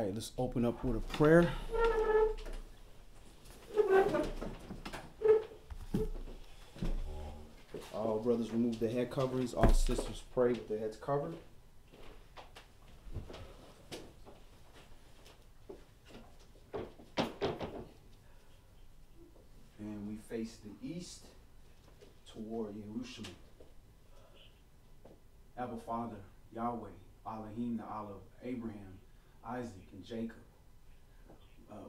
right, let's open up with a prayer. All brothers remove their head coverings. All sisters pray with their heads covered. And we face the east toward Jerusalem. Abba Father, Yahweh, Elohim, the Allah of Abraham, Isaac, and Jacob.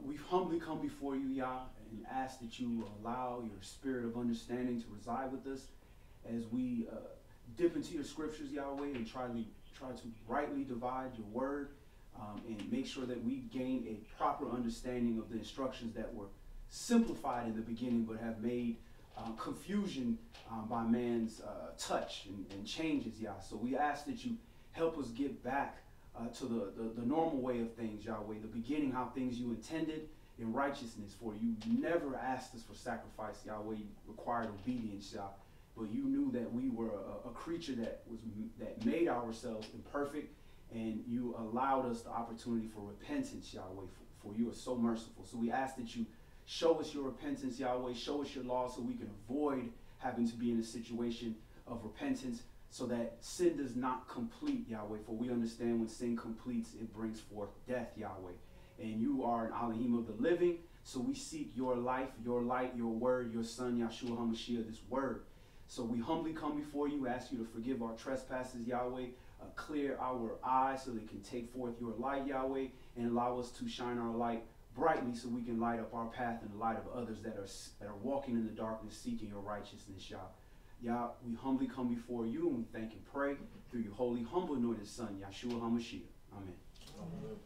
We humbly come before you, Yah, and ask that you allow your spirit of understanding to reside with us as we dip into your scriptures, Yahweh, and try to rightly divide your word and make sure that we gain a proper understanding of the instructions that were simplified in the beginning but have made confusion by man's touch and changes, Yah. So we ask that you help us get back to the normal way of things, Yahweh, the beginning, how things you intended in righteousness. For you never asked us for sacrifice, Yahweh. You required obedience, Yah. But you knew that we were a creature that made ourselves imperfect, and you allowed us the opportunity for repentance, Yahweh, for you are so merciful. So we ask that you show us your repentance, Yahweh. Show us your law so we can avoid having to be in a situation of repentance, so that sin does not complete, Yahweh. For we understand when sin completes, it brings forth death, Yahweh. And you are an Elohim of the living, so we seek your life, your light, your word, your son, Yahshua HaMashiach, this word. So we humbly come before you, ask you to forgive our trespasses, Yahweh, clear our eyes so they can take forth your light, Yahweh, and allow us to shine our light brightly so we can light up our path in the light of others that are walking in the darkness, seeking your righteousness, Yah. Yah, we humbly come before you, and we thank and pray through your holy, humble, anointed son, Yahshua HaMashiach. Amen. Amen.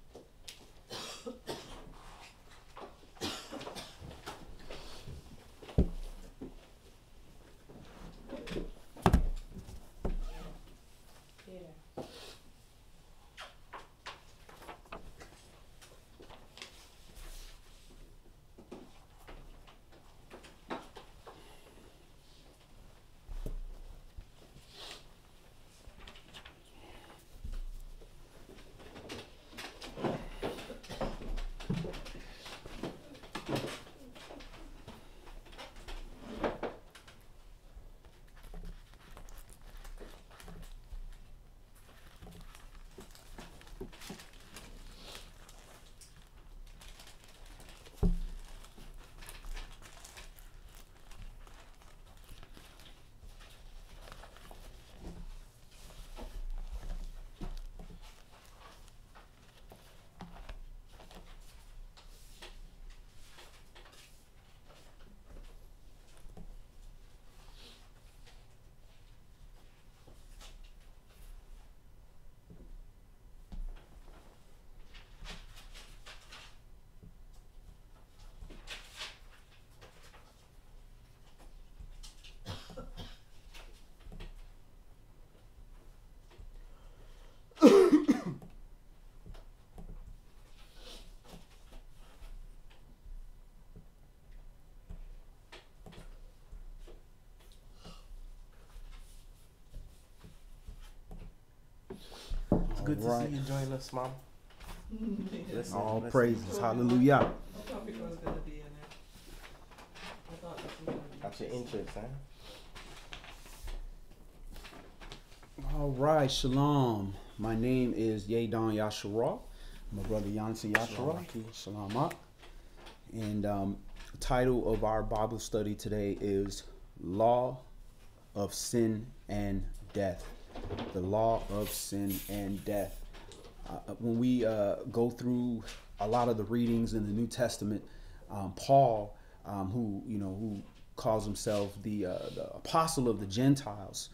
Good to see you join us, Mom. Listen, all praises. Hallelujah. I thought people was going to be in it. I thought this was going to be. That's your interest, huh? All right, shalom. My name is Yadon Yashara. My brother Yansi Yashara. Shalom. And the title of our Bible study today is Law of Sin and Death. The law of sin and death. When we go through a lot of the readings in the New Testament, Paul, who calls himself the apostle of the Gentiles,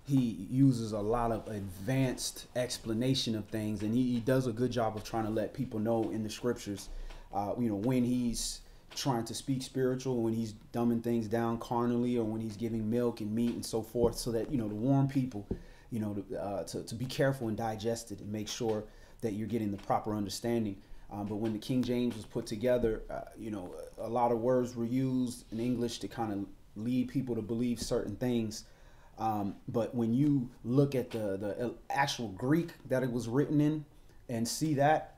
he uses a lot of advanced explanation of things, and he does a good job of trying to let people know in the scriptures, when he's trying to speak spiritual, when he's dumbing things down carnally, or when he's giving milk and meat and so forth, so that, to warn people, to be careful and digest it and make sure that you're getting the proper understanding. But when the King James was put together, a lot of words were used in English to kind of lead people to believe certain things. But when you look at the actual Greek that it was written in and see that,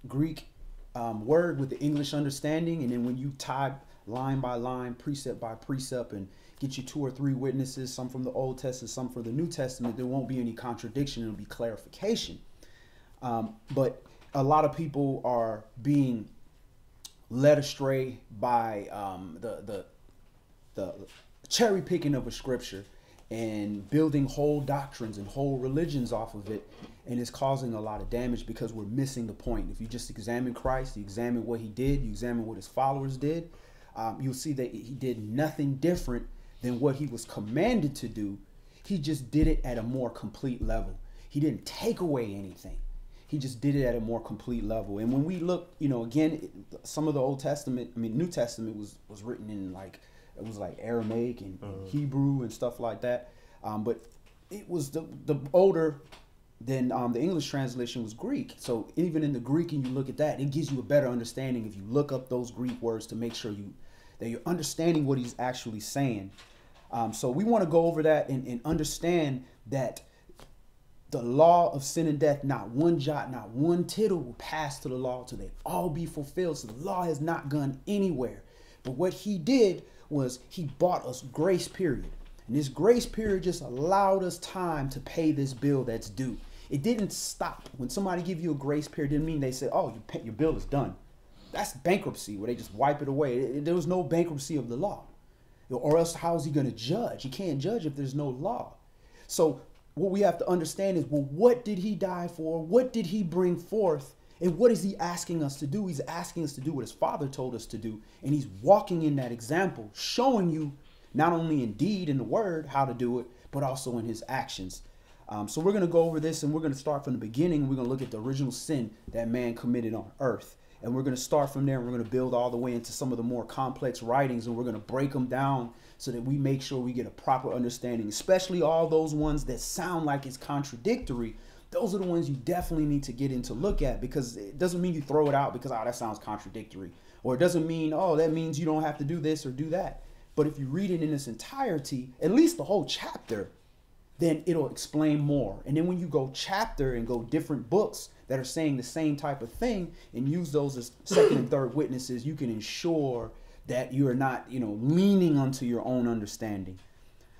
Greek word with the English understanding, and then when you tie line by line, precept by precept, and get you 2 or 3 witnesses, some from the Old Testament, some from the New Testament, there won't be any contradiction. It'll be clarification. But a lot of people are being led astray by the cherry picking of a scripture and building whole doctrines and whole religions off of it, and it's causing a lot of damage because we're missing the point. If you just examine Christ, you examine what he did, you examine what his followers did, you'll see that he did nothing different than what he was commanded to do. He just did it at a more complete level. He didn't take away anything. He just did it at a more complete level. And when we look, again, some of the New Testament was written in it was like Aramaic and Hebrew and stuff like that. But it was the older than the English translation was Greek. So even in the Greek, and you look at that, it gives you a better understanding if you look up those Greek words to make sure that you're understanding what he's actually saying. So we want to go over that and understand that the law of sin and death, not one jot, not one tittle will pass to the law till they all be fulfilled. So the law has not gone anywhere. But what he did was he bought us grace period. And this grace period just allowed us time to pay this bill that's due. It didn't stop. When somebody give you a grace period, didn't mean they said, oh, your bill is done. That's bankruptcy, where they just wipe it away. There was no bankruptcy of the law. Or else how is he going to judge? He can't judge if there's no law. So what we have to understand is, well, what did he die for? What did he bring forth? And what is he asking us to do? He's asking us to do what his father told us to do. And he's walking in that example, showing you not only in deed in the word how to do it, but also in his actions. So we're going to go over this, and we're going to start from the beginning. We're going to look at the original sin that man committed on earth. And we're going to start from there, and we're going to build all the way into some of the more complex writings, and we're going to break them down so that we make sure we get a proper understanding, especially all those ones that sound like it's contradictory. Those are the ones you definitely need to get in to look at, because it doesn't mean you throw it out because, oh, that sounds contradictory. Or it doesn't mean, oh, that means you don't have to do this or do that. But if you read it in its entirety, at least the whole chapter, then it'll explain more. And then when you go chapter and go different books that are saying the same type of thing and use those as second and third witnesses, you can ensure that you're not, leaning onto your own understanding.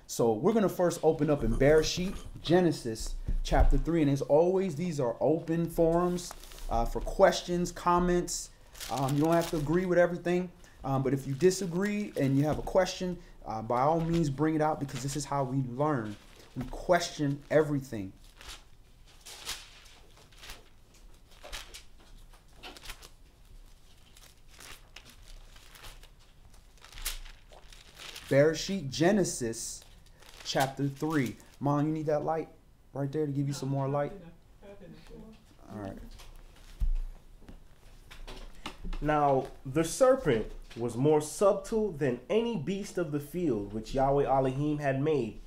So we're going to first open up in Bereshit, Genesis chapter 3. And as always, these are open forums for questions, comments. You don't have to agree with everything. But if you disagree and you have a question, by all means, bring it out, because this is how we learn. We question everything. Bereshit, Genesis chapter 3. Mom, you need that light right there to give you some more light? All right. Now the serpent was more subtle than any beast of the field which Yahweh Elohim had made.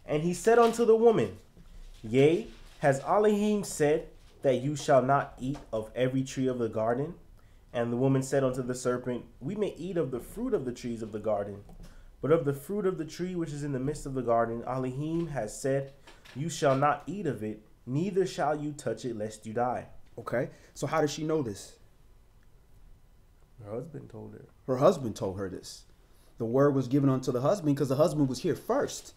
And he said unto the woman, Yea, has Elohim said that you shall not eat of every tree of the garden? And the woman said unto the serpent, We may eat of the fruit of the trees of the garden. But of the fruit of the tree which is in the midst of the garden, Elohim has said, You shall not eat of it, neither shall you touch it, lest you die. Okay, so how does she know this? Her husband told her. Her husband told her this. The word was given unto the husband because the husband was here first.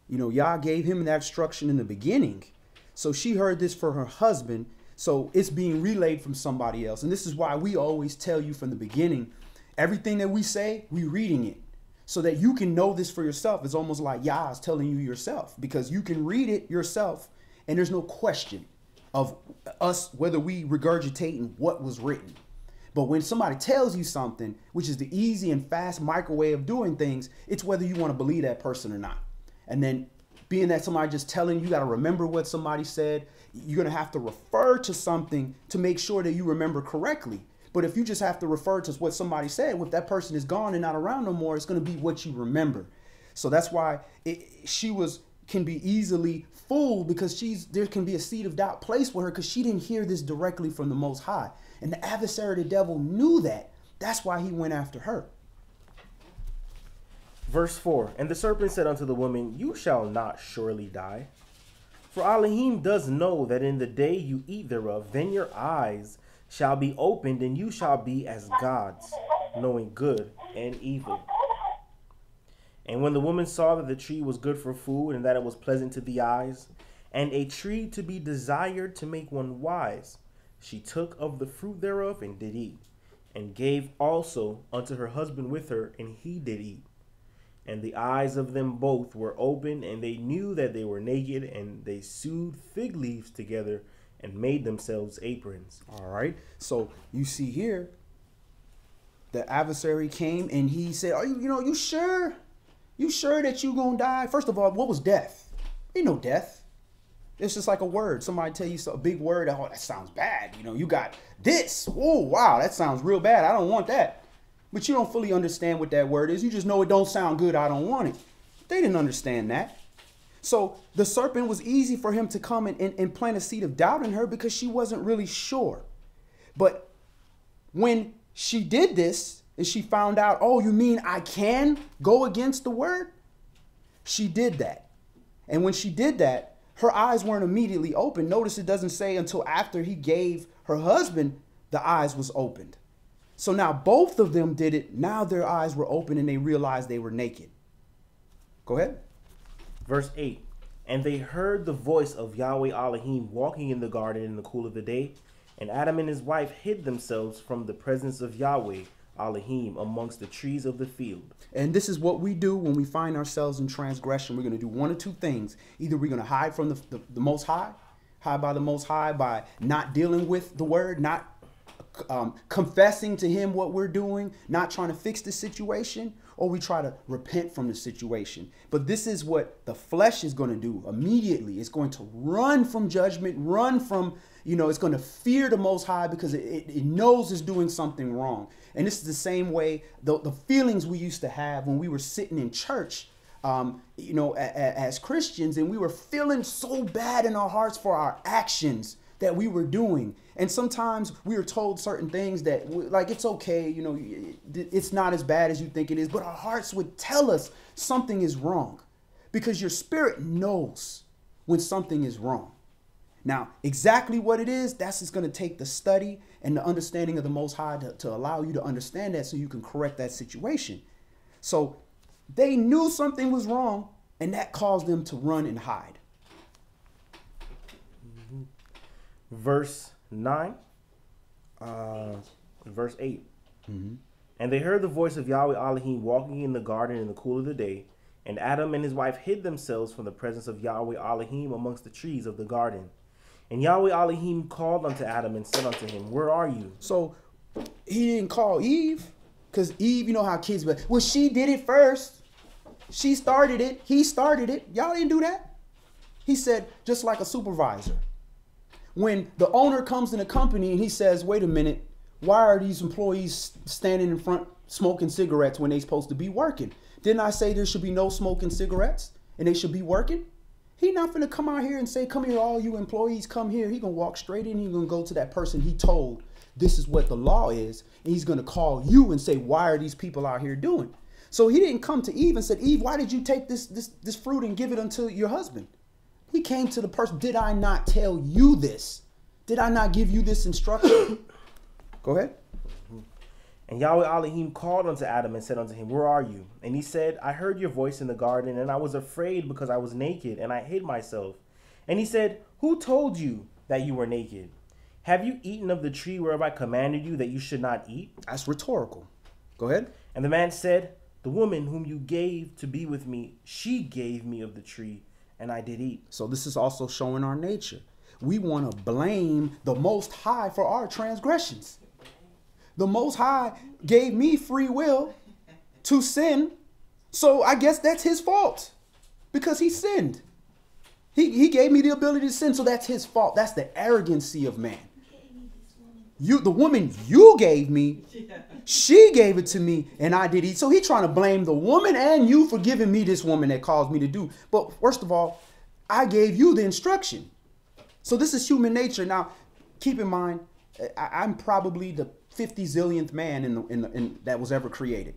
Yah gave him that instruction in the beginning. So she heard this for her husband. So it's being relayed from somebody else. And this is why we always tell you from the beginning, everything that we say, we reading it. So that you can know this for yourself. It's almost like Yah is telling you yourself, because you can read it yourself and there's no question of us whether we regurgitating what was written. But when somebody tells you something, which is the easy and fast microwave of doing things, it's whether you want to believe that person or not. And then being that somebody just telling you, got to remember what somebody said, you're going to have to refer to something to make sure that you remember correctly. But if you just have to refer to what somebody said, if that person is gone and not around no more, it's going to be what you remember. So that's why she can be easily fooled, because there can be a seed of doubt placed with her because she didn't hear this directly from the Most High. And the adversary, the devil, knew that. That's why he went after her. Verse 4, And the serpent said unto the woman, You shall not surely die. For Elohim does know that in the day you eat thereof, then your eyes shall be opened, and you shall be as gods, knowing good and evil. And when the woman saw that the tree was good for food, and that it was pleasant to the eyes, and a tree to be desired to make one wise, she took of the fruit thereof and did eat, and gave also unto her husband with her, and he did eat. And the eyes of them both were opened, and they knew that they were naked, and they sewed fig leaves together and made themselves aprons. All right. So you see here, the adversary came and he said, "Are you sure? You sure that you gonna die?" First of all, what was death? Ain't no death. It's just like a word. Somebody tell you a big word. Oh, that sounds bad. You got this. Oh, wow, that sounds real bad. I don't want that. But you don't fully understand what that word is. You just know it don't sound good. I don't want it. They didn't understand that. So the serpent was easy for him to come and plant a seed of doubt in her because she wasn't really sure. But when she did this and she found out, oh, you mean I can go against the word? She did that. And when she did that, her eyes weren't immediately open. Notice it doesn't say until after he gave her husband, the eyes was opened. So now both of them did it. Now their eyes were open and they realized they were naked. Go ahead. Verse 8. And they heard the voice of Yahweh Elohim walking in the garden in the cool of the day. And Adam and his wife hid themselves from the presence of Yahweh Elohim amongst the trees of the field. And this is what we do when we find ourselves in transgression. We're going to do one of two things. Either we're going to hide from the Most High, hide by the Most High by not dealing with the word, not confessing to him what we're doing, not trying to fix the situation, or we try to repent from the situation. But this is what the flesh is going to do immediately. It's going to run from judgment, run from, it's going to fear the Most High because it knows it's doing something wrong. And this is the same way the feelings we used to have when we were sitting in church, as Christians, and we were feeling so bad in our hearts for our actions that we were doing. And sometimes we were told certain things that, like, it's okay, it's not as bad as you think it is. But our hearts would tell us something is wrong because your spirit knows when something is wrong. Now, exactly what it is, that's just going to take the study and the understanding of the Most High to allow you to understand that so you can correct that situation. So they knew something was wrong, and that caused them to run and hide. Verse 9, verse 8. Mm-hmm. And they heard the voice of Yahweh Elohim walking in the garden in the cool of the day. And Adam and his wife hid themselves from the presence of Yahweh Elohim amongst the trees of the garden. And Yahweh Elohim called unto Adam and said unto him, Where are you? So he didn't call Eve because Eve, you know how kids, but well, she did it first. She started it. He started it. Y'all didn't do that. He said, just like a supervisor. When the owner comes in a company and he says, wait a minute, why are these employees standing in front smoking cigarettes when they're supposed to be working? Didn't I say there should be no smoking cigarettes and they should be working? He not going to come out here and say, come here, all you employees, come here. He going to walk straight in. He's going to go to that person he told this is what the law is. And he's going to call you and say, why are these people out here doing? So he didn't come to Eve and said, Eve, why did you take this fruit and give it unto your husband? He came to the person. Did I not tell you this? Did I not give you this instruction? Go ahead. And Yahweh Elohim called unto Adam and said unto him, Where are you? And he said, I heard your voice in the garden, and I was afraid because I was naked, and I hid myself. And he said, Who told you that you were naked? Have you eaten of the tree whereof I commanded you that you should not eat? That's rhetorical. Go ahead. And the man said, The woman whom you gave to be with me, she gave me of the tree, and I did eat. So this is also showing our nature. We want to blame the Most High for our transgressions. The Most High gave me free will to sin, so I guess that's his fault because he sinned. He gave me the ability to sin, so that's his fault. That's the arrogancy of man. The woman you gave me, she gave it to me, and I did eat. So he's trying to blame the woman and you for giving me this woman that caused me to do. But first of all, I gave you the instruction. So this is human nature. Now, keep in mind, I'm probably the 50 zillionth man in that was ever created.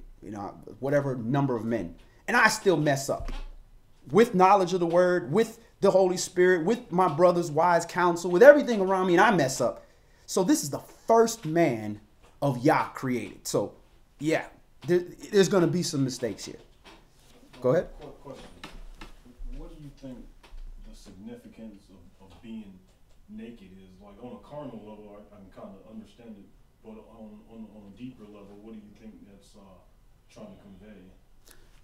Whatever number of men, and I still mess up with knowledge of the word, with the Holy Spirit, with my brother's wise counsel, with everything around me, and I mess up. So this is the first man of Yah created. So yeah, there's going to be some mistakes here. Go ahead. Quick question. What do you think the significance of being naked is? Like on a carnal level, I can kind of understand it, but on a deeper level, what do you think that's trying to convey?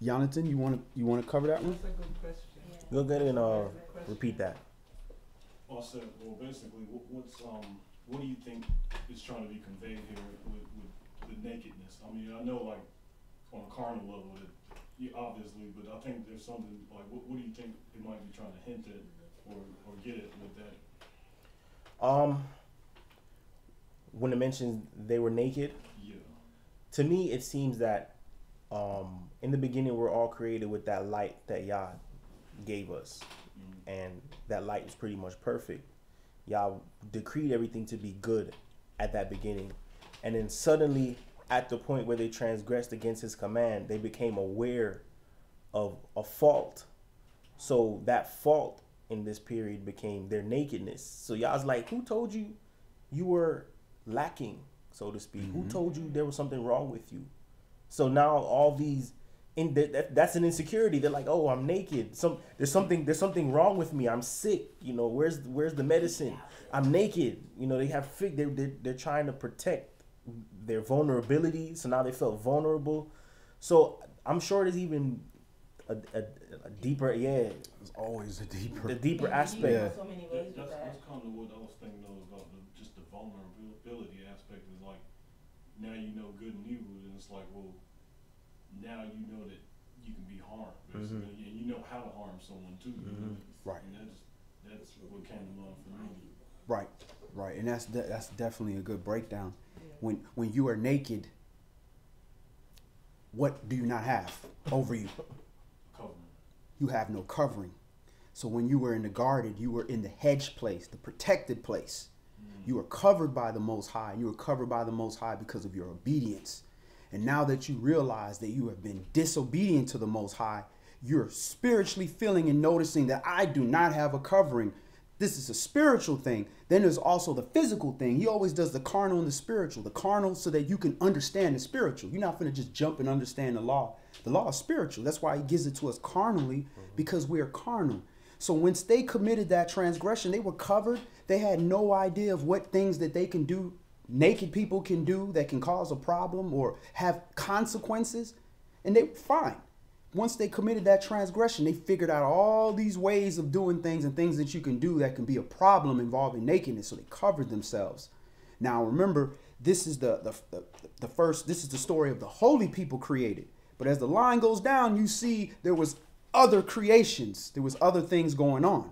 Jonathan, you want to cover that one? That's a good question. Go ahead and repeat that. I said, well, basically, what do you think is trying to be conveyed here with the nakedness? I mean, I know like on a carnal level, obviously, but I think there's something like, what do you think it might be trying to hint at or get at with that? When it mentions they were naked, Yeah. to me it seems that in the beginning we're all created with that light that Yah gave us, and that light is pretty much perfect. Yah decreed everything to be good at that beginning, and then suddenly at the point where they transgressed against his command, they became aware of a fault. So that fault in this period became their nakedness. So Yah's like, who told you you were lacking, so to speak? Who told you there was something wrong with you? So now all these, that's an insecurity. They're like, oh, I'm naked. There's something wrong with me. I'm sick. You know, where's the medicine? I'm naked. You know, they're trying to protect their vulnerability. So now they felt vulnerable. So I'm sure there's even a deeper, There's always a deeper aspect. Yeah. So many ways with that. That's kind of what I was thinking of about just the vulnerability aspect is like, now you know good and evil, and it's like, well, now you know that you can be harmed, basically, and you know how to harm someone too. Right. And that's what came to mind for me. Right, and that's definitely a good breakdown. Yeah. When you are naked, what do you not have over you? Covering. You have no covering. So when you were in the garden, you were in the hedge place, the protected place. You were covered by the Most High, and you were covered by the Most High because of your obedience. And now that you realize that you have been disobedient to the Most High, you're spiritually feeling and noticing that I do not have a covering. This is a spiritual thing. Then there's also the physical thing. He always does the carnal and the spiritual. The carnal so that you can understand the spiritual. You're not going to just jump and understand the law. The law is spiritual. That's why he gives it to us carnally, because we are carnal. So once they committed that transgression, they were covered. They had no idea of what things that they can do, naked people can do that can cause a problem or have consequences. And they were fine. Once they committed that transgression, they figured out all these ways of doing things and things that you can do that can be a problem involving nakedness. So they covered themselves. Now remember, this is the first. This is the story of the holy people created. But as the line goes down, you see there was other creations. There was other things going on.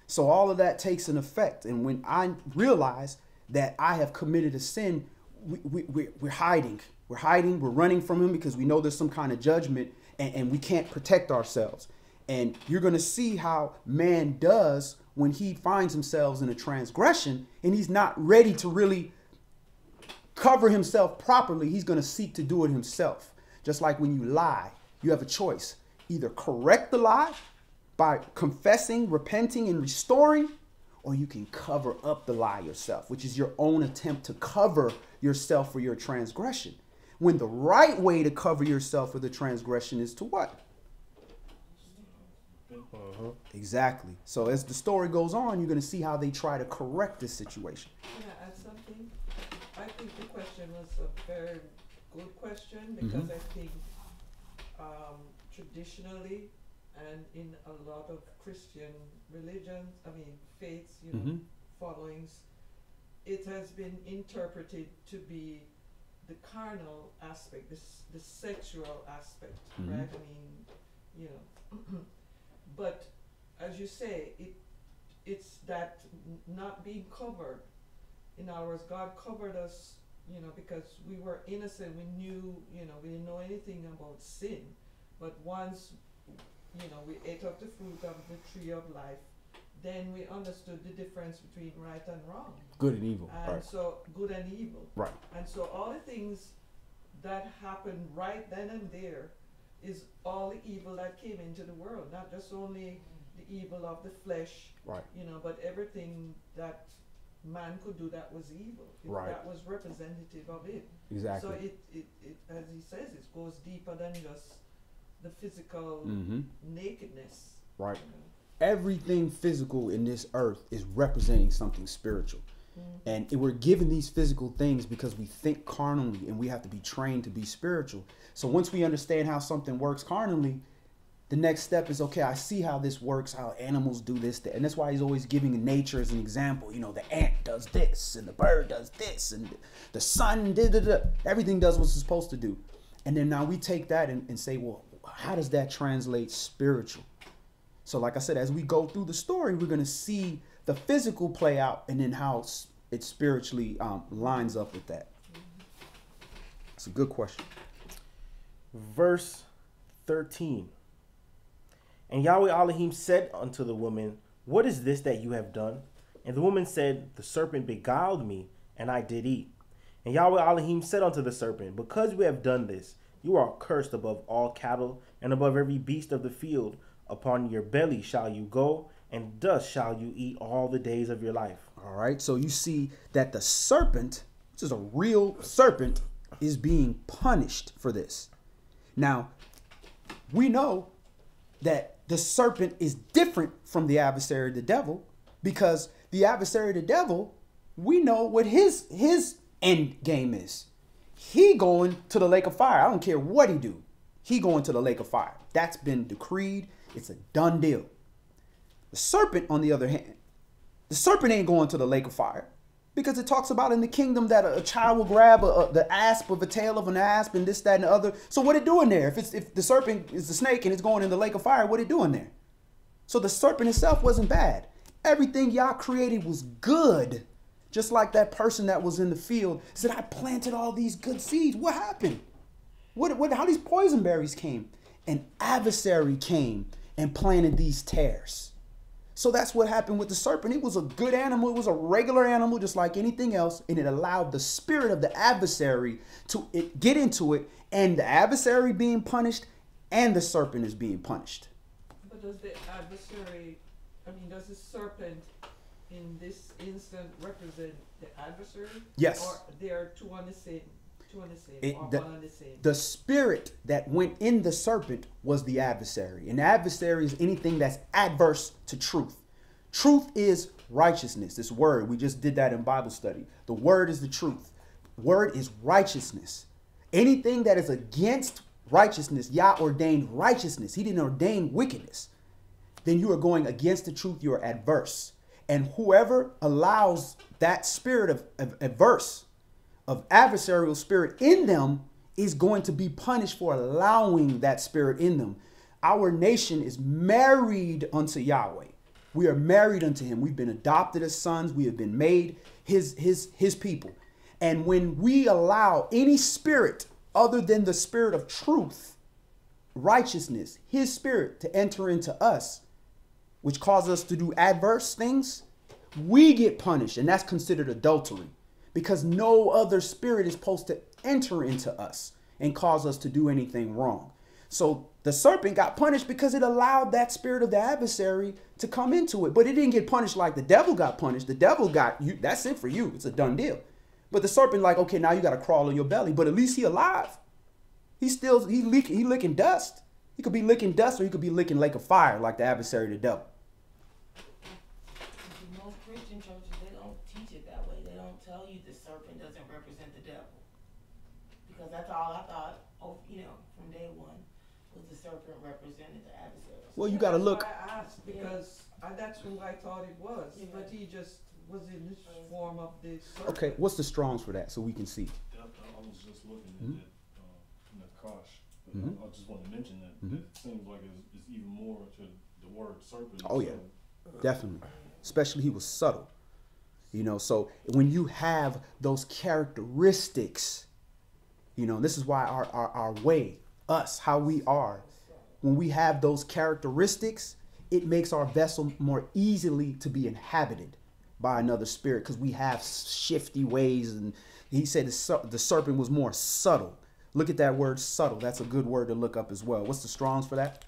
So all of that takes an effect. And when I realize that I have committed a sin, we're hiding. We're hiding. We're running from him because we know there's some kind of judgment. And we can't protect ourselves. And you're going to see how man does when he finds himself in a transgression and he's not ready to really cover himself properly. He's going to seek to do it himself. Just like when you lie, you have a choice. Either correct the lie by confessing, repenting, and restoring, or you can cover up the lie yourself, which is your own attempt to cover yourself for your transgression. When the right way to cover yourself for the transgression is to what? Exactly. So as the story goes on, you're going to see how they try to correct this situation. Can I add something? I think the question was a very good question because I think traditionally and in a lot of Christian religions, faiths, followings, it has been interpreted to be the carnal aspect, the sexual aspect, right? But as you say, it's that not being covered. In other words, God covered us, because we were innocent. We knew, we didn't know anything about sin. But once, we ate of the fruit of the tree of life, then we understood the difference between right and wrong. Good and evil. And Right. so, good and evil. Right. And so all the things that happened right then and there is all the evil that came into the world, not just only the evil of the flesh, Right. you know, but everything that man could do that was evil, Right. that was representative of it. Exactly. So it, as he says, it goes deeper than just the physical Mm-hmm. nakedness. Right. You know. Everything physical in this earth is representing something spiritual. And we're given these physical things because we think carnally, and we have to be trained to be spiritual. So once we understand how something works carnally, the next step is, okay, I see how this works, how animals do this, that. And that's why he's always giving nature as an example. You know, the ant does this, and the bird does this, and the sun did it. Everything does what it's supposed to do. And then now we take that and say, well, how does that translate spiritual? So like I said, as we go through the story, we're going to see the physical play out, and then how it spiritually lines up with that. It's a good question. Verse 13. And Yahweh Elohim said unto the woman, what is this that you have done? And the woman said, the serpent beguiled me, and I did eat. And Yahweh Elohim said unto the serpent, because you have done this, you are cursed above all cattle, and above every beast of the field. Upon your belly shall you go, and dust shall you eat all the days of your life. All right. So you see that the serpent, which is a real serpent, is being punished for this. Now, we know that the serpent is different from the adversary, the devil, because the adversary, the devil, we know what his end game is. He going to the lake of fire. I don't care what he do. He going to the lake of fire. That's been decreed. It's a done deal. The serpent, on the other hand, the serpent ain't going to the lake of fire, because it talks about in the kingdom that a child will grab the asp of a tail of an asp and this, that, and the other. So what it doing there? If the serpent is the snake and it's going in the lake of fire, what it doing there? So the serpent itself wasn't bad. Everything Yah created was good. Just like that person that was in the field said, I planted all these good seeds. What happened? How these poison berries came? An adversary came and planted these tares. So that's what happened with the serpent. It was a good animal. It was a regular animal, just like anything else. And it allowed the spirit of the adversary to get into it. And the adversary being punished, and the serpent is being punished. But does the adversary, does the serpent in this instant represent the adversary? Yes. Or they are two on the same, or one on the same? The spirit that went in the serpent was the adversary. And the adversary is anything that's adverse to truth. Truth is righteousness. This word, we just did that in Bible study. The word is the truth. Word is righteousness. Anything that is against righteousness, Yah ordained righteousness. He didn't ordain wickedness. Then you are going against the truth. You are adverse. And whoever allows that spirit of adverse, of adversarial spirit in them, is going to be punished for allowing that spirit in them. Our nation is married unto Yahweh. We are married unto him. We've been adopted as sons. We have been made his people. And when we allow any spirit other than the spirit of truth, righteousness, his spirit to enter into us, which causes us to do adverse things, we get punished. And that's considered adultery, because no other spirit is supposed to enter into us and cause us to do anything wrong. So the serpent got punished because it allowed that spirit of the adversary to come into it. But it didn't get punished like the devil got punished. The devil got you. That's it for you. It's a done deal. But the serpent, like, okay, now you got to crawl on your belly. But at least he alive. He licking dust. He could be licking dust, or he could be licking lake of fire like the adversary, the devil. Most Christian churches, they don't teach it that way. They don't tell you the serpent doesn't represent the devil. Because that's all I thought, from day one, was the serpent represented the adversary. Well, you got to look. That's why I asked, because that's who I thought it was. Yeah. But he just was in this form of the serpent. Okay, what's the Strongs for that so we can see? I was just looking at Mhm. that in the Kosh. But Mhm. I just want to mention that Mhm. it seems like it's even more to the word serpent. Oh, yeah. Definitely. Especially he was subtle. So when you have those characteristics, this is why our way, us, how we are, when we have those characteristics, it makes our vessel more easily to be inhabited by another spirit, because we have shifty ways. And he said the serpent was more subtle. Look at that word subtle. That's a good word to look up as well. What's the Strongs for that?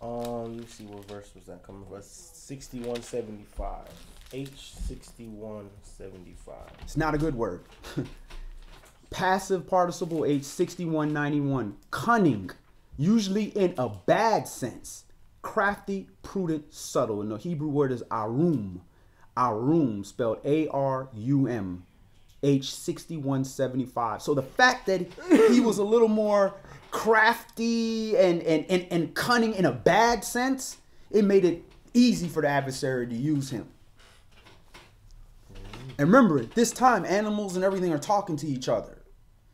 Let me see what verse was that coming from. 6175. H6175. It's not a good word. Passive participle H6191. Cunning, usually in a bad sense. Crafty, prudent, subtle. And the Hebrew word is arum. Arum, spelled A-R-U-M. H6175. So the fact that he was a little more crafty and cunning in a bad sense, it made it easy for the adversary to use him. And remember, at this time, animals and everything are talking to each other.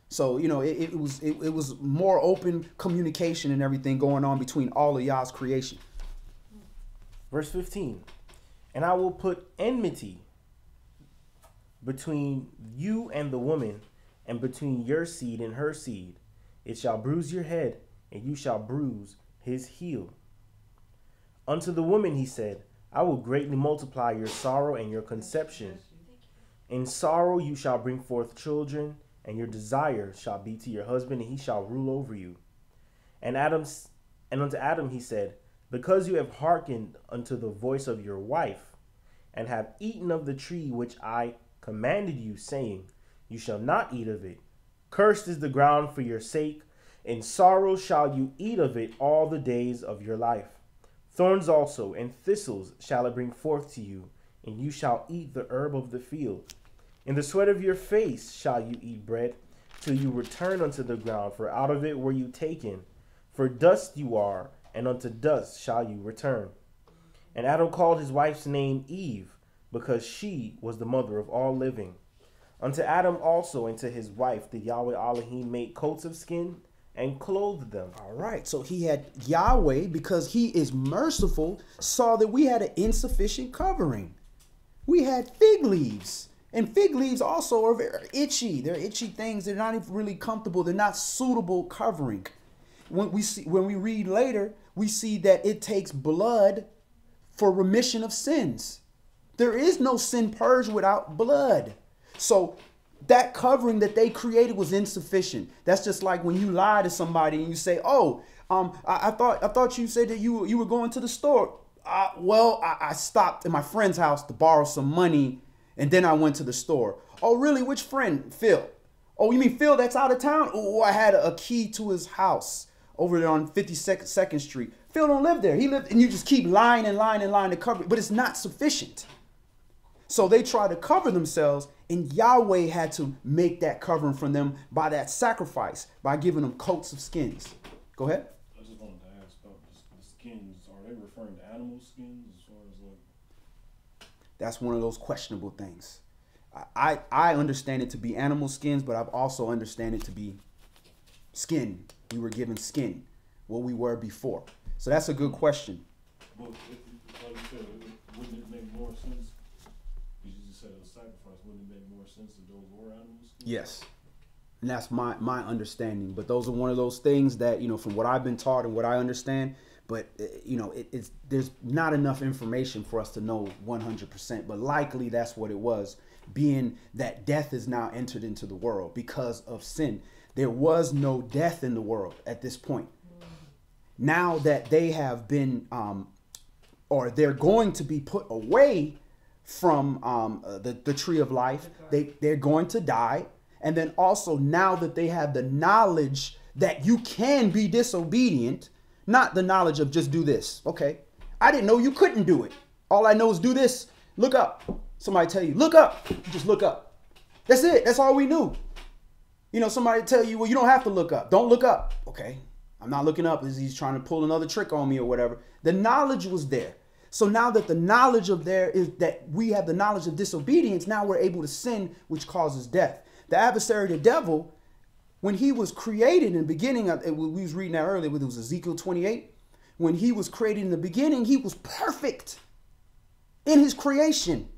So, you know, it was more open communication and everything going on between all of Yah's creation. Verse 15. And I will put enmity between you and the woman, and between your seed and her seed. It shall bruise your head, and you shall bruise his heel. Unto the woman he said, I will greatly multiply your sorrow and your conception. In sorrow you shall bring forth children, and your desire shall be to your husband, and he shall rule over you. And unto Adam he said, because you have hearkened unto the voice of your wife, and have eaten of the tree which I commanded you, saying, you shall not eat of it. Cursed is the ground for your sake. In sorrow shall you eat of it all the days of your life. Thorns also and thistles shall it bring forth to you, and you shall eat the herb of the field. In the sweat of your face shall you eat bread, till you return unto the ground, for out of it were you taken. For dust you are, and unto dust shall you return. And Adam called his wife's name Eve, because she was the mother of all living. Unto Adam also and to his wife did Yahweh Elohim make coats of skin and clothed them. All right, so he had Yahweh, because he is merciful, saw that we had an insufficient covering. We had fig leaves. And fig leaves also are very itchy. They're itchy things. They're not even really comfortable. They're not suitable covering. When we read later, we see that it takes blood for remission of sins. There is no sin purged without blood. So that covering that they created was insufficient. That's just like when you lie to somebody and you say, "Oh, I thought you said that you were going to the store." I stopped at my friend's house to borrow some money, and then I went to the store. Oh, really? Which friend? Phil. Oh, you mean Phil that's out of town? Oh, I had a key to his house over there on 52nd Street. Phil don't live there. He lived, and you just keep lying and lying and lying to cover it, but it's not sufficient. So they try to cover themselves, and Yahweh had to make that covering from them by that sacrifice, by giving them coats of skins. Go ahead. I just wanted to ask about the skins. Are they referring to animal skins as far as like? That's one of those questionable things. I understand it to be animal skins, but I've also understand it to be skin. We were given skin, what we were before. So that's a good question. But like you said, wouldn't it make more sense? Because you just said it was sacrifice. Wouldn't it make more sense if those were animals? Yes. And that's my understanding. But those are one of those things that, from what I've been taught and what I understand, but, there's not enough information for us to know 100%. But likely that's what it was, being that death is now entered into the world because of sin. There was no death in the world at this point. Now that they have been, or they're going to be put away from the tree of life, they're going to die. And then also now that they have the knowledge that you can be disobedient, not the knowledge of just do this. Okay, I didn't know you couldn't do it. All I know is do this. Look up. Somebody tell you, look up. You just look up. That's it. That's all we knew. Somebody tell you, well, you don't have to look up. Don't look up. Okay, I'm not looking up. He's trying to pull another trick on me or whatever. The knowledge was there. So now that the knowledge of there is that we have the knowledge of disobedience, now we're able to sin, which causes death. The adversary, the devil, when he was created in the beginning, we was reading that earlier, it was Ezekiel 28. When he was created in the beginning, he was perfect in his creation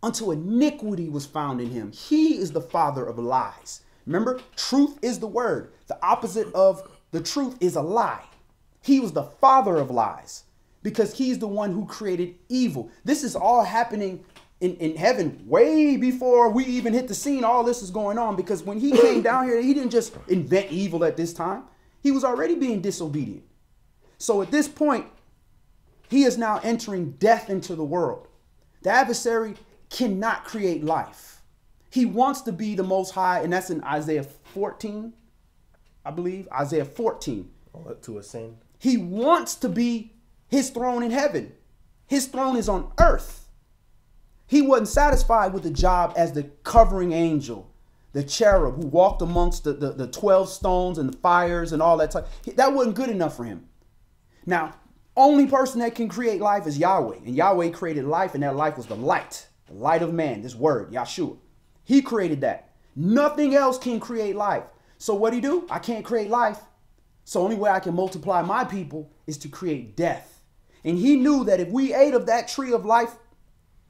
until iniquity was found in him. He is the father of lies. Remember, truth is the word. The opposite of the truth is a lie. He was the father of lies because he's the one who created evil. This is all happening in heaven way before we even hit the scene. All this is going on because when he came down here, he didn't just invent evil at this time. He was already being disobedient. So at this point, he is now entering death into the world. The adversary cannot create life. He wants to be the Most High, and that's in Isaiah 14, I believe. Isaiah 14. To ascend. He wants to be his throne in heaven. His throne is on earth. He wasn't satisfied with the job as the covering angel, the cherub who walked amongst the 12 stones and the fires and all that type. That wasn't good enough for him. Now, only person that can create life is Yahweh. And Yahweh created life, and that life was the light of man, this word, Yahshua. He created that. Nothing else can create life. So what he do? I can't create life. So only way I can multiply my people is to create death. And he knew that if we ate of that tree of life,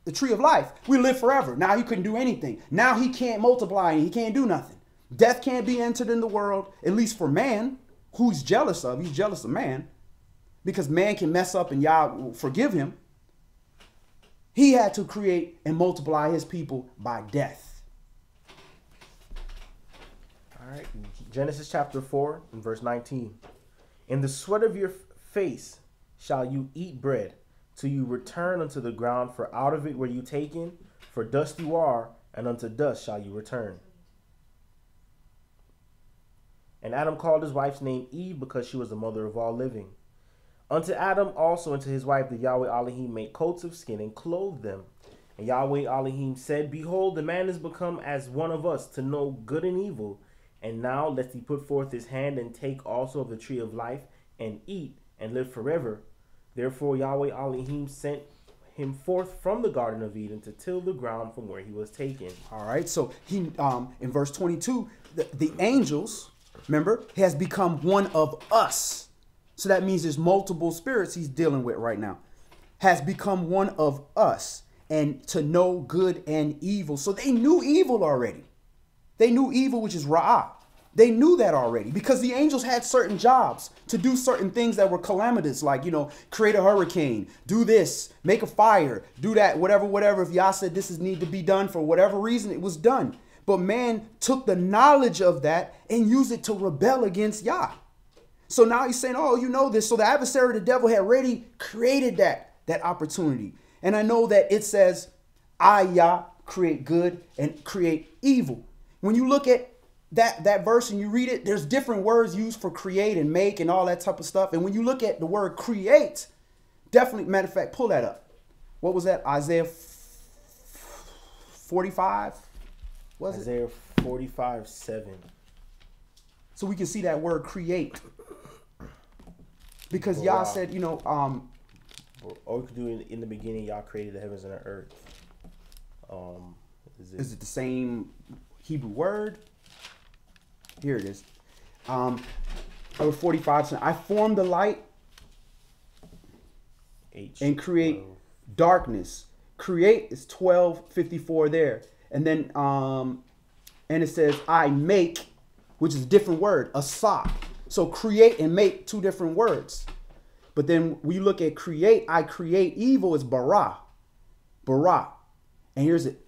the tree of life, we live forever. Now he couldn't do anything. Now he can't multiply and he can't do nothing. Death can't be entered in the world, at least for man, who he's jealous of. He's jealous of man because man can mess up and Yah will forgive him. He had to create and multiply his people by death. All right. Genesis chapter 4 and verse 19. In the sweat of your face shall you eat bread, till you return unto the ground, for out of it were you taken, for dust you are, and unto dust shall you return. And Adam called his wife's name Eve, because she was the mother of all living. Unto Adam also and to his wife did Yahweh Elohim make coats of skin and clothed them. And Yahweh Elohim said, Behold, the man is become as one of us, to know good and evil. And now lest he put forth his hand and take also of the tree of life and eat and live forever. Therefore Yahweh Elohim sent him forth from the Garden of Eden to till the ground from where he was taken. All right. So he, in verse 22, the angels, remember, has become one of us. So that means there's multiple spirits he's dealing with right now. Has become one of us, and to know good and evil. So they knew evil already. They knew evil, which is Ra'ah. They knew that already because the angels had certain jobs to do certain things that were calamitous, like, create a hurricane, do this, make a fire, do that, whatever. If Yah said this is need to be done for whatever reason, it was done. But man took the knowledge of that and used it to rebel against Yah. So now he's saying, oh, you know this. So the adversary, the devil, had already created that opportunity. And I know that it says, I, Yah, create good and create evil. When you look at that verse and you read it, there's different words used for create and make and all that type of stuff. And when you look at the word create, definitely, matter of fact, pull that up. What was that? Isaiah 45? Was it? Isaiah 45:7. So we can see that word create. Because Yah said, or we could do in the beginning, Yah created the heavens and the earth. Is it the same Hebrew word? Here it is. Over 45. I form the light and create 12. Darkness. Create is 12:54 there. And then and it says I make, which is a different word, asah. So create and make, two different words. But then we look at create, I create evil is bara. Bara. And here's it.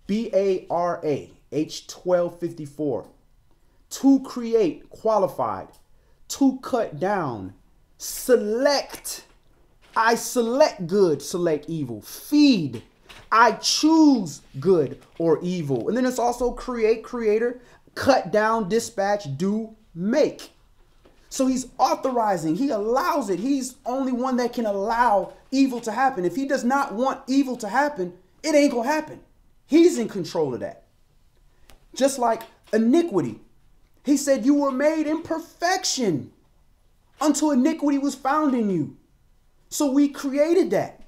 B-A-R-A, H1254. To create, qualified. To cut down. Select. I select good, select evil. Feed. I choose good or evil. And then it's also create, creator. Cut down, dispatch, do, make. So he's authorizing, he allows it. He's only one that can allow evil to happen. If he does not want evil to happen, it ain't gonna happen. He's in control of that. Just like iniquity. He said you were made in perfection until iniquity was found in you. So we created that.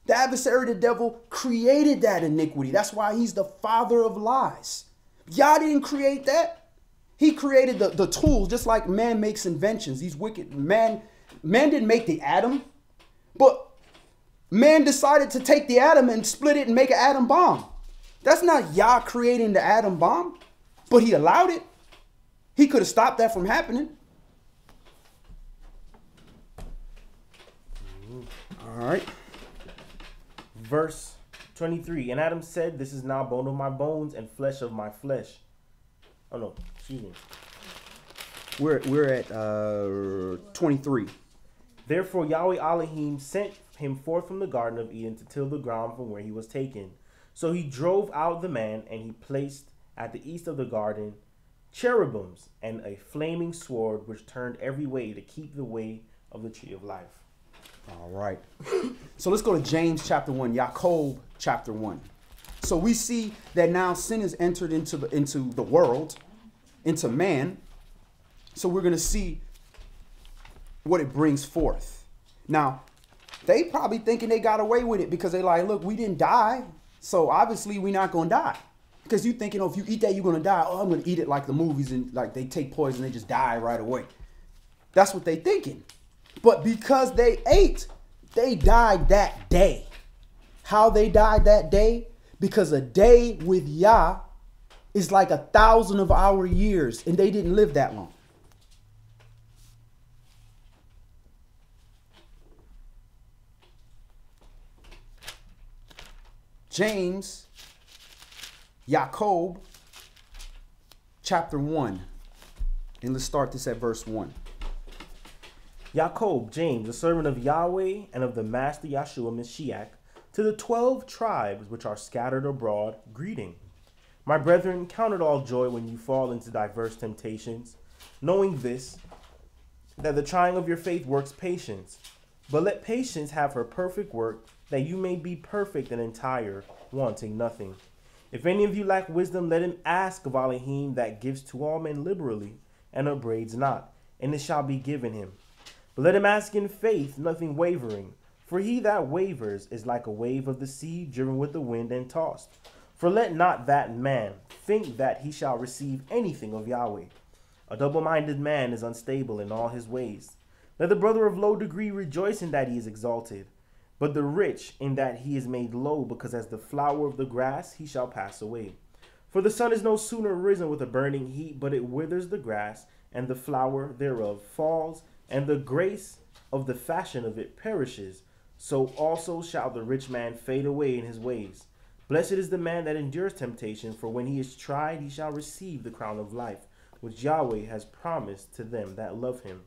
The adversary, the devil, created that iniquity. That's why he's the father of lies. Yah didn't create that. He created the tools, just like man makes inventions. These wicked man didn't make the atom, but man decided to take the atom and split it and make an atom bomb. That's not Yah creating the atom bomb, but he allowed it. He could have stopped that from happening. All right. Verse 23. And Adam said, this is now bone of my bones and flesh of my flesh. Oh no, excuse me. We're at 23. Therefore Yahweh Elohim sent him forth from the Garden of Eden to till the ground from where he was taken. So he drove out the man, and he placed at the east of the garden cherubims and a flaming sword which turned every way to keep the way of the tree of life. All right. So let's go to James chapter 1, Jacob chapter 1. So we see that now sin has entered into the world, into man. So we're going to see what it brings forth. Now, they probably thinking they got away with it because they like, look, we didn't die. So obviously we're not going to die. Because you thinking, oh, if you eat that, you're going to die. Oh, I'm going to eat it like the movies, and like they take poison, they just die right away. That's what they thinking. But because they ate, they died that day. How they died that day? Because a day with Yah is like 1,000 of our years, and they didn't live that long. James, Jacob, chapter 1. And let's start this at verse 1. Jacob, James, a servant of Yahweh and of the Master Yahshua Mashiach, to the 12 tribes which are scattered abroad, greeting. My brethren, count it all joy when you fall into diverse temptations, knowing this, that the trying of your faith works patience. But let patience have her perfect work, that you may be perfect and entire, wanting nothing. If any of you lack wisdom, let him ask of Elohim, that gives to all men liberally, and upbraids not, and it shall be given him. But let him ask in faith, nothing wavering. For he that wavers is like a wave of the sea, driven with the wind and tossed. For let not that man think that he shall receive anything of Yahweh. A double-minded man is unstable in all his ways. Let the brother of low degree rejoice in that he is exalted, but the rich in that he is made low, because as the flower of the grass he shall pass away. For the sun is no sooner risen with a burning heat, but it withers the grass, and the flower thereof falls, and the grace of the fashion of it perishes. So also shall the rich man fade away in his ways. Blessed is the man that endures temptation, for when he is tried, he shall receive the crown of life, which Yahweh has promised to them that love him.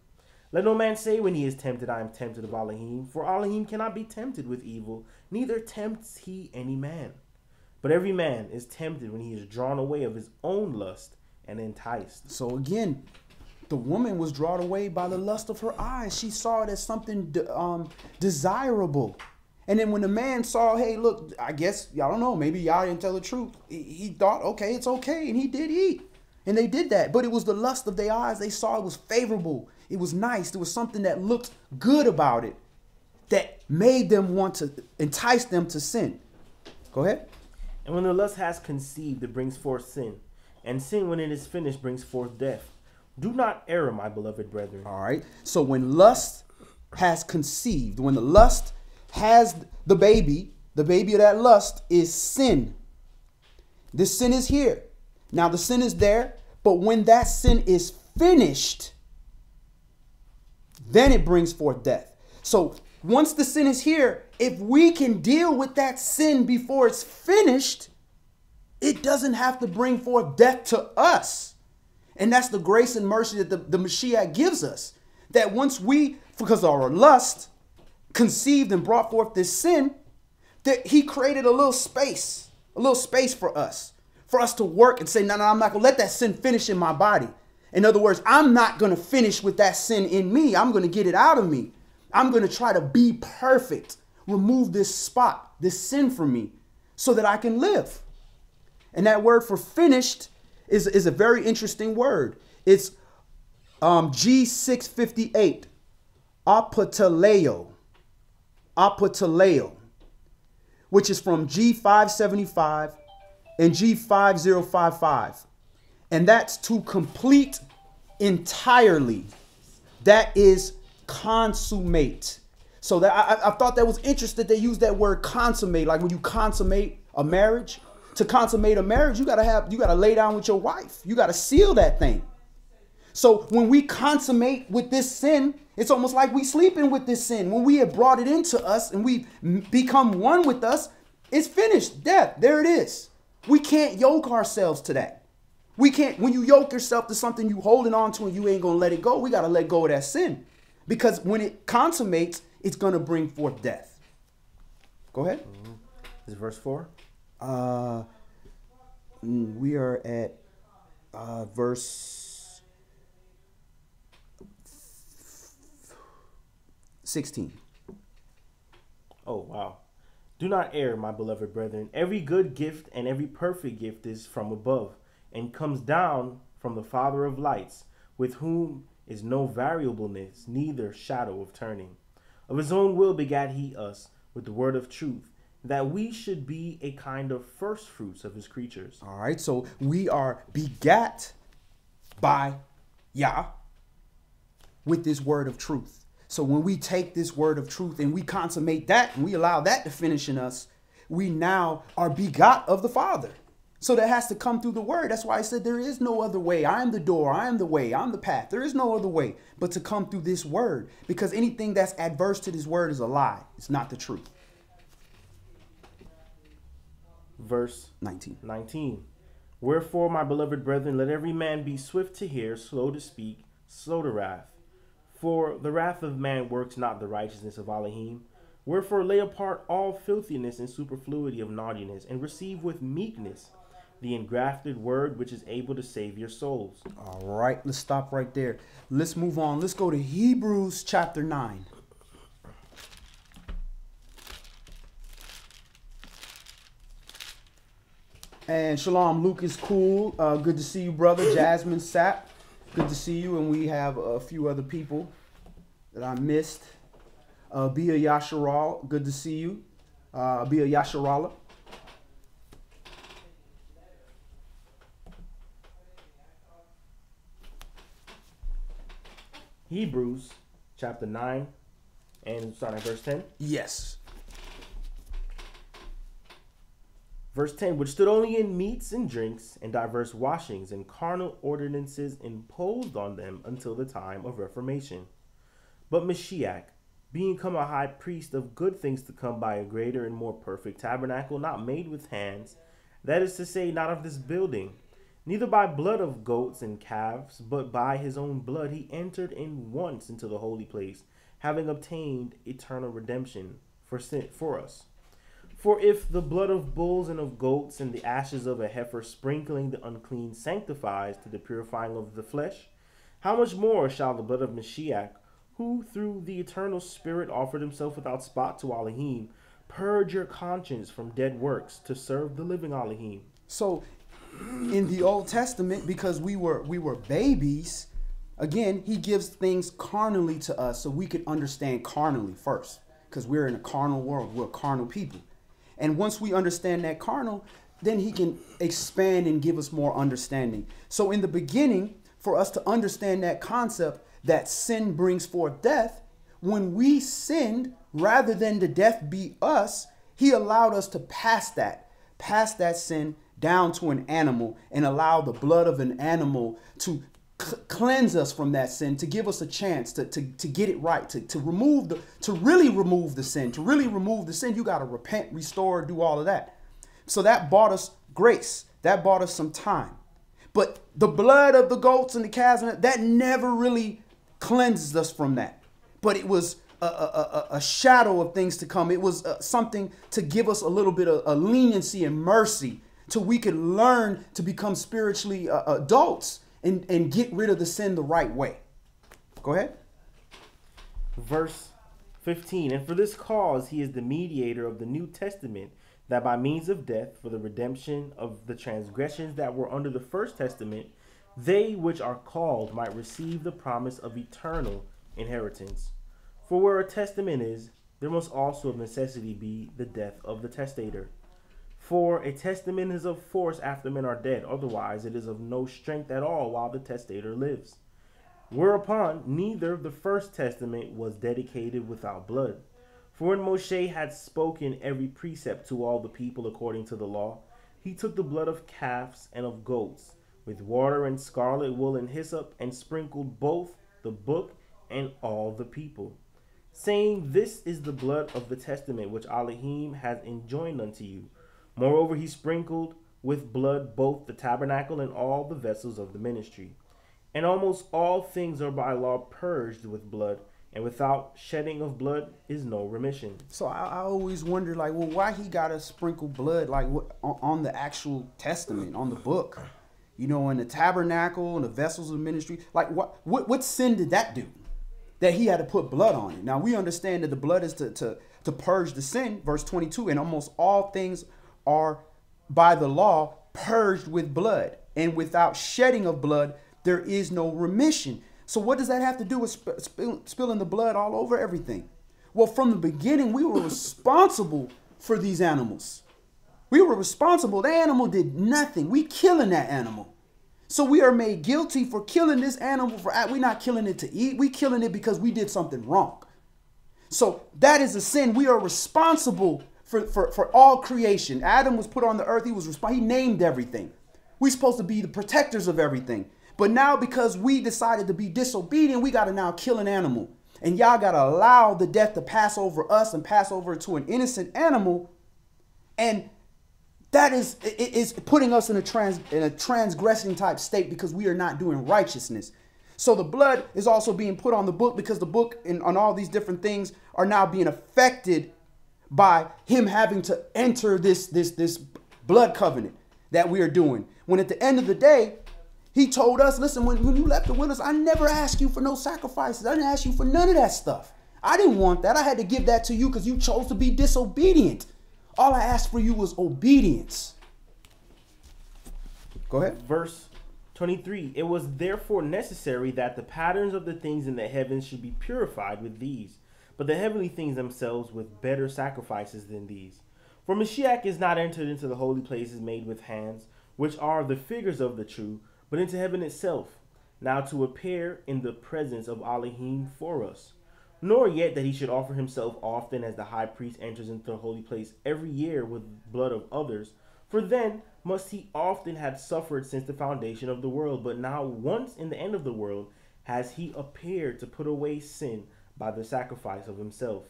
Let no man say when he is tempted, I am tempted of Elohim, for Elohim cannot be tempted with evil, neither tempts he any man. But every man is tempted when he is drawn away of his own lust and enticed. So again, the woman was drawn away by the lust of her eyes. She saw it as something desirable. And then when the man saw, hey, look, I guess, y'all don't know, maybe y'all didn't tell the truth. He thought, okay, it's okay. And he did eat. And they did that. But it was the lust of their eyes. They saw it was favorable. It was nice. There was something that looked good about it that made them want to entice them to sin. Go ahead. And when the lust has conceived, it brings forth sin. And sin, when it is finished, brings forth death. Do not err, my beloved brethren. All right. So when lust has conceived, when the lust has the baby of that lust is sin. This sin is here. Now the sin is there, but when that sin is finished, then it brings forth death. So once the sin is here, if we can deal with that sin before it's finished, it doesn't have to bring forth death to us. And that's the grace and mercy that the Mashiach gives us. That once we, because of our lust, conceived and brought forth this sin, that he created a little space for us to work and say, no, I'm not going to let that sin finish in my body. In other words, I'm not going to finish with that sin in me. I'm going to get it out of me. I'm going to try to be perfect, remove this spot, this sin from me so that I can live. And that word for finished is a very interesting word. It's G658, apoteleo, which is from G575 and G5055. And that's to complete entirely. That is consummate. So that I thought that was interesting. They use that word consummate, like when you consummate a marriage. To consummate a marriage, you gotta lay down with your wife. You gotta seal that thing. So when we consummate with this sin, it's almost like we sleeping with this sin. When we have brought it into us and we become one with us, it's finished. Death. There it is. We can't yoke ourselves to that. We can't. When you yoke yourself to something you holding on to and you ain't gonna let it go, we gotta let go of that sin. Because when it consummates, it's going to bring forth death. Go ahead. Is it verse 4? We are at verse 16. Oh, wow. Do not err, my beloved brethren. Every good gift and every perfect gift is from above, and comes down from the Father of lights, with whom is no variableness, neither shadow of turning. Of his own will begat he us with the word of truth, that we should be a kind of first fruits of his creatures. All right, so we are begat by Yah with this word of truth. So when we take this word of truth and we consummate that and we allow that to finish in us, we now are begot of the Father. So that has to come through the word. That's why I said there is no other way. I am the door. I am the way. I'm the path. There is no other way but to come through this word, because anything that's adverse to this word is a lie. It's not the truth. Verse 19. Wherefore, my beloved brethren, let every man be swift to hear, slow to speak, slow to wrath. For the wrath of man works not the righteousness of Elohim. Wherefore lay apart all filthiness and superfluity of naughtiness, and receive with meekness the engrafted word which is able to save your souls. All right, let's stop right there. Let's move on. Let's go to Hebrews chapter 9. And Shalom, Luke is cool. Good to see you, brother. Jasmine Sapp, good to see you. And we have a few other people that I missed. Bia Yasharal, good to see you. Bia Yasharala. Hebrews chapter 9 and starting at verse 10. Yes. Verse 10, which stood only in meats and drinks and diverse washings and carnal ordinances imposed on them until the time of Reformation. But Mashiach, being come a high priest of good things to come by a greater and more perfect tabernacle, not made with hands, that is to say, not of this building, neither by blood of goats and calves, but by his own blood he entered in once into the holy place, having obtained eternal redemption for us. For if the blood of bulls and of goats and the ashes of a heifer sprinkling the unclean sanctifies to the purifying of the flesh, how much more shall the blood of Mashiach, who through the eternal Spirit offered himself without spot to Elohim, purge your conscience from dead works to serve the living Elohim? So in the Old Testament, because we were babies, again, he gives things carnally to us so we could understand carnally first, because we're in a carnal world. We're carnal people. And once we understand that carnal, then he can expand and give us more understanding. So in the beginning, for us to understand that concept that sin brings forth death, when we sinned, rather than the death be us, he allowed us to pass that sin down to an animal and allow the blood of an animal to cleanse us from that sin, to give us a chance to get it right, to really remove the sin. To really remove the sin, you got to repent, restore, do all of that. So that bought us grace. That bought us some time. But the blood of the goats and the calves, that never really cleansed us from that. But it was a shadow of things to come. It was something to give us a little bit of leniency and mercy till we could learn to become spiritually adults and get rid of the sin the right way. Go ahead. Verse 15, and for this cause he is the mediator of the New Testament, that by means of death, for the redemption of the transgressions that were under the first testament, they which are called might receive the promise of eternal inheritance. For where a testament is, there must also of necessity be the death of the testator. For a testament is of force after men are dead, otherwise it is of no strength at all while the testator lives. Whereupon neither the first testament was dedicated without blood. For when Moshe had spoken every precept to all the people according to the law, he took the blood of calves and of goats, with water and scarlet wool and hyssop, and sprinkled both the book and all the people, saying, This is the blood of the testament which Elohim hath enjoined unto you. Moreover, he sprinkled with blood both the tabernacle and all the vessels of the ministry. And almost all things are by law purged with blood, and without shedding of blood is no remission. So I always wonder, like, well, why he got to sprinkle blood, like, on the actual testament, on the book, you know, in the tabernacle and the vessels of ministry. Like, what sin did that do that he had to put blood on it? Now, we understand that the blood is to purge the sin, verse 22, and almost all things are by the law purged with blood, and without shedding of blood, there is no remission. So what does that have to do with spilling the blood all over everything? Well, from the beginning, we were responsible for these animals. We were responsible. The animal did nothing. We killing that animal. So we are made guilty for killing this animal. We're not killing it to eat. We killing it because we did something wrong. So that is a sin. We are responsible for all creation. Adam was put on the earth. He named everything. We're supposed to be the protectors of everything. But now because we decided to be disobedient, we got to now kill an animal. And y'all got to allow the death to pass over us and pass over to an innocent animal. And that is putting us in a transgressing type state because we are not doing righteousness. So the blood is also being put on the book because the book and on all these different things are now being affected by him having to enter this blood covenant that we are doing. When at the end of the day, he told us, listen, when you left the wilderness, I never asked you for no sacrifices. I didn't ask you for none of that stuff. I didn't want that. I had to give that to you because you chose to be disobedient. All I asked for you was obedience. Go ahead. Verse 23, it was therefore necessary that the patterns of the things in the heavens should be purified with these, but the heavenly things themselves with better sacrifices than these. For Mashiach is not entered into the holy places made with hands, which are the figures of the true, but into heaven itself, now to appear in the presence of Elohim for us. Nor yet that he should offer himself often as the high priest enters into the holy place every year with blood of others, for then must he often have suffered since the foundation of the world. But now once in the end of the world has he appeared to put away sin by the sacrifice of himself.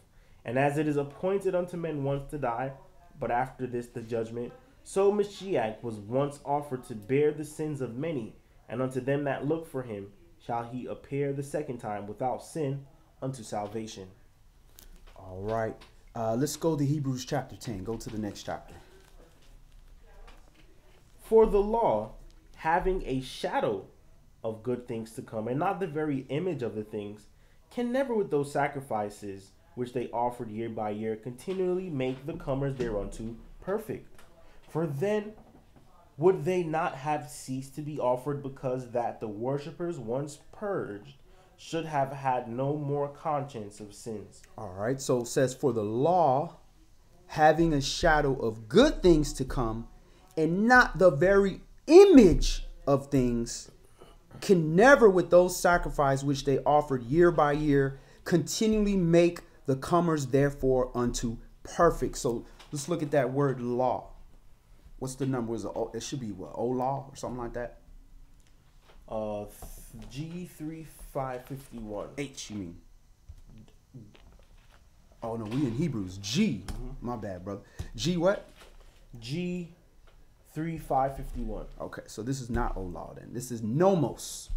And as it is appointed unto men once to die, but after this the judgment, so Mashiach was once offered to bear the sins of many, and unto them that look for him shall he appear the second time without sin unto salvation. All right. Let's go to Hebrews chapter 10. Go to the next chapter. For the law, having a shadow of good things to come, and not the very image of the things, can never with those sacrifices which they offered year by year continually make the comers thereunto perfect. For then would they not have ceased to be offered, because that the worshippers once purged should have had no more conscience of sins. All right. So it says, for the law, having a shadow of good things to come, and not the very image of things, can never with those sacrifices which they offered year by year continually make the comers therefore unto perfect. So let's look at that word law. What's the number? It should be what, O law or something like that? G3551. H, you mean? Oh no, we in Hebrews. G. My bad, brother. G what? G3551. Okay, so this is not O law then. This is nomos.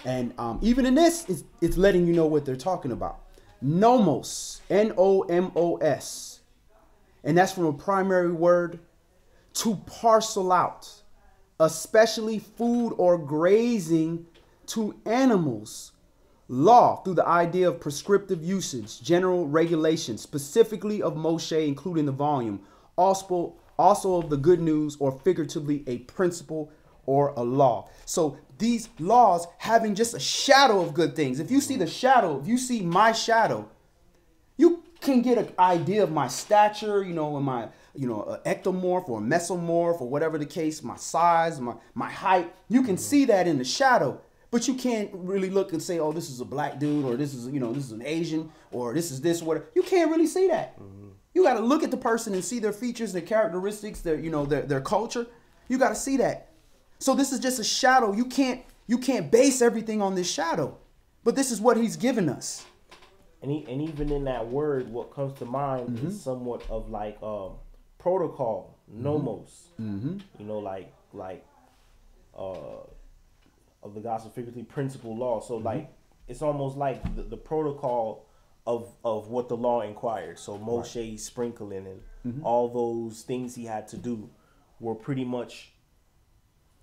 And even in this, it's letting you know what they're talking about. Nomos. N-O-M-O-S. And that's from a primary word, to parcel out, especially food or grazing to animals. Law, through the idea of prescriptive usage, general regulation, specifically of Moshe, including the volume, also of the good news, or figuratively a principle or a law. So these laws having just a shadow of good things. If you see the shadow, if you see my shadow, you can get an idea of my stature, you know, and my, you know, an ectomorph or a mesomorph or whatever the case, my size, my height. You can see that in the shadow, but you can't really look and say, oh, this is a black dude, or this is, you know, this is an Asian, or this is this, whatever. You can't really see that. You got to look at the person and see their features, their characteristics, their, you know, their culture. You got to see that. So this is just a shadow. You can't base everything on this shadow, but this is what he's given us. And even in that word, what comes to mind is somewhat of like protocol, nomos. You know, like of the gospel, figuratively principle law. So like it's almost like the protocol of what the law inquired. So Moshe sprinkling and all those things he had to do were pretty much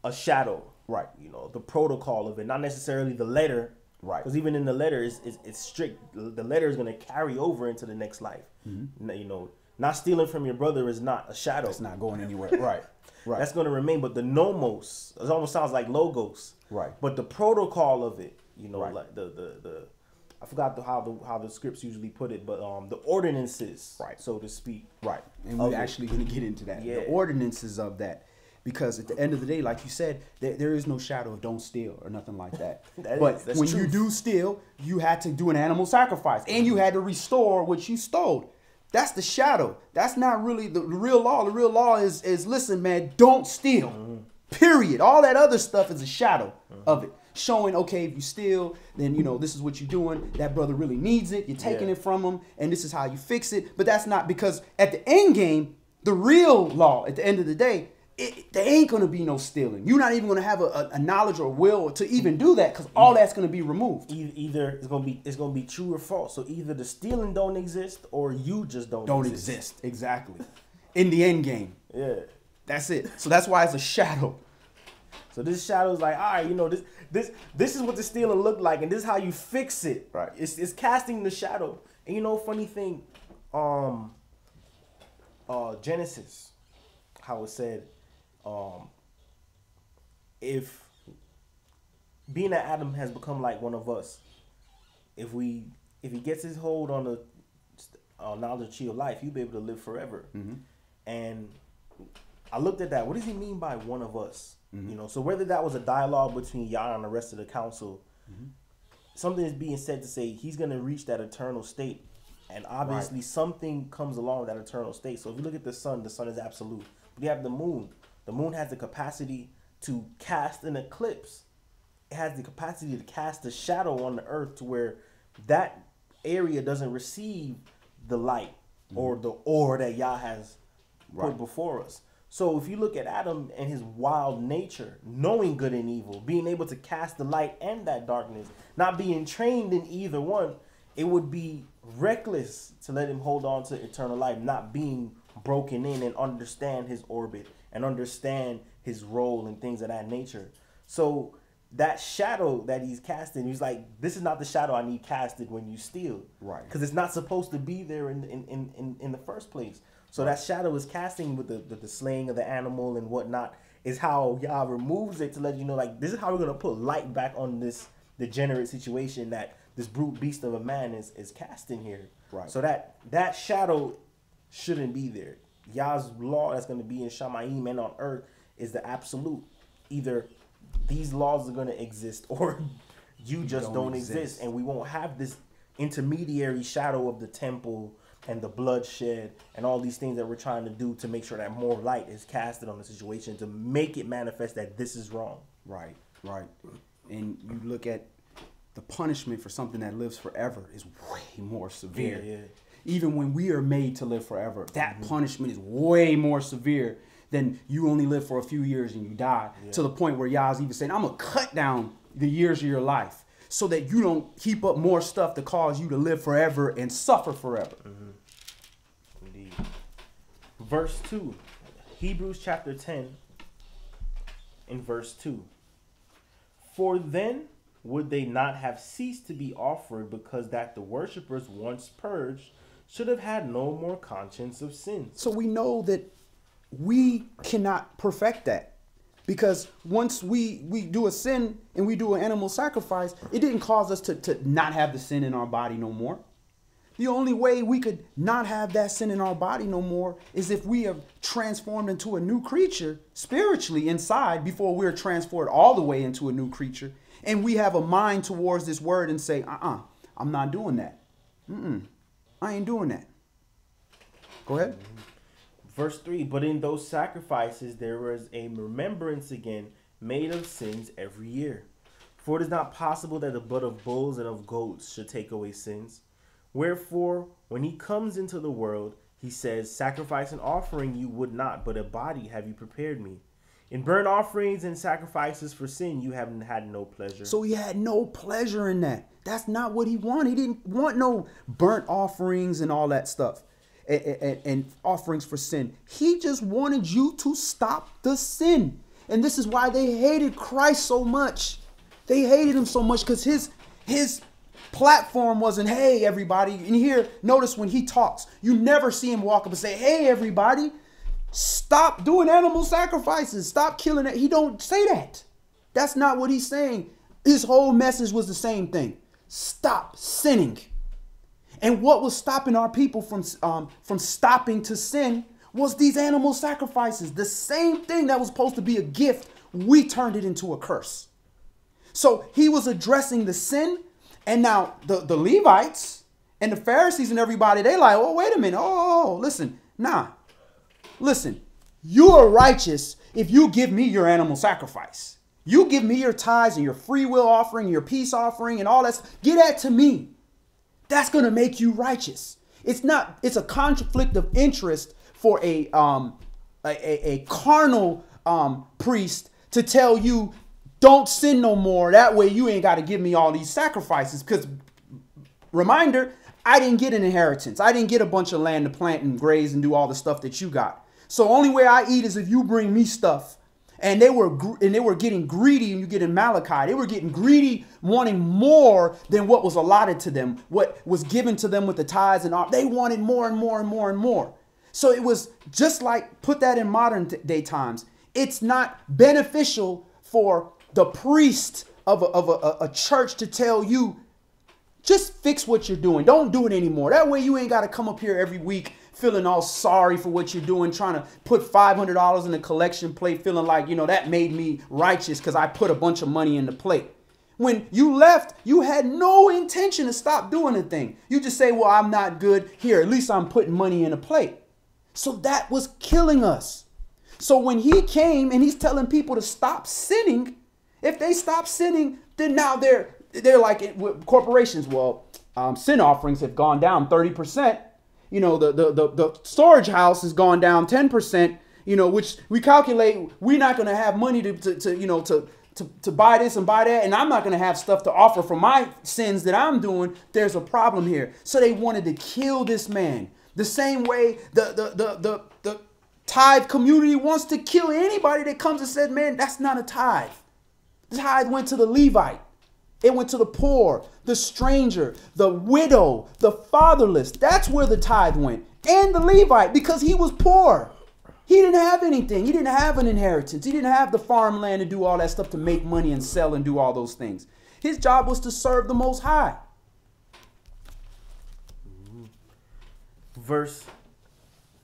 a shadow. Right. You know, the protocol of it, not necessarily the letter. Right. Because even in the letter, it's strict. The letter is going to carry over into the next life. You know, not stealing from your brother is not a shadow. It's not going anywhere. Right. Right. That's going to remain. But the nomos, it almost sounds like logos. Right. But the protocol of it, you know, Right. like the I forgot how the scripts usually put it, but the ordinances, right, so to speak. Right. And we're actually going to get into that. Yeah. The ordinances of that. Because at the end of the day, like you said, there is no shadow of don't steal or nothing like that. But when you do steal, you had to do an animal sacrifice and you had to restore what you stole. That's the shadow. That's not really the real law. The real law is listen, man, don't steal. Period. All that other stuff is a shadow of it. Showing, okay, if you steal, then, you know, this is what you're doing. That brother really needs it. You're taking it from him, and this is how you fix it. But that's not, because at the end game, the real law, at the end of the day, there ain't going to be no stealing. You're not even going to have a knowledge or will to even do that, because all that's going to be removed. Either it's going to be true or false. So either the stealing don't exist or you just don't exist. Exactly. In the end game. Yeah. That's it. So that's why it's a shadow. So this shadow is like, all right, you know, this is what the stealing looked like, and this is how you fix it. Right. It's casting the shadow. And you know, funny thing, Genesis, how it said, if being that Adam has become like one of us, if he gets his hold on the knowledge of tree of life, he'll be able to live forever. And I looked at that. What does he mean by one of us? You know, so whether that was a dialogue between Yah and the rest of the council, something is being said to say he's going to reach that eternal state. And obviously something comes along with that eternal state. So if you look at the sun is absolute. But you have the moon. The moon has the capacity to cast an eclipse. It has the capacity to cast a shadow on the earth to where that area doesn't receive the light or the ore that Yah has put before us. So if you look at Adam and his wild nature, knowing good and evil, being able to cast the light and that darkness, not being trained in either one, it would be reckless to let him hold on to eternal life, not being broken in and understand his orbit and understand his role and things of that nature. So that shadow that he's casting, he's like, this is not the shadow I need casted when you steal. Right. Because it's not supposed to be there in the first place. So that shadow is casting with the slaying of the animal and whatnot is how Yah removes it to let you know, like, this is how we're going to put light back on this degenerate situation that this brute beast of a man is casting here. Right. So that shadow shouldn't be there. Yah's law that's going to be in Shamayim and on earth is the absolute. Either these laws are going to exist or you just don't exist. And we won't have this intermediary shadow of the temple and the bloodshed and all these things that we're trying to do to make sure that more light is casted on the situation to make it manifest that this is wrong. Right, right. And you look at the punishment for something that lives forever is way more severe. Yeah. Even when we are made to live forever, that punishment is way more severe than you only live for a few years and you die. To the point where Yah's even saying, I'm going to cut down the years of your life so that you don't heap up more stuff to cause you to live forever and suffer forever. Indeed. Verse 2, Hebrews chapter 10 in verse 2. For then would they not have ceased to be offered, because that the worshippers once purged should have had no more conscience of sins. So we know that we cannot perfect that, because once we do a sin and we do an animal sacrifice, it didn't cause us to not have the sin in our body no more. The only way we could not have that sin in our body no more is if we are transformed into a new creature spiritually inside before we're transformed all the way into a new creature. And we have a mind towards this word and say, I'm not doing that. I ain't doing that. Go ahead. Verse 3, but in those sacrifices there was a remembrance again made of sins every year. For it is not possible that the blood of bulls and of goats should take away sins. Wherefore, when he comes into the world, he says, sacrifice and offering you would not, but a body have you prepared me. In burnt offerings and sacrifices for sin, you haven't had no pleasure. So he had no pleasure in that. That's not what he wanted. He didn't want no burnt offerings and all that stuff and offerings for sin. He just wanted you to stop the sin. And this is why they hated Christ so much. They hated him so much because his platform wasn't, hey, everybody. And here, notice when he talks, you never see him walk up and say, hey, everybody, stop doing animal sacrifices. Stop killing it. He don't say that. That's not what he's saying. His whole message was the same thing. Stop sinning. And what was stopping our people from stopping to sin was these animal sacrifices. The same thing that was supposed to be a gift, we turned it into a curse. So he was addressing the sin. And now the Levites and the Pharisees and everybody, they like, oh, wait a minute. Oh, listen. Nah. Listen, you are righteous if you give me your animal sacrifice. You give me your tithes and your free will offering, your peace offering and all that. Get that to me. That's going to make you righteous. It's a conflict of interest for a carnal priest to tell you, don't sin no more. That way you ain't got to give me all these sacrifices. Because, reminder, I didn't get an inheritance. I didn't get a bunch of land to plant and graze and do all the stuff that you got. So only way I eat is if you bring me stuff. And they were getting greedy, and you get in Malachi. They were getting greedy, wanting more than what was allotted to them, what was given to them with the tithes and all. They wanted more and more and more and more. So it was just like, put that in modern day times. It's not beneficial for the priest of a church to tell you, just fix what you're doing. Don't do it anymore. That way you ain't got to come up here every week feeling all sorry for what you're doing, trying to put $500 in the collection plate, feeling like, that made me righteous because I put a bunch of money in the plate. When you left, you had no intention to stop doing a thing. You just say, well, I'm not good. Here, at least I'm putting money in a plate. So that was killing us. So when he came and he's telling people to stop sinning, if they stop sinning, then now they're like with corporations. Well, sin offerings have gone down 30%. The storage house has gone down 10%. Which we calculate we're not going to have money to buy this and buy that, and I'm not going to have stuff to offer for my sins that I'm doing. There's a problem here. So they wanted to kill this man. The same way the tithe community wants to kill anybody that comes and said, man, that's not a tithe. The tithe went to the Levite. It went to the poor, the stranger, the widow, the fatherless. That's where the tithe went. And the Levite, because he was poor. He didn't have anything. He didn't have an inheritance. He didn't have the farmland to do all that stuff, to make money and sell and do all those things. His job was to serve the Most High. Verse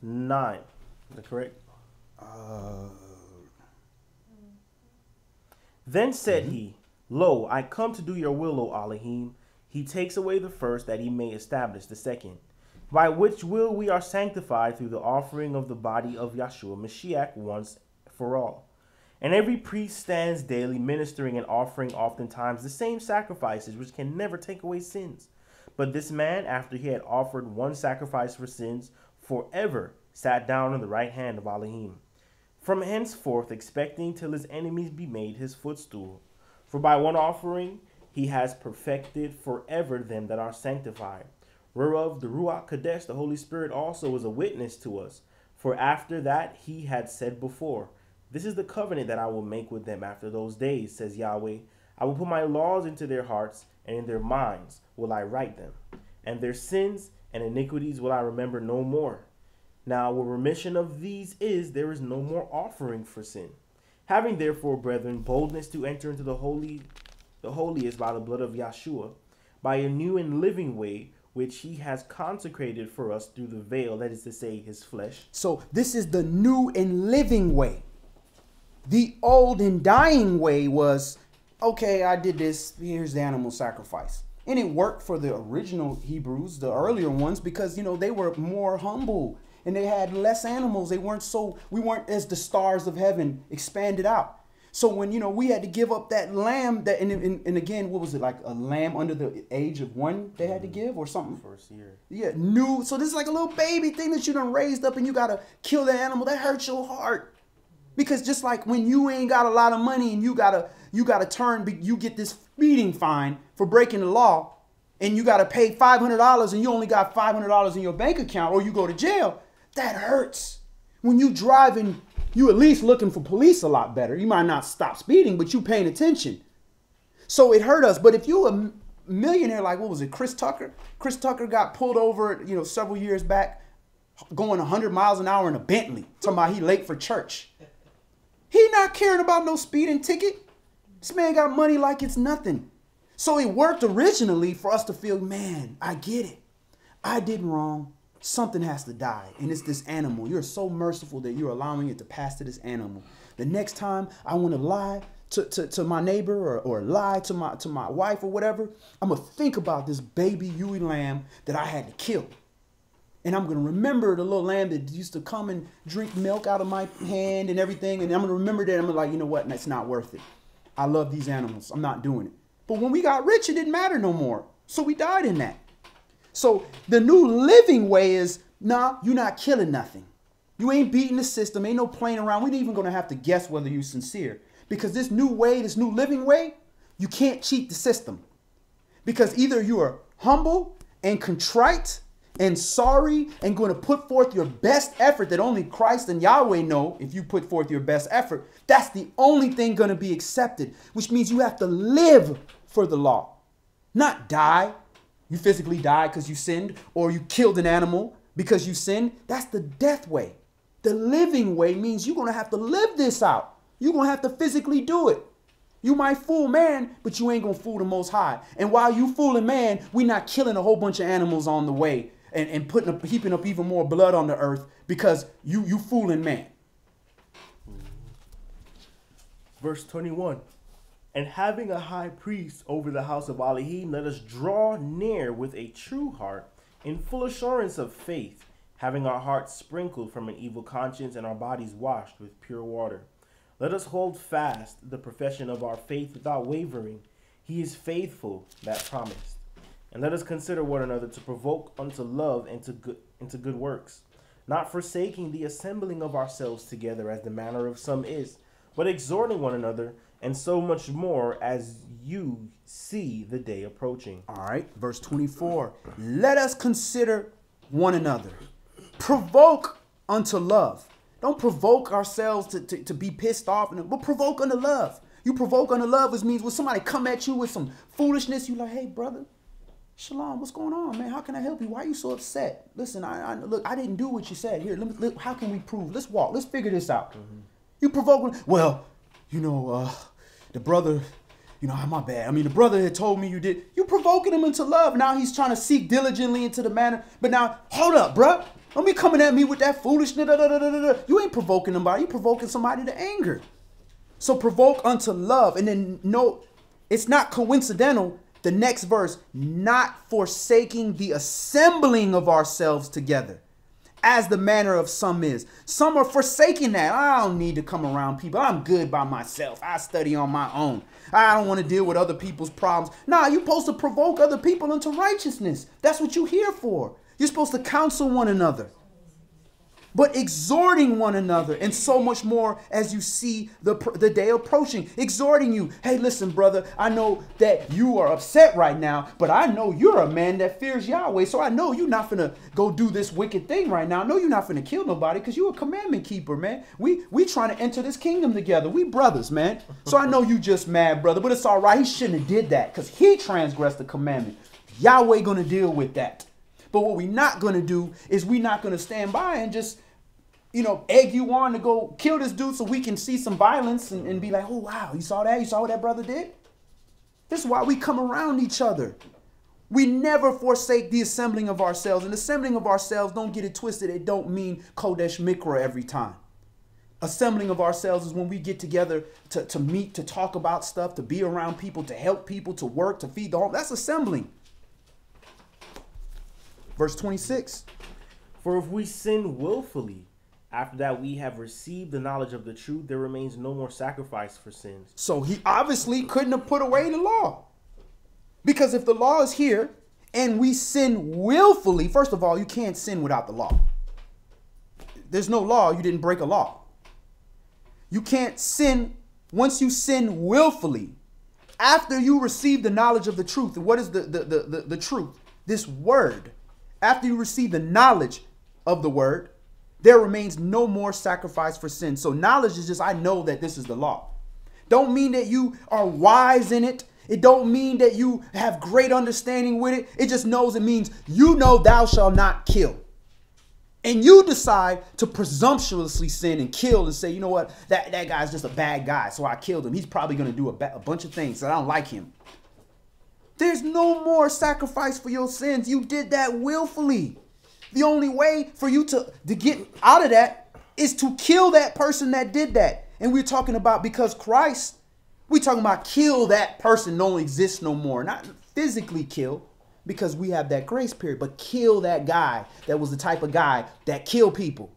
9. Is that correct? Then said he, Lo, I come to do your will, O Elohim. He takes away the first, that he may establish the second, by which will we are sanctified through the offering of the body of Yahshua Mashiach once for all. And every priest stands daily ministering and offering oftentimes the same sacrifices, which can never take away sins. But this man, after he had offered one sacrifice for sins, forever sat down on the right hand of Elohim, from henceforth expecting till his enemies be made his footstool. For by one offering he has perfected forever them that are sanctified, whereof the Ruach Kadesh, the Holy Spirit, also is a witness to us. For after that he had said before, this is the covenant that I will make with them after those days, says Yahweh. I will put my laws into their hearts, and in their minds will I write them. And their sins and iniquities will I remember no more. Now, where remission of these is, there is no more offering for sin. Having therefore, brethren, boldness to enter into the holiest by the blood of Yahshua, by a new and living way, which he has consecrated for us through the veil, that is to say, his flesh. So this is the new and living way. The old and dying way was, okay, I did this, here's the animal sacrifice. And it worked for the original Hebrews, the earlier ones, because, they were more humble. And they had less animals. We weren't as the stars of heaven expanded out. So when, we had to give up that lamb and again, what was it, like a lamb under the age of 1 they had to give or something? First year. Yeah, so this is like a little baby thing that you done raised up and you got to kill the animal. That hurts your heart. Because just like when you ain't got a lot of money and you gotta you get this speeding fine for breaking the law, and you gotta pay $500 and you only got $500 in your bank account, or you go to jail, that hurts. When you driving, you at least looking for police a lot better. You might not stop speeding, but you paying attention. So it hurt us. But if you a millionaire, like what was it, Chris Tucker? Chris Tucker got pulled over, several years back, going 100 miles an hour in a Bentley, talking about he late for church. He not caring about no speeding ticket. This man got money like it's nothing. So it worked originally for us to feel, man, I get it. I did wrong. Something has to die. And it's this animal. You're so merciful that you're allowing it to pass to this animal. The next time I want to lie to my neighbor or lie to my wife or whatever, I'm going to think about this baby ewe lamb that I had to kill. And I'm going to remember the little lamb that used to come and drink milk out of my hand and everything. And I'm going to remember that. I'm like, you know what? That's not worth it. I love these animals. I'm not doing it. But when we got rich, it didn't matter no more. So we died in that. So the new living way is, nah, you're not killing nothing. You ain't beating the system. Ain't no playing around. We ain't even going to have to guess whether you're sincere. Because this new way, this new living way, you can't cheat the system. Because either you are humble and contrite and sorry and going to put forth your best effort that only Christ and Yahweh know. If you put forth your best effort, that's the only thing going to be accepted, which means you have to live for the law, not die. You physically died because you sinned, or you killed an animal because you sinned. That's the death way. The living way means you're going to have to live this out. You're going to have to physically do it. You might fool man, but you ain't going to fool the Most High. And while you fooling man, we're not killing a whole bunch of animals on the way and heaping up even more blood on the earth because you fooling man. Verse 21. And having a high priest over the house of Elohim, let us draw near with a true heart in full assurance of faith, having our hearts sprinkled from an evil conscience and our bodies washed with pure water. Let us hold fast the profession of our faith without wavering. He is faithful that promised. And let us consider one another to provoke unto love and to good works, not forsaking the assembling of ourselves together as the manner of some is, but exhorting one another, and so much more as you see the day approaching. All right, verse 24. Let us consider one another. Provoke unto love. Don't provoke ourselves to be pissed off, but provoke unto love. You provoke unto love, which means when somebody come at you with some foolishness, you like, hey, brother, Shalom, what's going on, man? How can I help you? Why are you so upset? Listen, look, I didn't do what you said. Here, how can we prove? Let's walk. Let's figure this out. Mm-hmm. You provoke, well, the brother, my bad. I mean, the brother had told me you did. You provoking him into love. Now he's trying to seek diligently into the manner. But now, hold up, bruh. Don't be coming at me with that foolishness. You ain't provoking nobody. You provoking somebody to anger. So provoke unto love. And then note, it's not coincidental. The next verse, not forsaking the assembling of ourselves together, as the manner of some is. Some are forsaking that. I don't need to come around people. I'm good by myself. I study on my own. I don't want to deal with other people's problems. Nah, you're supposed to provoke other people into righteousness. That's what you're here for. You're supposed to counsel one another, but exhorting one another, and so much more as you see the day approaching. Exhorting you, hey, listen, brother, I know that you are upset right now, but I know you're a man that fears Yahweh, so I know you're not finna go do this wicked thing right now. I know you're not finna kill nobody because you're a commandment keeper, man. We trying to enter this kingdom together. We brothers, man. So I know you just mad, brother, but it's all right. He shouldn't have did that because he transgressed the commandment. Yahweh gonna deal with that. But what we're not gonna do is we're not gonna stand by and just egg you on to go kill this dude so we can see some violence and be like, oh, wow, you saw that? You saw what that brother did? This is why we come around each other. We never forsake the assembling of ourselves. And assembling of ourselves, don't get it twisted. It don't mean Kodesh Mikra every time. Assembling of ourselves is when we get together to meet, to talk about stuff, to be around people, to help people, to work, to feed the home. That's assembling. Verse 26. For if we sin willfully, after that we have received the knowledge of the truth, there remains no more sacrifice for sins. So he obviously couldn't have put away the law. Because if the law is here and we sin willfully, first of all, you can't sin without the law. There's no law, you didn't break a law. You can't sin once you sin willfully. After you receive the knowledge of the truth. And what is the truth? This word. After you receive the knowledge of the word, there remains no more sacrifice for sin. So knowledge is just, I know that this is the law. Don't mean that you are wise in it. It don't mean that you have great understanding with it. It just knows, it means you know thou shalt not kill. And you decide to presumptuously sin and kill and say, you know what, that guy's just a bad guy, so I killed him. He's probably going to do a bunch of things that I don't like him. There's no more sacrifice for your sins. You did that willfully. The only way for you to get out of that is to kill that person that did that. And we're talking about, because Christ, we're talking about kill that person don't exist no more. Not physically kill, because we have that grace period, but kill that guy that was the type of guy that killed people.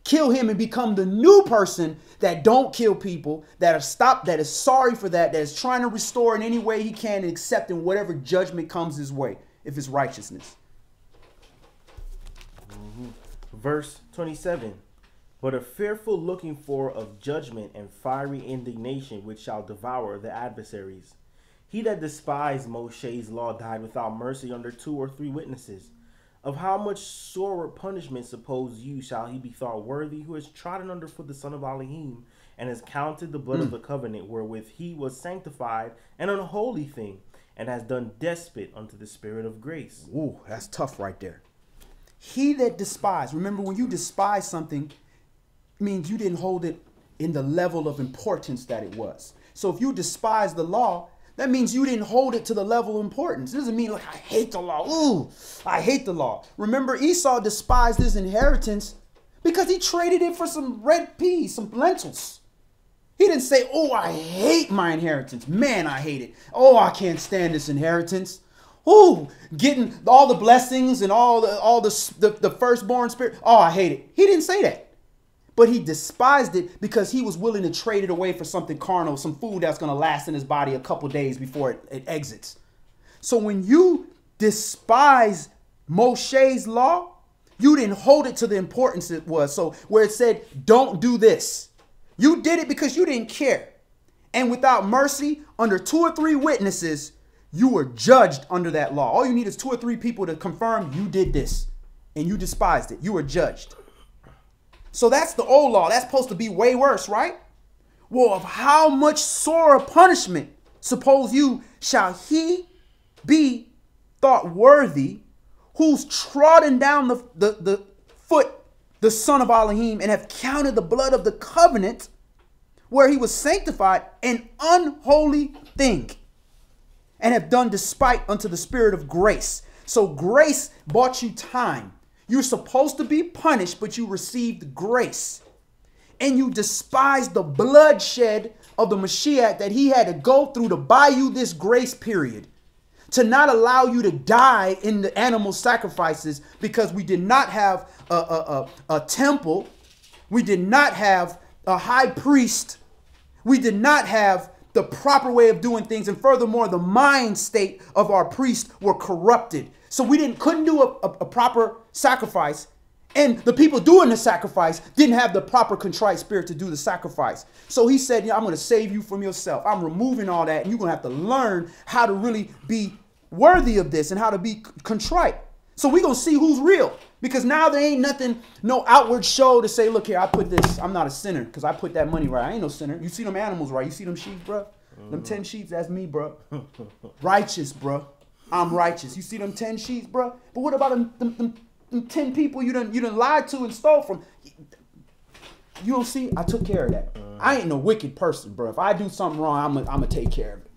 Kill him and become the new person that don't kill people, that is sorry for that is trying to restore in any way he can and accepting whatever judgment comes his way, if it's righteousness. Verse 27. But a fearful looking for of judgment and fiery indignation which shall devour the adversaries. He that despised Moshe's law died without mercy under 2 or 3 witnesses. Of how much sorer punishment suppose you shall he be thought worthy, who has trodden under foot the son of Elohim, and has counted the blood of the covenant wherewith he was sanctified an unholy thing, and has done despite unto the spirit of grace. Ooh, that's tough right there. He that despised, remember when you despise something, it means you didn't hold it in the level of importance that it was. So if you despise the law, that means you didn't hold it to the level of importance. It doesn't mean like, I hate the law. Ooh, I hate the law. Remember, Esau despised his inheritance because he traded it for some red peas, some lentils. He didn't say, oh, I hate my inheritance. Man, I hate it. Oh, I can't stand this inheritance. Ooh, getting all the blessings and all the firstborn spirit. Oh, I hate it. He didn't say that. But he despised it because he was willing to trade it away for something carnal, some food that's going to last in his body a couple days before it exits. So when you despise Moshe's law, you didn't hold it to the importance it was. So where it said, don't do this, you did it because you didn't care. And without mercy, under 2 or 3 witnesses, you were judged under that law. All you need is 2 or 3 people to confirm you did this and you despised it. You were judged. So that's the old law. That's supposed to be way worse, right? Well, of how much sorer punishment, suppose you, shall he be thought worthy, who's trodden down the foot, the son of Elohim, and have counted the blood of the covenant, where he was sanctified, an unholy thing, and have done despite unto the spirit of grace. So grace bought you time. You're supposed to be punished, but you received grace. And you despised the bloodshed of the Mashiach that he had to go through to buy you this grace period. To not allow you to die in the animal sacrifices, because we did not have a temple. We did not have a high priest. We did not have the proper way of doing things. And furthermore, the mind state of our priests were corrupted. So we couldn't do a proper sacrifice. And the people doing the sacrifice didn't have the proper contrite spirit to do the sacrifice. So he said, I'm going to save you from yourself. I'm removing all that. And you're going to have to learn how to really be worthy of this and how to be contrite. So we're going to see who's real. Because now there ain't nothing, no outward show to say, look here, I put this, I'm not a sinner because I put that money right. I ain't no sinner. You see them animals, right? You see them sheep, bro? Them 10 sheep, that's me, bro. Righteous, bro. I'm righteous. You see them 10 sheep, bro? But what about them 10 people you done lied to and stole from? You don't see? I took care of that. I ain't no wicked person, bro. If I do something wrong, I'm gonna take care of it.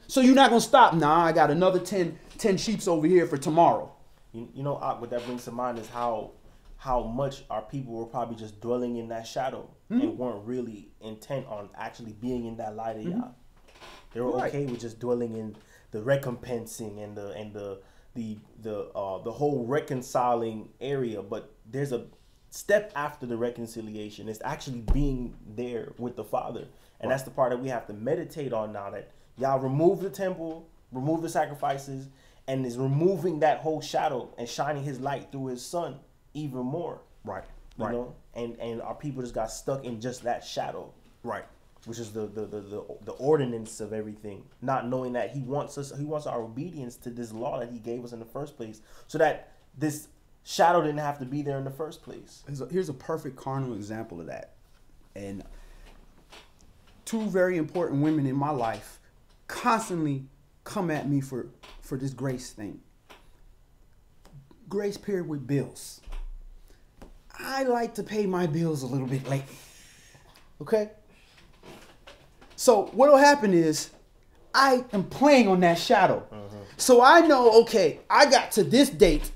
So you're not gonna stop. Nah, I got another 10 sheeps over here for tomorrow. You know, what that brings to mind is how much our people were probably just dwelling in that shadow and weren't really intent on actually being in that light of Yah. They were okay with just dwelling in the recompensing and the whole reconciling area, but there's a step after the reconciliation. It's actually being there with the Father, and that's the part that we have to meditate on now. That Yah removed the temple, removed the sacrifices, and is removing that whole shadow and shining His light through His Son even more. Right. You know, and our people just got stuck in just that shadow. Right. which is the ordinance of everything, not knowing that he wants our obedience to this law that he gave us in the first place, so that this shadow didn't have to be there in the first place. Here's a perfect carnal example of that. And two very important women in my life constantly come at me for this grace thing. Grace period with bills. I like to pay my bills a little bit late. Okay? So what'll happen is I am playing on that shadow. So I know, okay, I got to this date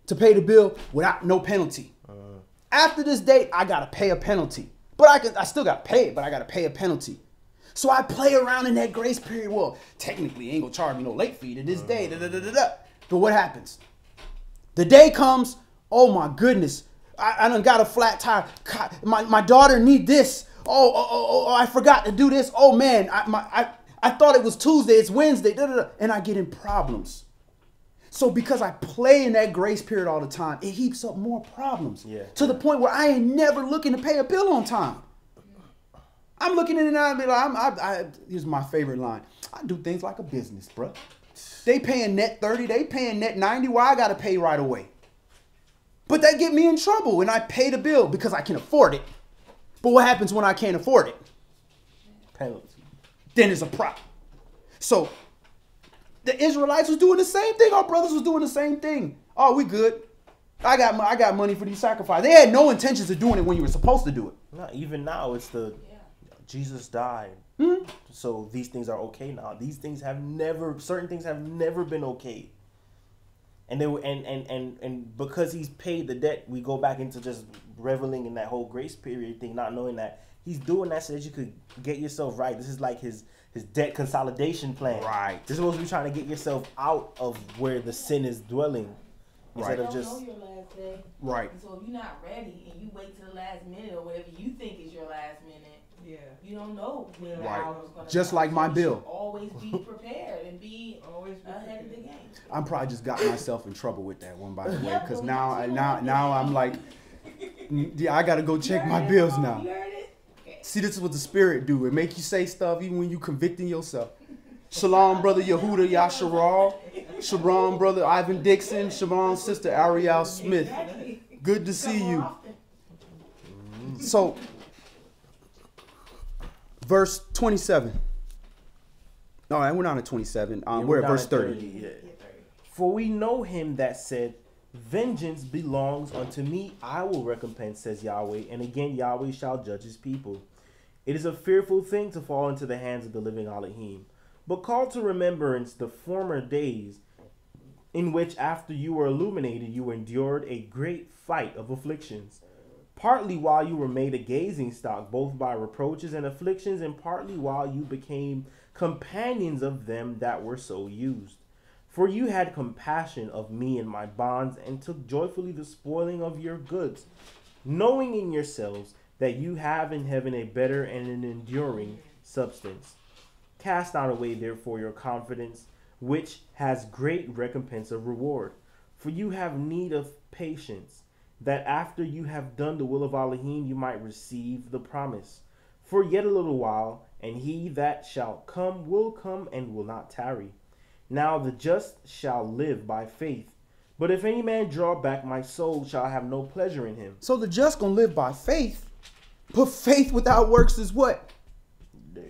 to pay the bill without no penalty. After this date, I gotta pay a penalty. But I still gotta pay it, but I gotta pay a penalty. So I play around in that grace period. Well, technically, ain't gonna charge me no late fee to this day. But what happens? The day comes, oh my goodness, I done got a flat tire. My daughter need this. Oh, I forgot to do this. Oh man, I thought it was Tuesday, it's Wednesday, and I get in problems. So because I play in that grace period all the time, it heaps up more problems. Yeah. To the point where I ain't never looking to pay a bill on time. I'm looking in and out and be like, here's my favorite line. I do things like a business, bro. They paying net 30, they paying net 90, why I gotta pay right away? But that get me in trouble when I pay the bill because I can afford it. But what happens when I can't afford it? Penalty. Then it's a problem. So the Israelites was doing the same thing. Our brothers was doing the same thing. Oh, we good. I got money for these sacrifices. They had no intentions of doing it when you were supposed to do it. No, even now it's Jesus died. So these things are okay now. These things certain things have never been okay. And they were, and because he's paid the debt, we go back into just reveling in that whole grace period thing, not knowing that he's doing that so that you could get yourself right. This is like his debt consolidation plan. Right. This is supposed to be trying to get yourself out of where the sin is dwelling. Instead You of don't just know your last day. Right. And so if you're not ready and you wait till the last minute or whatever you think is your last minute, Yeah. you don't know when the Right. hour's gonna Just come. like my So you bill. should always be prepared and be Always be ahead of the prepared. game. I'm probably just got myself in trouble with that one, by the way, Yeah, because but now I'm like, yeah, I gotta go check my bills now. You heard it? Okay. See, this is what the Spirit do. It make you say stuff even when you convicting yourself. Shalom, brother Yehuda Yasharal. Shalom, brother Ivan Dixon. Shalom, sister Ariel Smith. Exactly. Good to see Come you. often. So, verse 27. No, we're not at 27. We're at down verse at 30. Yeah. For we know him that said, vengeance belongs unto me, I will recompense, says Yahweh. And again, Yahweh shall judge his people. It is a fearful thing to fall into the hands of the living Elohim. But call to remembrance the former days in which after you were illuminated, you endured a great fight of afflictions. Partly while you were made a gazing stock, both by reproaches and afflictions, and partly while you became companions of them that were so used. For you had compassion of me and my bonds, and took joyfully the spoiling of your goods, knowing in yourselves that you have in heaven a better and an enduring substance. Cast not away therefore your confidence, which has great recompense of reward. For you have need of patience, that after you have done the will of Elohim, you might receive the promise. For yet a little while, and he that shall come will come and will not tarry. Now the just shall live by faith. But if any man draw back, my soul shall have no pleasure in him. So the just gonna live by faith, but faith without works is what? Dead.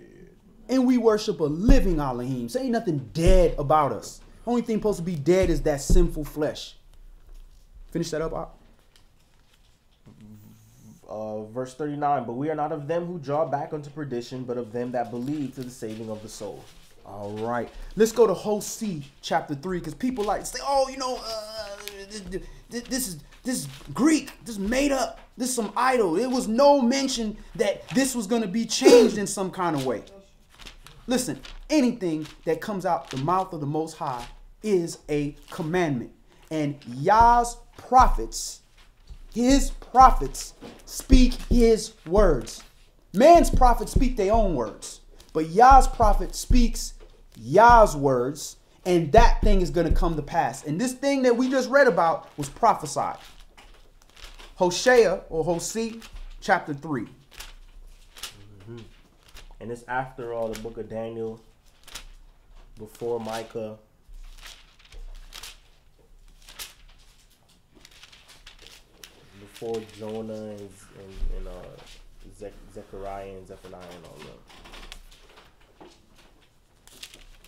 And we worship a living Elohim. So ain't nothing dead about us. Only thing supposed to be dead is that sinful flesh. Finish that up, Op. Verse 39, but we are not of them who draw back unto perdition, but of them that believe to the saving of the soul. All right. Let's go to Hosea chapter 3, because people like to say, oh, this is Greek. This is made up. This is some idol. There was no mention that this was going to be changed in some kind of way. Listen, anything that comes out the mouth of the Most High is a commandment. And Yah's prophets, his prophets, speak his words. Man's prophets speak their own words. But Yah's prophet speaks Yah's words, and that thing is going to come to pass. And this thing that we just read about was prophesied. Hosea chapter 3. And it's after all the book of Daniel, before Micah. Before Jonah and Zechariah and Zephaniah and all that.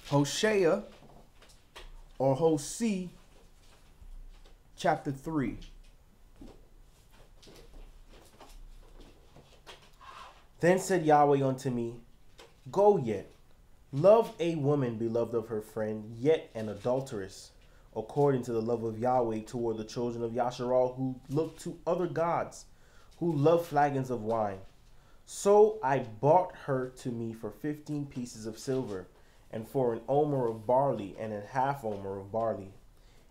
Hosea or Hosea chapter 3. Then said Yahweh unto me, Go yet, love a woman beloved of her friend, yet an adulteress, according to the love of Yahweh toward the children of Yasharal, who look to other gods, who love flagons of wine. So I bought her to me for 15 pieces of silver, and for an omer of barley, and a half omer of barley.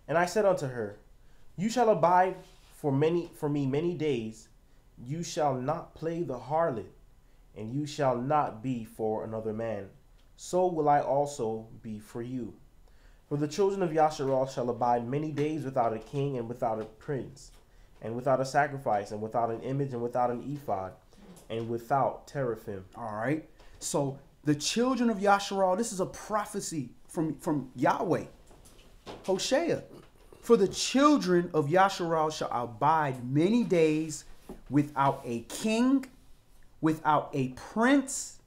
And I said unto her, You shall abide for me many days. You shall not play the harlot, and you shall not be for another man. So will I also be for you. For the children of Yasharal shall abide many days without a king, and without a prince, and without a sacrifice, and without an image, and without an ephod, and without teraphim. All right. So the children of Yasharal, this is a prophecy from Yahweh. Hosea. For the children of Yasharal shall abide many days without a king, without a prince,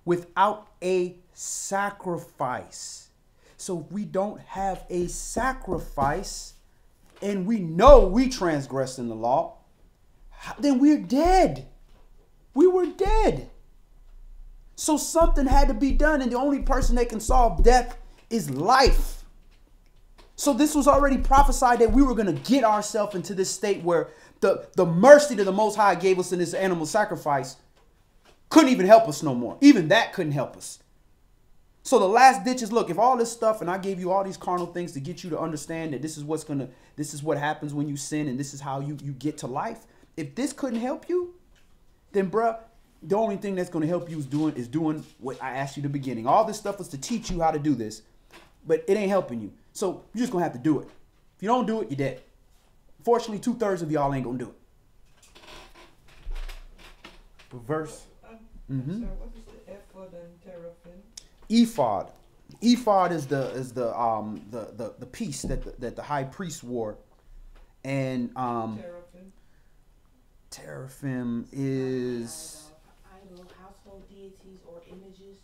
without a sacrifice. So if we don't have a sacrifice, and we know we transgressed in the law, then we're dead. We were dead. So something had to be done, and the only person that can solve death is life. So this was already prophesied that we were going to get ourselves into this state where the mercy that the Most High gave us in this animal sacrifice couldn't even help us no more. Even that couldn't help us. So the last ditch is, look, if all this stuff, and I gave you all these carnal things to get you to understand that this is what happens when you sin, and this is how you get to life. If this couldn't help you, then bruh, the only thing that's going to help you is doing what I asked you at the beginning. All this stuff was to teach you how to do this, but it ain't helping you. So you're just going to have to do it. If you don't do it, you're dead. Fortunately, 2/3 of y'all ain't going to do it. Verse. Sorry, what is the ephod and teraphim? Ephod. Ephod is the piece that the high priest wore, and Teraphim. teraphim is Idol, household deities, or images.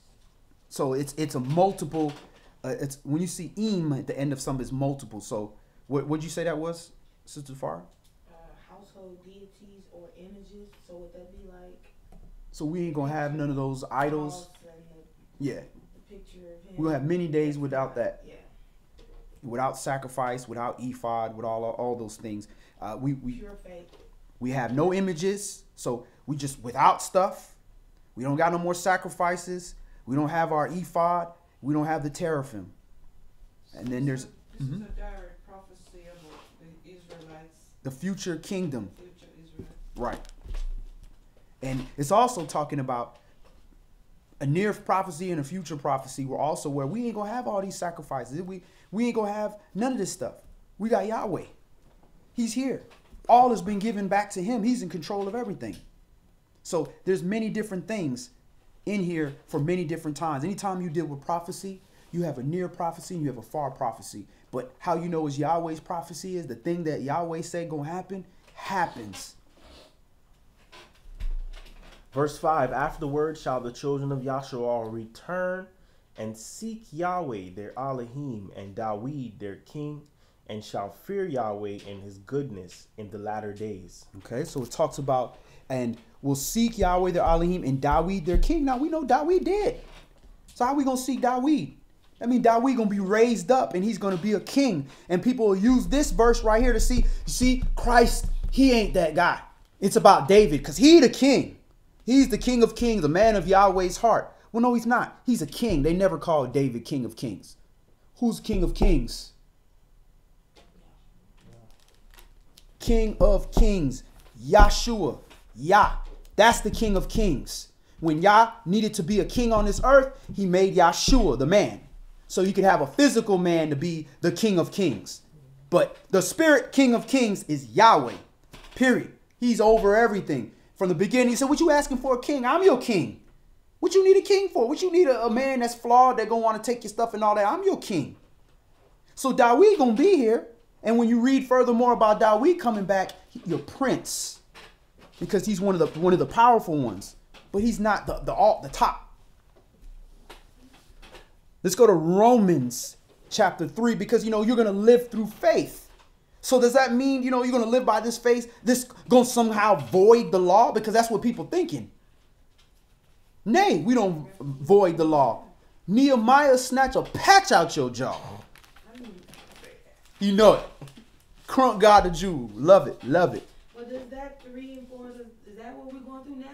so it's a multiple. It's when you see im at the end of something, it's multiple. So what'd you say that was, Sister Farah? Household deities or images. So would that be like? So we ain't gonna have none of those idols. Yeah. The picture of him. We'll have many days without that. Yeah. Without sacrifice, without ephod, with all those things. Pure faith. We have no images, so we just without stuff. We don't got no more sacrifices. We don't have our ephod. We don't have the teraphim. And then there's This is a direct prophecy about the Israelites, the future kingdom. future Israel. Right. And it's also talking about a near prophecy and a future prophecy where we ain't gonna have all these sacrifices. We ain't gonna have none of this stuff. We got Yahweh. He's here. All has been given back to him. He's in control of everything. So there's many different things in here for many different times. Anytime you deal with prophecy, you have a near prophecy and you have a far prophecy. But how you know is Yahweh's prophecy is the thing that Yahweh said gonna happen, happens. Verse 5, Afterward shall the children of Yasharal return and seek Yahweh their Elohim and Dawid their king, and shall fear Yahweh and his goodness in the latter days. Okay, so it talks about, and will seek Yahweh their Elohim and Dawid their king. Now we know Dawid dead. So how we going to seek Dawid? I mean, Dawid going to be raised up and he's going to be a king. And people will use this verse right here to see Christ, he ain't that guy. It's about David because he the king. He's the king of kings, the man of Yahweh's heart. Well, no, he's not. He's a king. They never called David king of kings. Who's king of kings? King of kings, Yahshua, Yah. That's the king of kings. When Yah needed to be a king on this earth, he made Yahshua the man. So you could have a physical man to be the king of kings. But the spirit king of kings is Yahweh, period. He's over everything. From the beginning, he said, what you asking for a king? I'm your king. What you need a king for? What you need a man that's flawed that gonna want to take your stuff and all that? I'm your king. So Dawid gonna be here. And when you read furthermore about Dawid coming back, your prince, because he's one of the powerful ones, but he's not the top. Let's go to Romans chapter 3, because you're gonna live through faith. So does that mean you're gonna live by this faith? This gonna somehow void the law? Because that's what people thinking. Nay, we don't void the law. Nehemiah snatch a patch out your jaw. You know it. Crunk God the Jew. Love it. Love it. But does that 3 and 4, is that what we're going through now?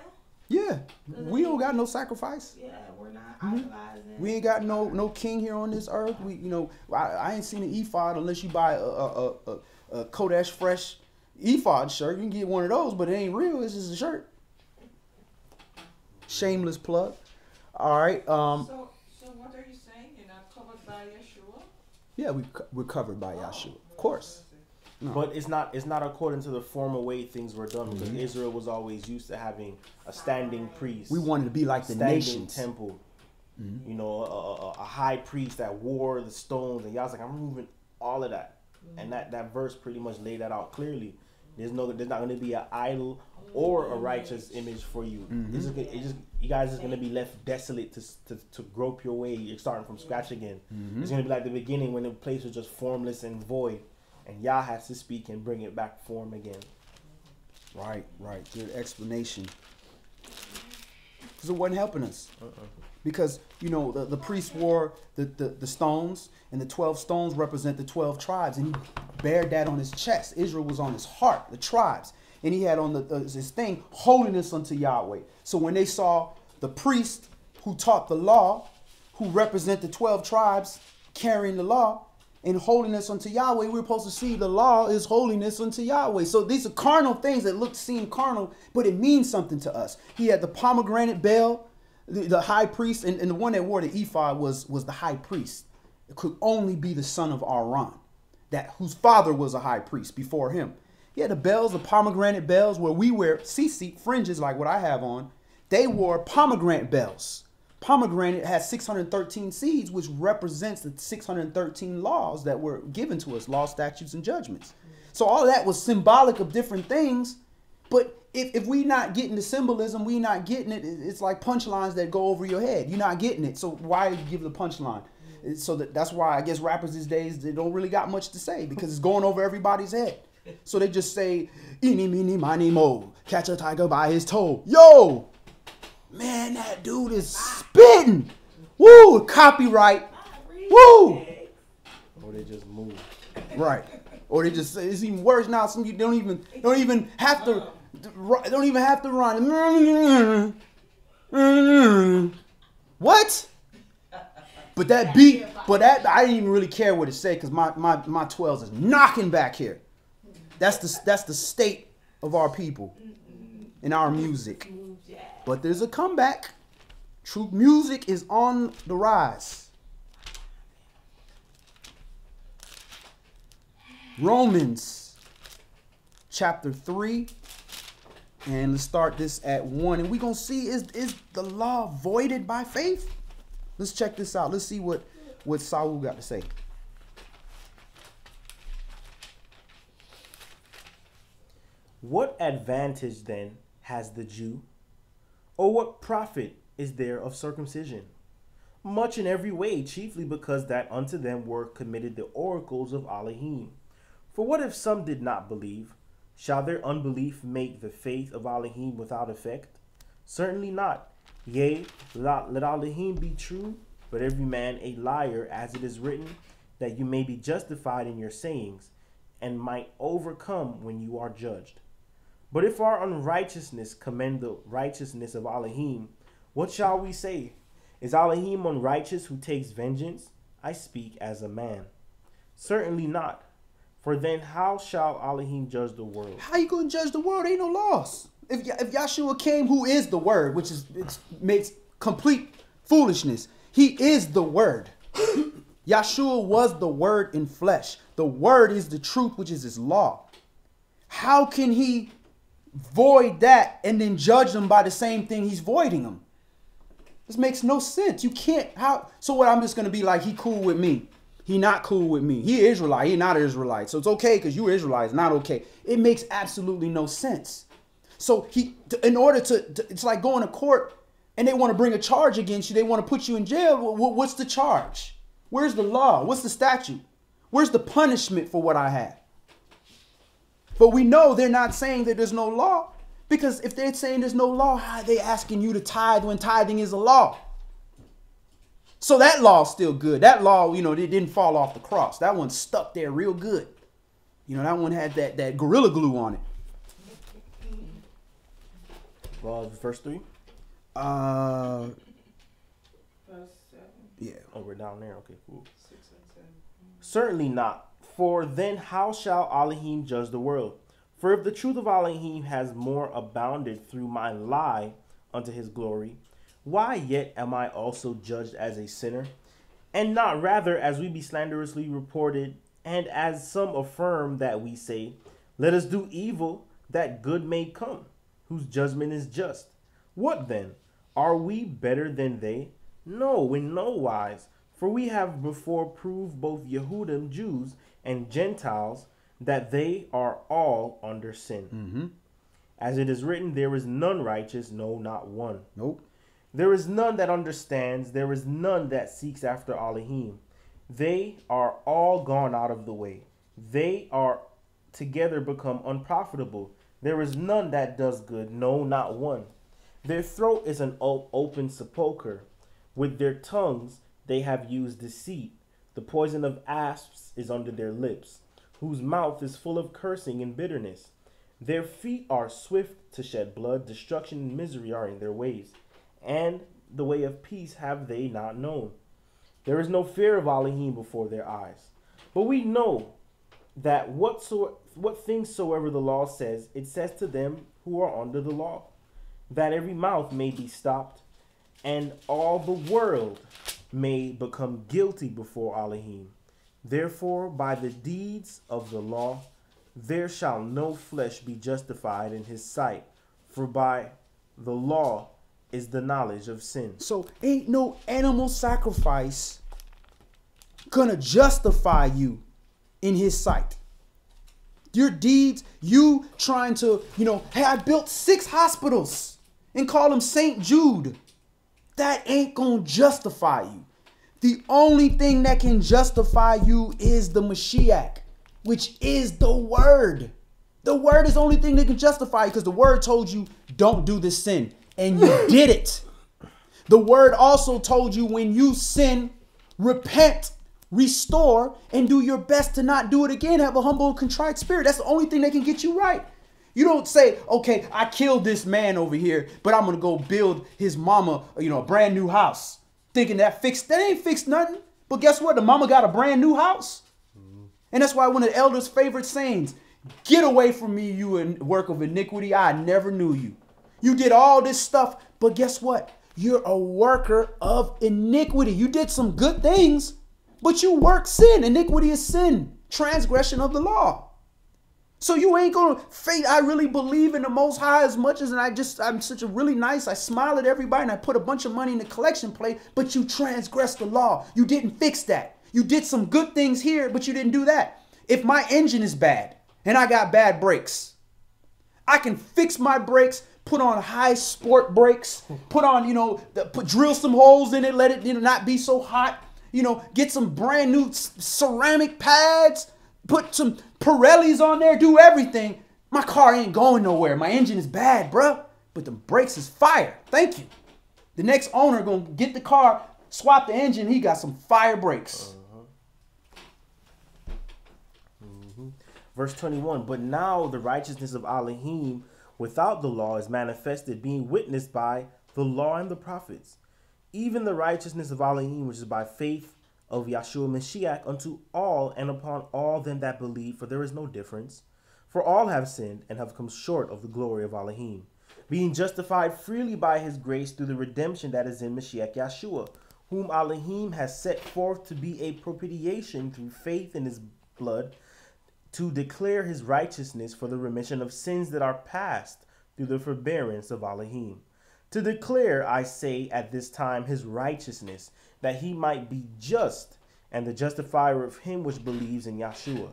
Yeah. We don't got no sacrifice. Yeah, we're not idolizing. We ain't got no king here on this earth. I ain't seen an ephod unless you buy a Kodesh Fresh ephod shirt. You can get one of those, but it ain't real. It's just a shirt. Shameless plug. All right. So what are you saying? You're not covered by Yeshua? Yeah, we're covered by Yahshua, of course. No. But it's not according to the former way things were done, because Israel was always used to having a standing priest. We wanted to be like the nations. Temple. A high priest that wore the stones, and y'all's like, I'm removing all of that. And that verse pretty much laid that out clearly. There's not going to be an idol or a righteous image for you. You guys are going to be left desolate to grope your way. You're starting from scratch again. It's going to be like the beginning when the place was just formless and void, and Yah has to speak and bring it back form again. Right. Good explanation. Because it wasn't helping us. Because, the priest wore the stones, and the 12 stones represent the 12 tribes, and he bared that on his chest. Israel was on his heart, the tribes. And he had on his thing, holiness unto Yahweh. So when they saw the priest who taught the law, who represent the 12 tribes carrying the law, in holiness unto Yahweh, we're supposed to see the law is holiness unto Yahweh. So these are carnal things that seem carnal, but it means something to us. He had the pomegranate bell, the high priest, and the one that wore the ephod was the high priest. It could only be the son of Aaron, whose father was a high priest before him. He had the bells, the pomegranate bells, where we wear tzitzit fringes like what I have on. They wore pomegranate bells. Pomegranate has 613 seeds, which represents the 613 laws that were given to us, law, statutes, and judgments. So all that was symbolic of different things. But if we not getting the symbolism, we not getting it. It's like punchlines that go over your head. You're not getting it. So why give the punchline? So that's why I guess rappers these days, they don't really got much to say, because it's going over everybody's head. So they just say, eeny, meeny, miny, mo, catch a tiger by his toe. Yo, man, that dude is spitting. Woo, copyright. Woo. Or they just move. Right. Or they just say, it's even worse now. Some of you don't even have to rhyme. What? But that beat, I didn't even really care what it said, because my 12s is knocking back here. That's the state of our people in our music. But there's a comeback. True music is on the rise. Romans chapter 3. And let's start this at 1. And we're going to see, is the law voided by faith? Let's check this out. Let's see what Saul got to say. What advantage then has the Jew? Or what profit is there of circumcision? Much in every way, chiefly because that unto them were committed the oracles of Elohim. For what if some did not believe? Shall their unbelief make the faith of Elohim without effect? Certainly not. Yea, let Elohim be true, but every man a liar, as it is written, that you may be justified in your sayings, and might overcome when you are judged. But if our unrighteousness commend the righteousness of Elohim, what shall we say? Is Elohim unrighteous who takes vengeance? I speak as a man. Certainly not. For then how shall Elohim judge the world? How you going to judge the world? Ain't no loss. If Yahshua came, who is the word, which makes complete foolishness. He is the word. Yahshua was the word in flesh. The word is the truth, which is his law. How can he void that and then judge them by the same thing he's voiding them? This makes no sense. You can't, how? So what, I'm just going to be like, he cool with me. He not cool with me. He Israelite. He not Israelite. So it's okay because you Israelite. It's not okay. It makes absolutely no sense. So in order to, it's like going to court and they want to bring a charge against you. They want to put you in jail. What's the charge? Where's the law? What's the statute? Where's the punishment for what I had? But we know they're not saying that there's no law, because if they're saying there's no law, how are they asking you to tithe when tithing is a law? So that law's still good. That law, it didn't fall off the cross. That one stuck there real good. That one had that Gorilla Glue on it. Well, verse 3. Verse 7. Yeah. Oh, we're down there. Okay, cool. 6 and 7. Certainly not. For then how shall Elohim judge the world? For if the truth of Elohim has more abounded through my lie unto his glory, why yet am I also judged as a sinner? And not rather as we be slanderously reported, and as some affirm that we say, let us do evil that good may come, whose judgment is just. What then? Are we better than they? No, in no wise. For we have before proved both Yehudim, Jews, and Gentiles, that they are all under sin. Mm-hmm. As it is written, there is none righteous, no, not one. Nope. There is none that understands, there is none that seeks after Elohim. They are all gone out of the way. They are together become unprofitable. There is none that does good, no, not one. Their throat is an open sepulchre. With their tongues they have used deceit. The poison of asps is under their lips, whose mouth is full of cursing and bitterness. Their feet are swift to shed blood. Destruction and misery are in their ways, and the way of peace have they not known. There is no fear of Elohim before their eyes. But we know that what things soever the law says, it says to them who are under the law, that every mouth may be stopped, and all the world may become guilty before Elohim. Therefore, by the deeds of the law, there shall no flesh be justified in his sight, for by the law is the knowledge of sin. So ain't no animal sacrifice gonna justify you in his sight. Your deeds, you trying to, hey, I built 6 hospitals and call them St. Jude. That ain't gonna justify you. The only thing that can justify you is the Mashiach, which is the word. The word is the only thing that can justify you, because the word told you don't do this sin, and you did it. The word also told you when you sin, repent, restore, and do your best to not do it again. Have a humble and contrite spirit. That's the only thing that can get you right. You don't say, okay, I killed this man over here, but I'm going to go build his mama, a brand new house. Thinking that ain't fixed nothing. But guess what? The mama got a brand new house. And that's why one of the elders' favorite sayings, get away from me, you work of iniquity. I never knew you. You did all this stuff, but guess what? You're a worker of iniquity. You did some good things, but you work sin. Iniquity is sin, transgression of the law. So you ain't gonna fate. I really believe in the Most High as much as, I'm such a really nice. I smile at everybody and I put a bunch of money in the collection plate, but you transgressed the law. You didn't fix that. You did some good things here, but you didn't do that. If my engine is bad and I got bad brakes, I can fix my brakes, put on high sport brakes, put on, drill some holes in it, let it, not be so hot, get some brand new ceramic pads, put some Pirellis on there, do everything. My car ain't going nowhere. My engine is bad, bruh, but the brakes is fire. Thank you. The next owner gonna get the car, swap the engine. He got some fire brakes. Verse 21, but now the righteousness of Elohim without the law is manifested, being witnessed by the law and the prophets, even the righteousness of Elohim, which is by faith of Yahshua Mashiach unto all and upon all them that believe, for there is no difference. For all have sinned and have come short of the glory of Elohim, being justified freely by his grace through the redemption that is in Mashiach Yahshua, whom Elohim has set forth to be a propitiation through faith in his blood, to declare his righteousness for the remission of sins that are past through the forbearance of Elohim, To declare, I say, at this time his righteousness, that he might be just, and the justifier of him which believes in Yahshua.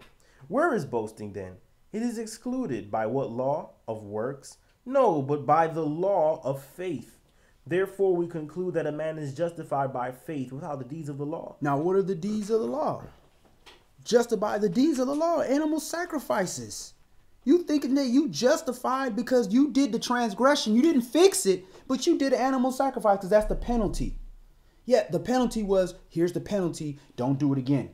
Where is boasting then? It is excluded. By what law? Of works? No, but by the law of faith. Therefore we conclude that a man is justified by faith without the deeds of the law. Now, what are the deeds of the law? Justified the deeds of the law, animal sacrifices. You thinking that you justified because you did the transgression. You didn't fix it, but you did an animal sacrifice because that's the penalty. Yeah, the penalty was, here's the penalty, don't do it again.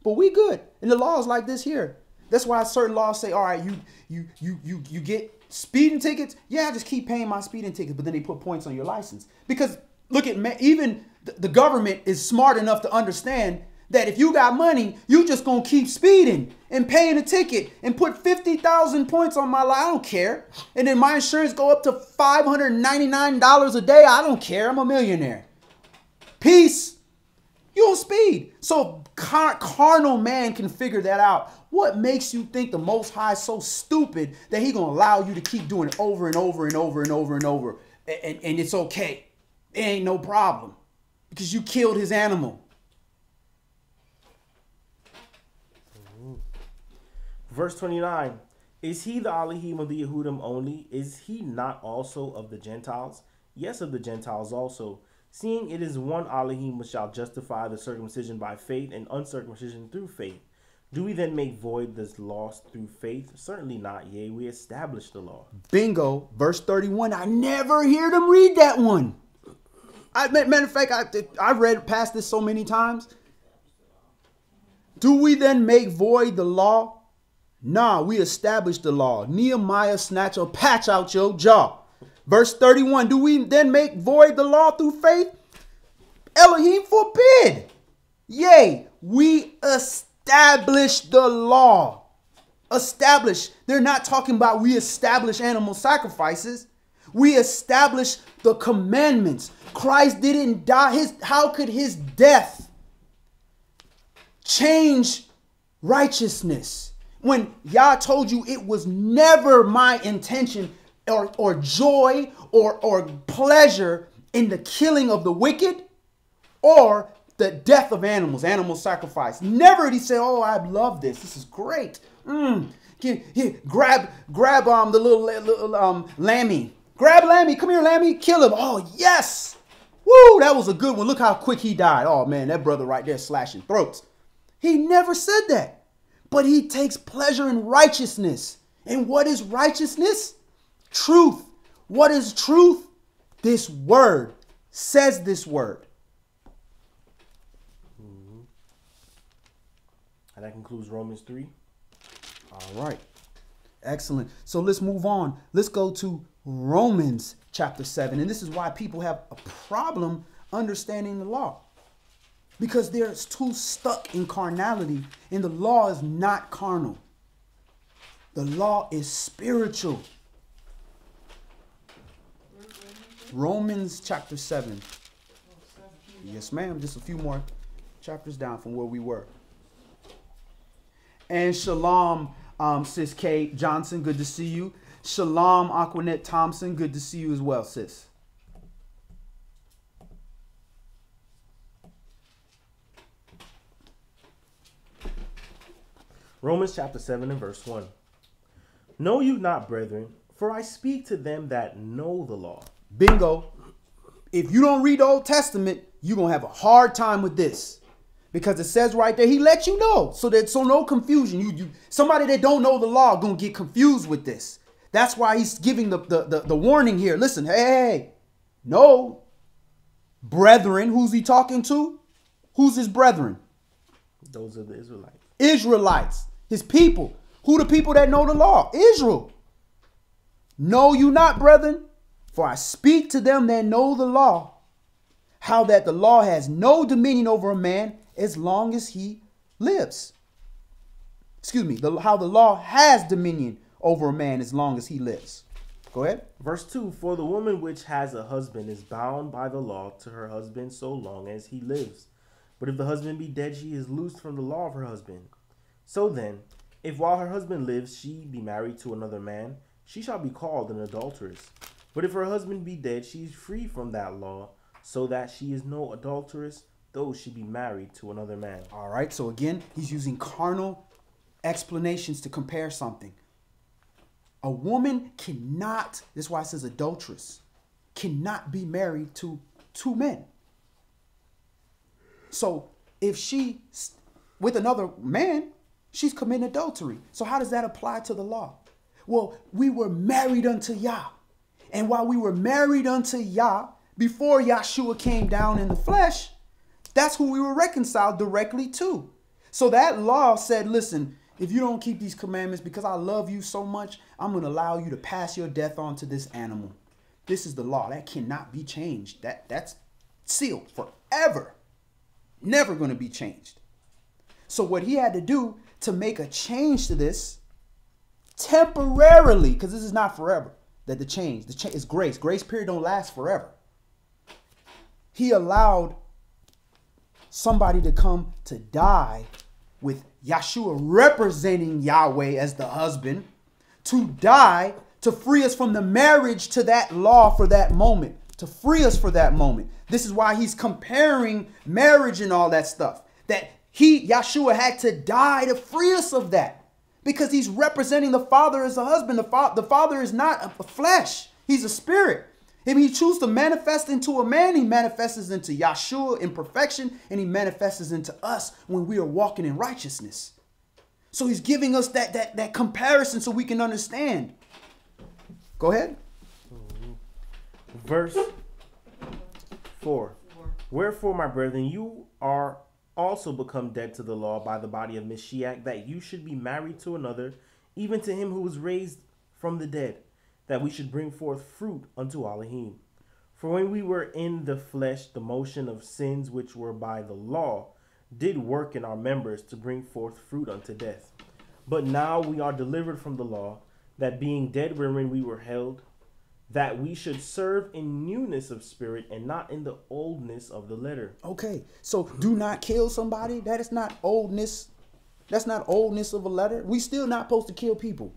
But we good. And the law is like this here. That's why certain laws say, all right, you get speeding tickets. Yeah, just keep paying my speeding tickets. But then they put points on your license. Because look at, even the government is smart enough to understand that if you got money, you just going to keep speeding and paying a ticket and put 50,000 points on my life. I don't care. And then my insurance go up to $599 a day. I don't care. I'm a millionaire. Peace. You don't speed. So carnal man can figure that out. What makes you think the Most High is so stupid that he going to allow you to keep doing it over and over and over and over and over? And it's okay. It ain't no problem. Because you killed his animal. Verse 29. Is he the Elohim of the Yehudim only? Is he not also of the Gentiles? Yes, of the Gentiles also. Seeing it is one Elohim which shall justify the circumcision by faith and uncircumcision through faith. Do we then make void this law through faith? Certainly not. Yea, we establish the law. Bingo. Verse 31. I never hear them read that one. Matter of fact, I read past this so many times. Do we then make void the law? Nah, we establish the law. Nehemiah snatch or patch out your jaw. Verse 31. Do we then make void the law through faith? Elohim forbid. Yea, we establish the law. Establish. They're not talking about we establish animal sacrifices. We establish the commandments. Christ didn't die. How could his death change righteousness? When Yah told you it was never my intention or joy or pleasure in the killing of the wicked or the death of animals, animal sacrifice. Never did he say, oh, I love this. This is great. Here, grab the little lammy. Grab Lammy. Come here, Lammy. Kill him. Oh, yes. Woo, that was a good one. Look how quick he died. Oh, man, that brother right there slashing throats. He never said that. But he takes pleasure in righteousness. And what is righteousness? Truth. What is truth? This word says this word. And that concludes Romans 3. All right. Excellent. So let's move on. Let's go to Romans chapter 7. And this is why people have a problem understanding the law. Because they're too stuck in carnality, and the law is not carnal. The law is spiritual. Romans chapter 7. Yes, ma'am. Just a few more chapters down from where we were. And shalom, sis Kate Johnson. Good to see you. Shalom, Aquanette Thompson. Good to see you as well, sis. Romans chapter 7 and verse 1. Know you not, brethren, for I speak to them that know the law. Bingo. If you don't read the Old Testament, you're going to have a hard time with this. Because it says right there, he let you know. So no confusion. Somebody that don't know the law going to get confused with this. That's why he's giving the warning here. Listen, hey. No. Brethren, who's he talking to? Who's his brethren? Those are the Israelites. Israelites. His people. Who the people that know the law? Israel. Know you not, brethren, for I speak to them that know the law, how that the law has no dominion over a man as long as he lives. Excuse me, how the law has dominion over a man as long as he lives. Go ahead. Verse 2, for the woman which has a husband is bound by the law to her husband so long as he lives. But if the husband be dead, she is loosed from the law of her husband. So then, if while her husband lives she be married to another man, she shall be called an adulteress. But if her husband be dead, she is free from that law, so that she is no adulteress, though she be married to another man. All right. So again, he's using carnal explanations to compare something. A woman cannot, that's why it says adulteress, cannot be married to two men. So if she, with another man, she's committing adultery. So how does that apply to the law? Well, we were married unto Yah. And while we were married unto Yah, before Yahshua came down in the flesh, that's who we were reconciled directly to. So that law said, listen, if you don't keep these commandments, because I love you so much, I'm going to allow you to pass your death on to this animal. This is the law. That cannot be changed. That's sealed forever. Never going to be changed. So what he had to do to make a change to this temporarily, because this is not forever, that the change is grace. Grace period don't last forever. He allowed somebody to come to die with Yahshua representing Yahweh as the husband, to die to free us from the marriage to that law for that moment, to free us for that moment. This is why he's comparing marriage and all that stuff. That Yahshua had to die to free us of that. Because he's representing the Father as a husband. The Father is not a flesh. He's a spirit. If he chooses to manifest into a man, he manifests into Yahshua in perfection, and he manifests into us when we are walking in righteousness. So he's giving us that comparison so we can understand. Go ahead. Verse 4. Wherefore, my brethren, you are also become dead to the law by the body of Mashiach, that you should be married to another, even to him who was raised from the dead, that we should bring forth fruit unto Elohim. For when we were in the flesh, the motion of sins which were by the law did work in our members to bring forth fruit unto death. But now we are delivered from the law, that being dead wherein we were held, that we should serve in newness of spirit and not in the oldness of the letter. Okay, so do not kill somebody. That is not oldness. That's not oldness of a letter. We still not supposed to kill people.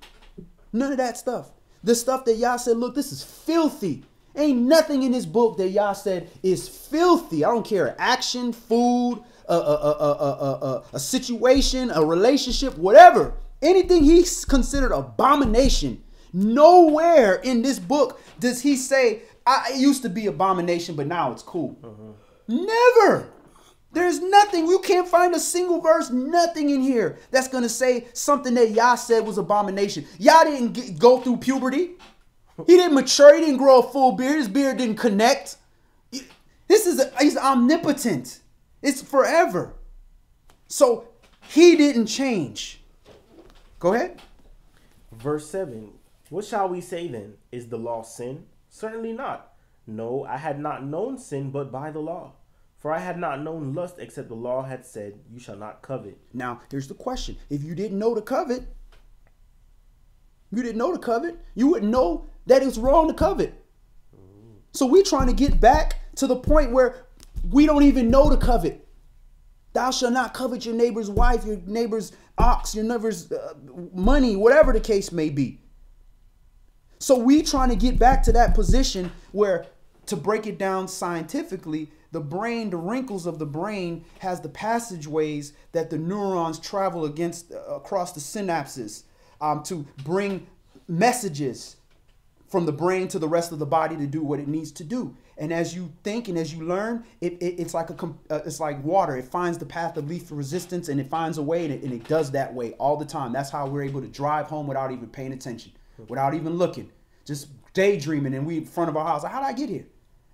None of that stuff. The stuff that Yah said, look, this is filthy. Ain't nothing in this book that Yah said is filthy. I don't care. Action, food, a situation, a relationship, whatever. Anything he's considered abomination. Nowhere in this book does he say, it used to be abomination, but now it's cool. Never. There's nothing. You can't find a single verse, nothing in here that's going to say something that Yah said was abomination. Yah didn't go through puberty. He didn't mature. He didn't grow a full beard. His beard didn't connect. He's omnipotent. It's forever. So he didn't change. Go ahead. Verse 7. What shall we say then? Is the law sin? Certainly not. No, I had not known sin but by the law. For I had not known lust except the law had said, you shall not covet. Now, here's the question. If you didn't know to covet, you wouldn't know that it's wrong to covet. So we're trying to get back to the point where we don't even know to covet. Thou shalt not covet your neighbor's wife, your neighbor's ox, your neighbor's money, whatever the case may be. So we trying to get back to that position where, to break it down scientifically, the brain, the wrinkles of the brain has the passageways that the neurons travel across the synapses to bring messages from the brain to the rest of the body to do what it needs to do. And as you think and as you learn, it's like water. It finds the path of least resistance and it finds a way, and it does that way all the time. That's how we're able to drive home without even paying attention, without even looking, just daydreaming, and we in front of our house. How did I get here?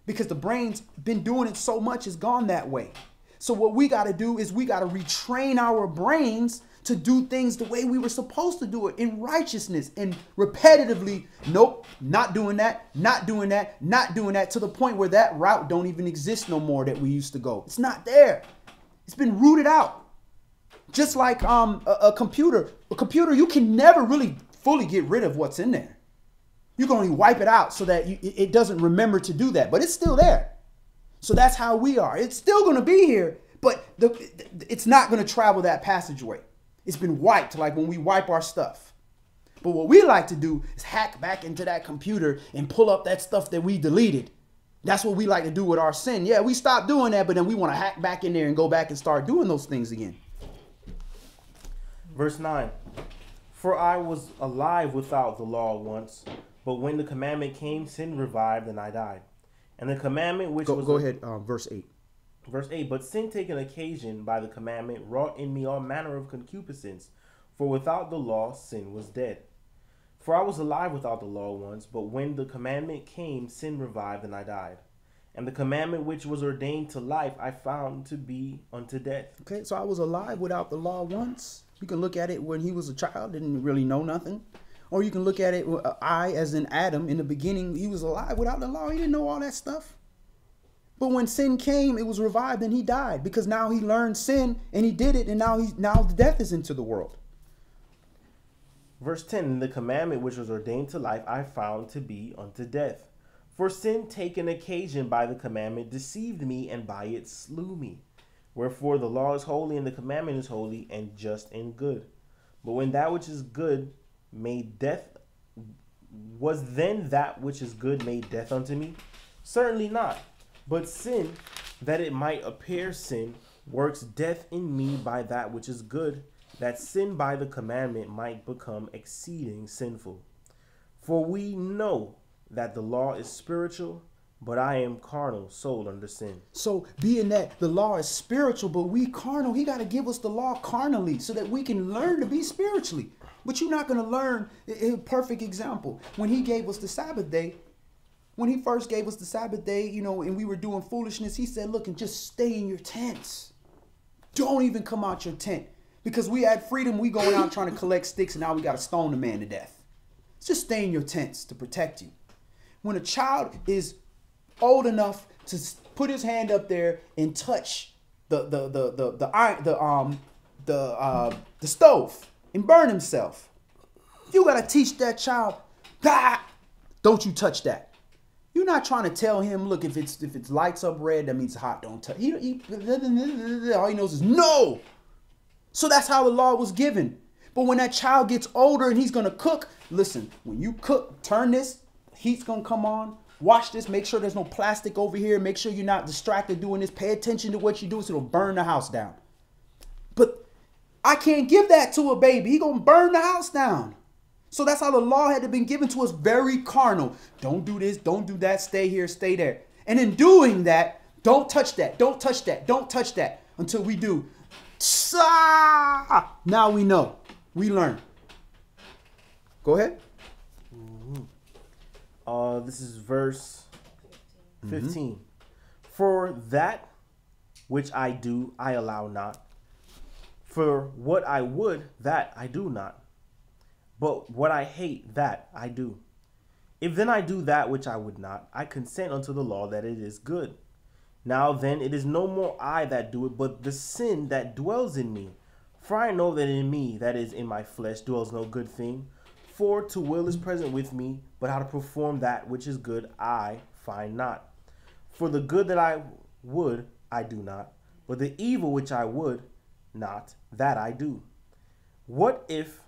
Because the brain's been doing it so much, it's gone that way. So what we got to do is we got to retrain our brains to do things the way we were supposed to do it, in righteousness, and repetitively. Nope, not doing that, not doing that, not doing that, to the point where that route don't even exist no more that we used to go. It's not there. It's been rooted out. Just like a computer. A computer, you can never really fully get rid of what's in there. You can only wipe it out so that it doesn't remember to do that, but it's still there. So that's how we are. It's still going to be here, but it's not going to travel that passageway. It's been wiped, like when we wipe our stuff. But what we like to do is hack back into that computer and pull up that stuff that we deleted. That's what we like to do with our sin. Yeah, we stopped doing that, but then we want to hack back in there and go back and start doing those things again. Verse 9. For I was alive without the law once, but when the commandment came, sin revived and I died. And the commandment which was... Go ahead, verse 8. Verse 8. But sin taken occasion by the commandment wrought in me all manner of concupiscence. For without the law, sin was dead. For I was alive without the law once, but when the commandment came, sin revived and I died. And the commandment which was ordained to life, I found to be unto death. Okay, so I was alive without the law once. You can look at it when he was a child, didn't really know nothing. Or you can look at it, I as in Adam, in the beginning, he was alive without the law. He didn't know all that stuff. But when sin came, it was revived and he died. Because now he learned sin and he did it, and now death is into the world. Verse 10, the commandment which was ordained to life I found to be unto death. For sin taken occasion by the commandment deceived me, and by it slew me. Wherefore the law is holy, and the commandment is holy, and just and good. But when that which is good made death, was then that which is good made death unto me? Certainly not. But sin, that it might appear sin, works death in me by that which is good, that sin by the commandment might become exceeding sinful. For we know that the law is spiritual, but I am carnal, sold under sin. So being that the law is spiritual, but we carnal, he got to give us the law carnally so that we can learn to be spiritually. But you're not going to learn. A perfect example. When he gave us the Sabbath day, when he first gave us the Sabbath day, and we were doing foolishness, he said, look, and just stay in your tents. Don't even come out your tent. Because we had freedom, we going out trying to collect sticks, and now we got to stone a man to death. Just stay in your tents to protect you. When a child is old enough to put his hand up there and touch the stove and burn himself, you got to teach that child, don't you touch that. You're not trying to tell him, look, if it's lights up red, that means hot, don't touch. All he knows is no. So that's how the law was given. But when that child gets older and he's going to cook, listen, when you cook, turn this, heat's going to come on. Watch this. Make sure there's no plastic over here. Make sure you're not distracted doing this. Pay attention to what you do so it'll burn the house down. But I can't give that to a baby. He going to burn the house down. So that's how the law had to been given to us, very carnal. Don't do this. Don't do that. Stay here. Stay there. And in doing that, don't touch that. Don't touch that. Don't touch that until we do. Now we know. We learn. Go ahead. This is verse 15. For that which I do, I allow not. For what I would, that I do not. But what I hate, that I do. If then I do that which I would not, I consent unto the law that it is good. Now then, it is no more I that do it, but the sin that dwells in me. For I know that in me, that is in my flesh, dwells no good thing. For to will is present with me, but how to perform that which is good I find not. For the good that I would, I do not, but the evil which I would not, that I do. What if...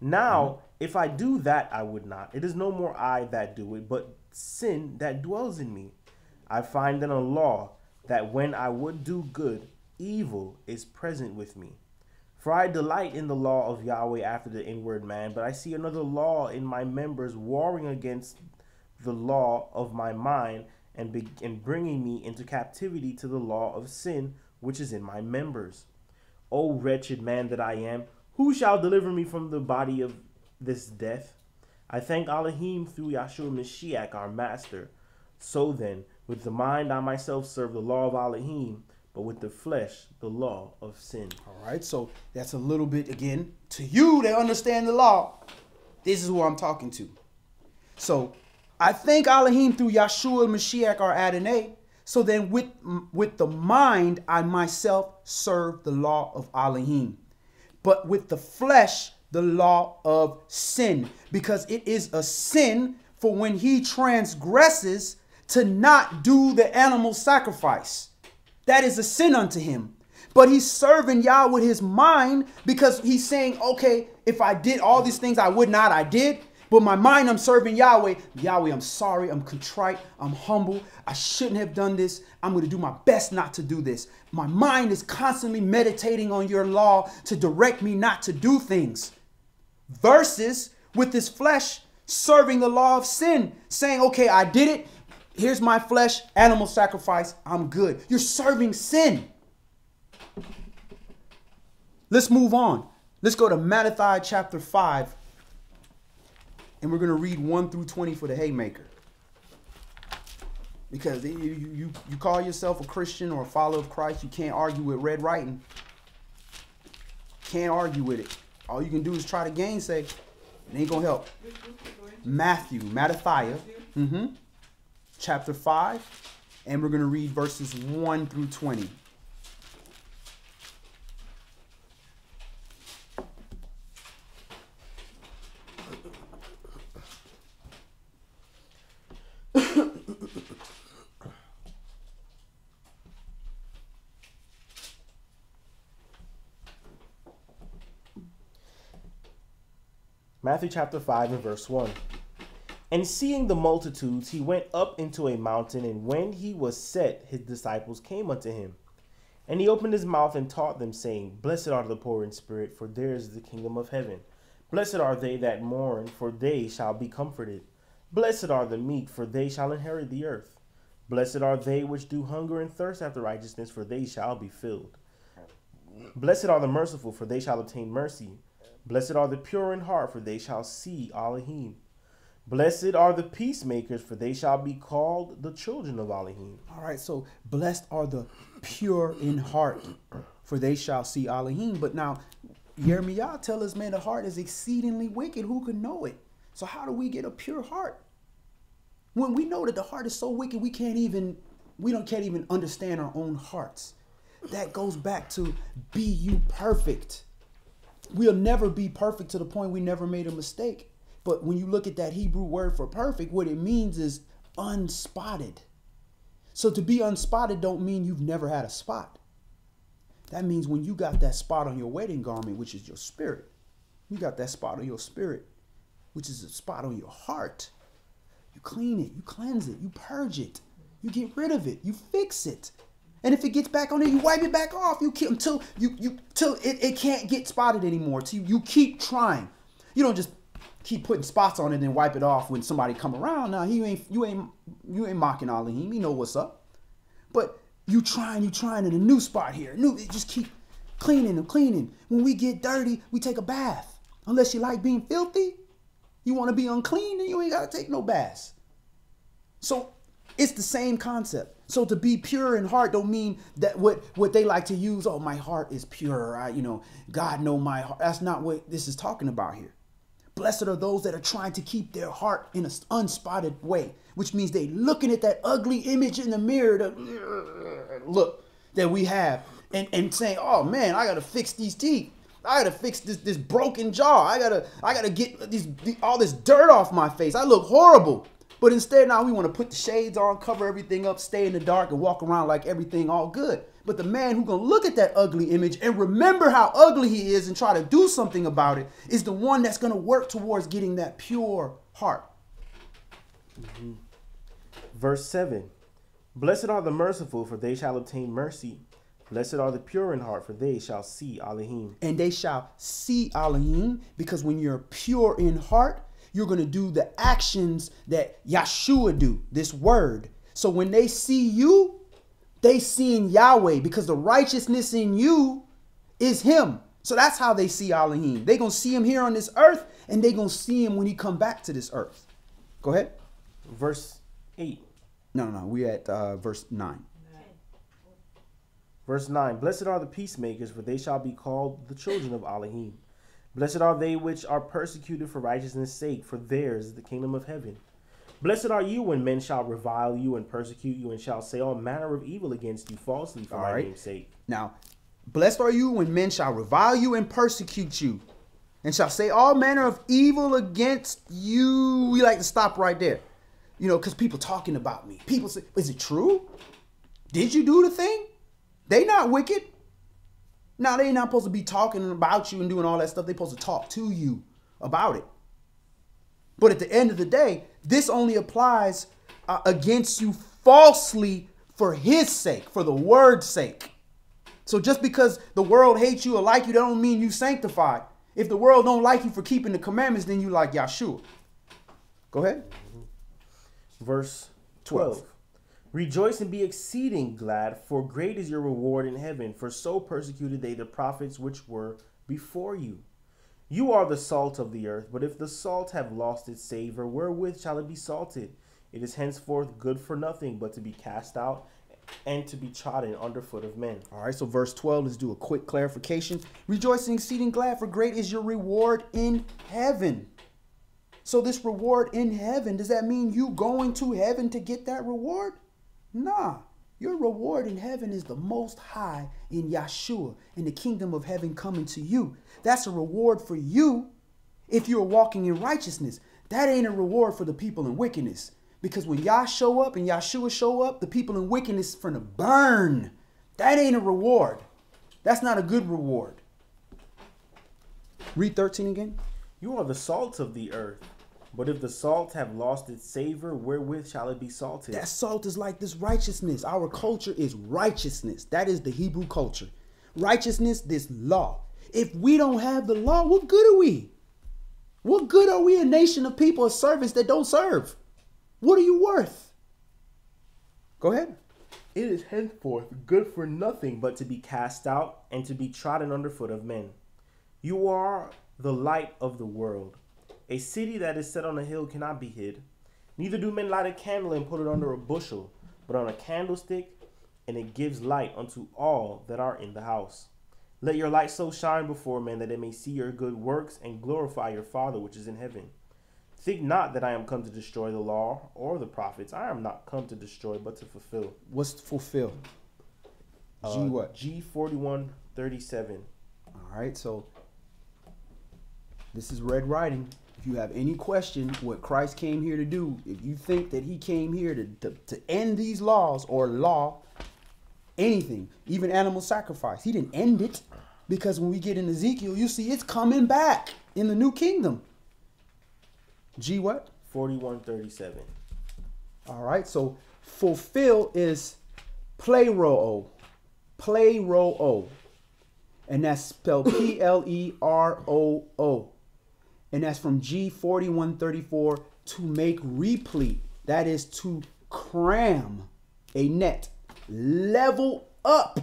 Now, if I do that I would not, it is no more I that do it, but sin that dwells in me. I find in a law that when I would do good, evil is present with me. For I delight in the law of Yahweh after the inward man, but I see another law in my members warring against the law of my mind and bringing me into captivity to the law of sin, which is in my members. O wretched man that I am, who shall deliver me from the body of this death? I thank Elohim through Yahshua Mashiach, our master. So then, with the mind I myself serve the law of Elohim, but with the flesh, the law of sin. All right, so that's a little bit, again, to you that understand the law. This is who I'm talking to. So I thank Elohim through Yahshua Mashiach, our Adonai. So then with the mind, I myself serve the law of Elohim. But with the flesh, the law of sin. Because it is a sin for when he transgresses to not do the animal sacrifice. That is a sin unto him. But he's serving Yah with his mind because he's saying, okay, if I did all these things I would not, I did. But my mind, I'm serving Yahweh. Yahweh, I'm sorry. I'm contrite. I'm humble. I shouldn't have done this. I'm going to do my best not to do this. My mind is constantly meditating on your law to direct me not to do things. Versus with his flesh serving the law of sin, saying, okay, I did it. Here's my flesh, animal sacrifice. I'm good. You're serving sin. Let's move on. Let's go to Matthew chapter 5. And we're going to read 1 through 20 for the haymaker. Because you call yourself a Christian or a follower of Christ, you can't argue with red writing. Can't argue with it. All you can do is try to gainsay. It ain't going to help. Matthew, chapter 5. And we're going to read verses 1 through 20. Matthew chapter 5 and verse 1. And seeing the multitudes, he went up into a mountain, and when he was set, his disciples came unto him. And he opened his mouth and taught them, saying, Blessed are the poor in spirit, for theirs is the kingdom of heaven. Blessed are they that mourn, for they shall be comforted. Blessed are the meek, for they shall inherit the earth. Blessed are they which do hunger and thirst after righteousness, for they shall be filled. Blessed are the merciful, for they shall obtain mercy. Blessed are the pure in heart, for they shall see Elohim. Blessed are the peacemakers, for they shall be called the children of Elohim. All right, so blessed are the pure in heart, for they shall see Elohim. But now, Jeremiah tells us, man, the heart is exceedingly wicked. Who can know it? So how do we get a pure heart? When we know that the heart is so wicked, we can't even understand our own hearts. That goes back to be you perfect. We'll never be perfect to the point we never made a mistake. But when you look at that Hebrew word for perfect, what it means is unspotted. So to be unspotted don't mean you've never had a spot. That means when you got that spot on your wedding garment, which is your spirit, you got that spot on your spirit, which is a spot on your heart. You clean it, you cleanse it, you purge it, you get rid of it, you fix it. And if it gets back on there, you wipe it back off. You keep until it can't get spotted anymore. Till you keep trying. You don't just keep putting spots on it and wipe it off when somebody come around. Now you ain't mocking Elohim. You know what's up. But you trying, and a new spot here. Just keep cleaning and cleaning. When we get dirty, we take a bath. Unless you like being filthy, you want to be unclean, then you ain't gotta take no baths. So it's the same concept. So to be pure in heart don't mean that what they like to use, oh, my heart is pure. God know my heart. That's not what this is talking about here. Blessed are those that are trying to keep their heart in an unspotted way, which means they looking at that ugly image in the mirror, look that we have, and saying, oh man, I gotta fix these teeth. I gotta fix this broken jaw. I gotta get all this dirt off my face. I look horrible. But instead now we want to put the shades on, cover everything up, stay in the dark, and walk around like everything all good. But the man who's going to look at that ugly image and remember how ugly he is and try to do something about it is the one that's going to work towards getting that pure heart. Mm-hmm. Verse 7. Blessed are the merciful, for they shall obtain mercy. Blessed are the pure in heart, for they shall see Elohim. And they shall see Elohim, because when you're pure in heart, you're going to do the actions that Yeshua do, this word. So when they see you, they seeing Yahweh, because the righteousness in you is him. So that's how they see Elohim. They're going to see him here on this earth, and they're going to see him when he come back to this earth. Go ahead. Verse 8. No. We're at verse 9. Verse 9. Blessed are the peacemakers, for they shall be called the children of Elohim. Blessed are they which are persecuted for righteousness' sake, for theirs is the kingdom of heaven. Blessed are you when men shall revile you and persecute you and shall say all manner of evil against you falsely for my name's sake. Now, blessed are you when men shall revile you and persecute you and shall say all manner of evil against you. We like to stop right there, because people talking about me. People say, is it true? Did you do the thing? They not wicked. Now, they're not supposed to be talking about you and doing all that stuff. They're supposed to talk to you about it. But at the end of the day, this only applies against you falsely for his sake, for the word's sake. So just because the world hates you or like you, that don't mean you sanctified. If the world don't like you for keeping the commandments, then you like Yahshua. Go ahead. Verse 12. Rejoice and be exceeding glad, for great is your reward in heaven, for so persecuted they the prophets which were before you. You are the salt of the earth, but if the salt have lost its savor, wherewith shall it be salted? It is henceforth good for nothing, but to be cast out and to be trodden under foot of men. All right, so verse 12, let's do a quick clarification. Rejoice and exceeding glad, for great is your reward in heaven. So this reward in heaven, does that mean you going to heaven to get that reward? Nah, your reward in heaven is the most high in Yahshua, in the kingdom of heaven coming to you. That's a reward for you if you're walking in righteousness. That ain't a reward for the people in wickedness. Because when Yah show up and Yahshua show up, the people in wickedness are finna burn. That ain't a reward. That's not a good reward. Read 13 again. You are the salt of the earth. But if the salt have lost its savor, wherewith shall it be salted? That salt is like this righteousness. Our culture is righteousness. That is the Hebrew culture. Righteousness, this law. If we don't have the law, what good are we? What good are we, a nation of people, of servants that don't serve? What are you worth? Go ahead. It is henceforth good for nothing but to be cast out and to be trodden under foot of men. You are the light of the world. A city that is set on a hill cannot be hid. Neither do men light a candle and put it under a bushel, but on a candlestick, and it gives light unto all that are in the house. Let your light so shine before men that they may see your good works and glorify your Father which is in heaven. Think not that I am come to destroy the law or the prophets. I am not come to destroy, but to fulfill. What's fulfill? G what? G 41:37. All right, so this is red writing. If you have any question what Christ came here to do, if you think that he came here to end these laws or law, anything, even animal sacrifice, he didn't end it, because when we get in Ezekiel, you see it's coming back in the new kingdom. G what? 41:37. All right, so fulfill is pleroo, and that's spelled P-L-E-R-O-O. And that's from G 41:34, to make replete. That is to cram a net, level up,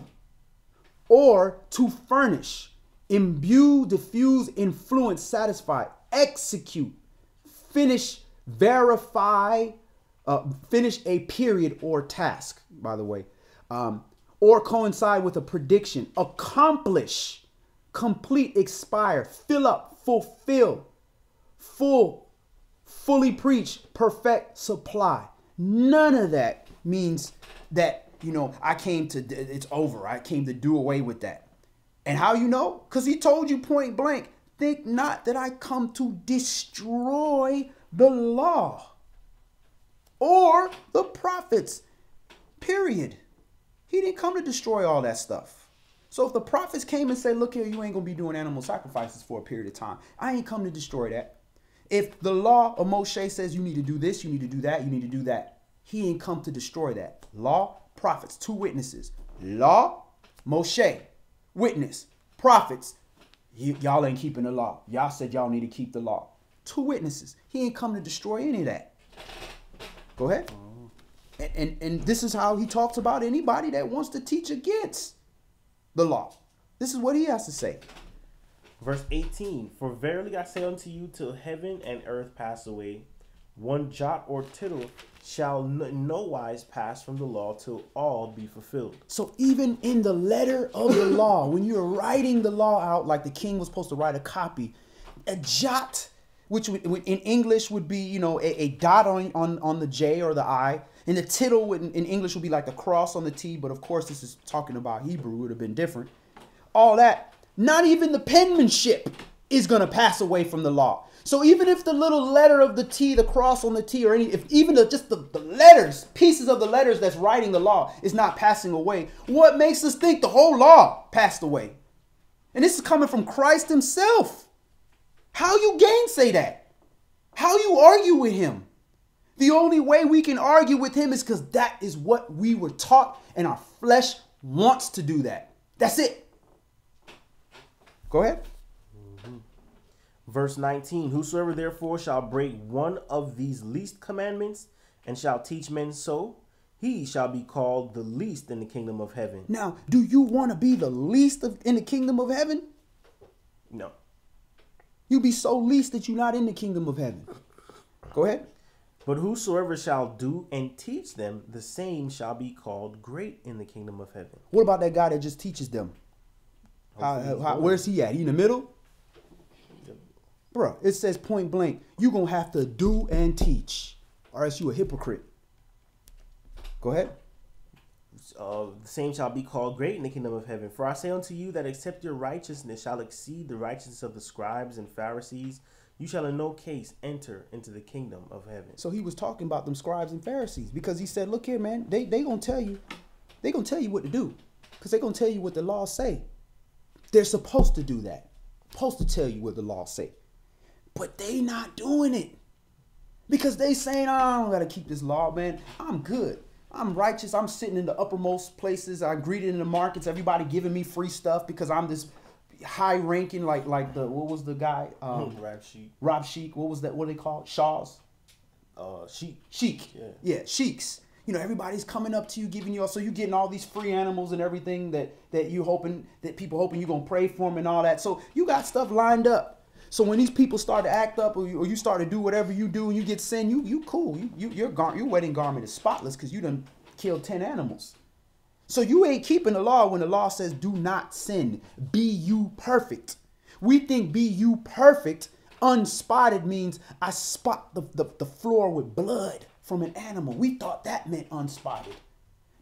or to furnish, imbue, diffuse, influence, satisfy, execute, finish, verify, finish a period or task, by the way, or coincide with a prediction, accomplish, complete, expire, fill up, fulfill, fully preach, perfect, supply. None of that means that, I came to, it's over. I came to do away with that. And how you know? Because he told you point blank, think not that I come to destroy the law or the prophets, period. He didn't come to destroy all that stuff. So if the prophets came and said, look here, you ain't going to be doing animal sacrifices for a period of time, I ain't come to destroy that. If the law of Moshe says you need to do this, you need to do that, you need to do that, he ain't come to destroy that. Law, prophets, two witnesses. Law, Moshe, witness, prophets. Y'all ain't keeping the law. Y'all said y'all need to keep the law. Two witnesses. He ain't come to destroy any of that. Go ahead. And this is how he talks about anybody that wants to teach against the law. This is what he has to say. Verse 18, for verily I say unto you, till heaven and earth pass away, one jot or tittle shall no wise pass from the law till all be fulfilled. So even in the letter of the law, when you're writing the law out, like the king was supposed to write a copy, a jot, which would, in English would be, a dot on the J or the I, and the tittle in English would be like a cross on the T, but of course this is talking about Hebrew, it would have been different. All that, not even the penmanship is going to pass away from the law. So even if the little letter of the T, the cross on the T, or if even just the letters, pieces of the letters that's writing the law is not passing away, what makes us think the whole law passed away? And this is coming from Christ himself. How you gainsay that? How you argue with him? The only way we can argue with him is because that is what we were taught, and our flesh wants to do that. That's it. Go ahead. Verse 19, whosoever therefore shall break one of these least commandments and shall teach men so, he shall be called the least in the kingdom of heaven. Now, do you want to be the least in the kingdom of heaven? No. You be so least that you're not in the kingdom of heaven. Go ahead. But whosoever shall do and teach them, the same shall be called great in the kingdom of heaven. What about that guy that just teaches them? Where's he at? He in the middle? Bruh, it says point blank, you're going to have to do and teach, or else you a hypocrite. Go ahead. The same shall be called great in the kingdom of heaven. For I say unto you that except your righteousness shall exceed the righteousness of the scribes and Pharisees, you shall in no case enter into the kingdom of heaven. So he was talking about them scribes and Pharisees, because he said, look here, man, they going to tell you, what to do, because they going to tell you what the law say. They're supposed to do that. Supposed to tell you what the law say. But they not doing it, because they saying, I don't got to keep this law, man. I'm good. I'm righteous. I'm sitting in the uppermost places. I'm greeted in the markets. Everybody giving me free stuff because I'm this high ranking, like the, what was the guy? Rob Sheik. What was that? What are they called? Shaws? Sheik. Yeah, sheiks. You know, everybody's coming up to you, giving you, so you're getting all these free animals and everything that you hoping, that people hoping you're going to pray for them and all that. So you got stuff lined up. So when these people start to act up, or you start to do whatever you do and you get sin, you cool. Your wedding garment is spotless because you done killed 10 animals. So you ain't keeping the law when the law says do not sin. Be you perfect. We think be you perfect, unspotted means I spot the floor with blood from an animal. We thought that meant unspotted.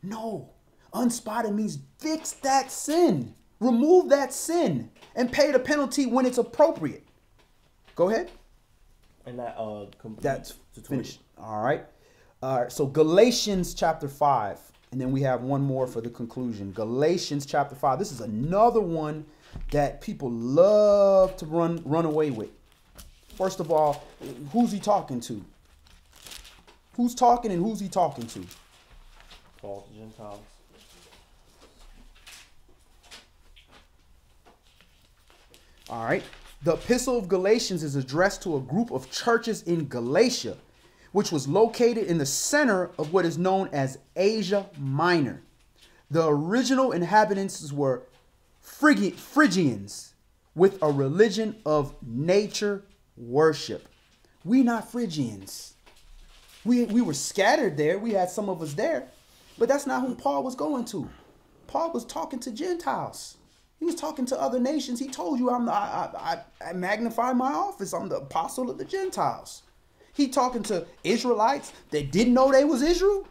No, unspotted means fix that sin. Remove that sin and pay the penalty when it's appropriate. Go ahead. And that's finished. All right. So Galatians chapter 5. And then we have one more for the conclusion. Galatians chapter 5. This is another one that people love to run away with. First of all, who's he talking to? Who's talking and who's he talking to? Paul to Gentiles. All right. The epistle of Galatians is addressed to a group of churches in Galatia, which was located in the center of what is known as Asia Minor. The original inhabitants were Phrygians with a religion of nature worship. We not Phrygians. We were scattered there. We had some of us there, but that's not who Paul was going to. Paul was talking to Gentiles. He was talking to other nations. He told you, I magnify my office. I'm the apostle of the Gentiles. He talking to Israelites that didn't know they was Israel,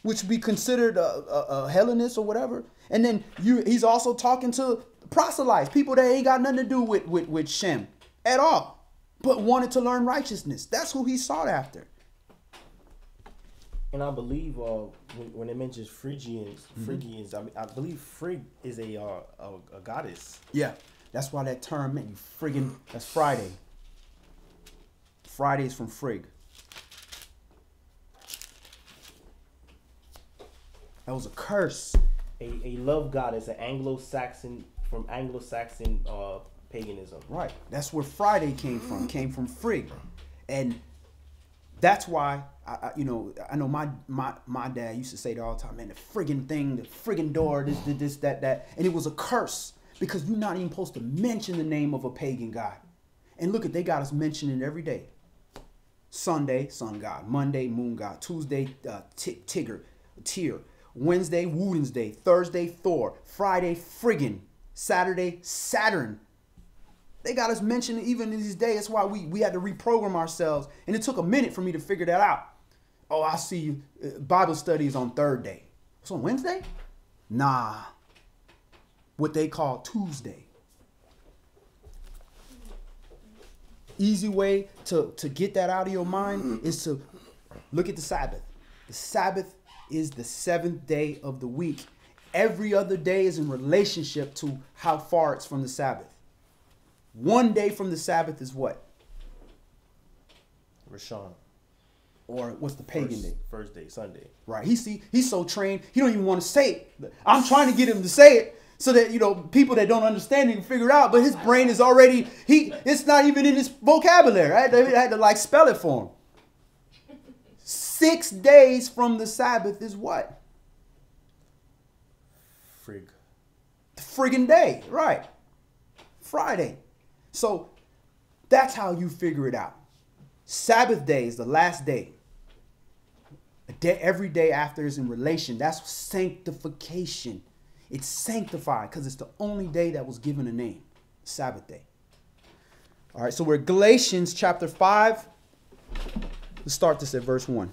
which would be considered a Hellenist or whatever. And then he's also talking to proselytes, people that ain't got nothing to do with Shem at all, but wanted to learn righteousness. That's who he sought after. And I believe when it mentions Phrygians, I believe Phryg is a goddess. Yeah, that's why that term meant you friggin'. That's Friday. Friday is from Phryg. That was a curse. A love goddess, an Anglo-Saxon paganism. Right. That's where Friday came from. Came from Phryg, and that's why I know my dad used to say that all the time. Man, the friggin' thing, the friggin' door, this, that, and it was a curse because you're not even supposed to mention the name of a pagan god. And look, they got us mentioning it every day. Sunday, sun god. Monday, moon god. Tuesday, Tyr. Wednesday, Woodensday. Thursday, Thor. Friday, friggin'. Saturday, Saturn. They got us mentioning even in these days. That's why we had to reprogram ourselves. And it took a minute for me to figure that out. Oh, I see you. Bible study is on third day. It's on Wednesday? Nah. What they call Tuesday. Easy way to get that out of your mind is to look at the Sabbath. The Sabbath is the seventh day of the week. Every other day is in relationship to how far it's from the Sabbath. One day from the Sabbath is what? Rishon. Or what's the pagan day? First day, Sunday. Right. He's so trained, he don't even want to say it. I'm trying to get him to say it so that, you know, people that don't understand it can figure it out. But his brain is already, it's not even in his vocabulary. I had to like spell it for him. 6 days from the Sabbath is what? Frig. The friggin' day. Right. Friday. So that's how you figure it out. Sabbath day is the last day. A day, every day after is in relation. That's sanctification. It's sanctified because it's the only day that was given a name. Sabbath day. All right, so we're Galatians chapter 5. Let's start this at verse 1.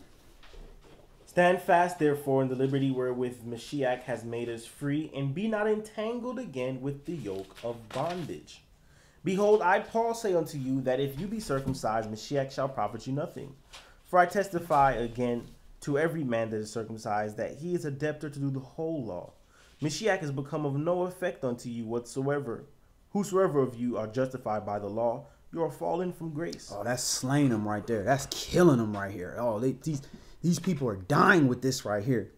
Stand fast, therefore, in the liberty wherewith Mashiach has made us free, and be not entangled again with the yoke of bondage. Behold, I, Paul, say unto you, that if you be circumcised, Mashiach shall profit you nothing. For I testify again to every man that is circumcised, that he is a debtor to do the whole law. Mashiach is become of no effect unto you whatsoever. Whosoever of you are justified by the law, you are fallen from grace. Oh, that's slaying them right there. That's killing them right here. Oh, these people are dying with this right here.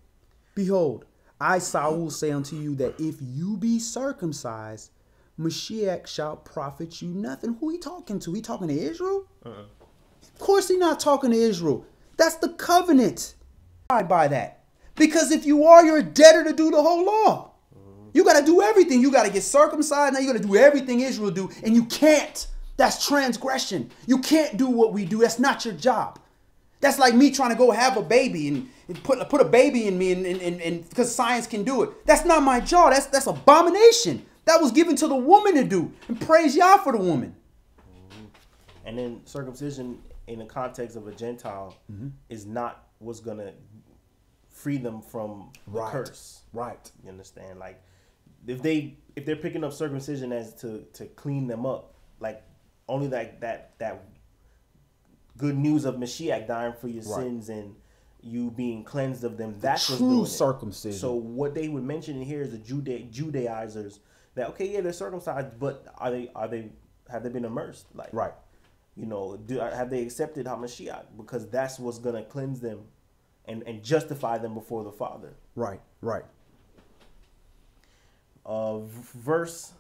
Behold, I, Saul, say unto you that if you be circumcised, Mashiach shall profit you nothing. Who he talking to? He talking to Israel? Of course he not talking to Israel. That's the covenant. By that. Because if you are, you're a debtor to do the whole law. You got to do everything. You got to get circumcised. Now you got to do everything Israel do. And you can't. That's transgression. You can't do what we do. That's not your job. That's like me trying to go have a baby and put a baby in me and because science can do it. That's not my job. That's abomination. That was given to the woman to do. And praise Yah for the woman. And then circumcision in the context of a Gentile is not what's going to free them from the curse. Right. You understand? Like if they're picking up circumcision as to clean them up, like only that good news of Mashiach dying for your sins and you being cleansed of them, that's what's doing it. Circumcision. So what they would mention in here is the Judaizers that, okay, yeah, they're circumcised, but have they been immersed? Like, right. You know, have they accepted HaMashiach? Because that's what's going to cleanse them and justify them before the Father. Right. Verse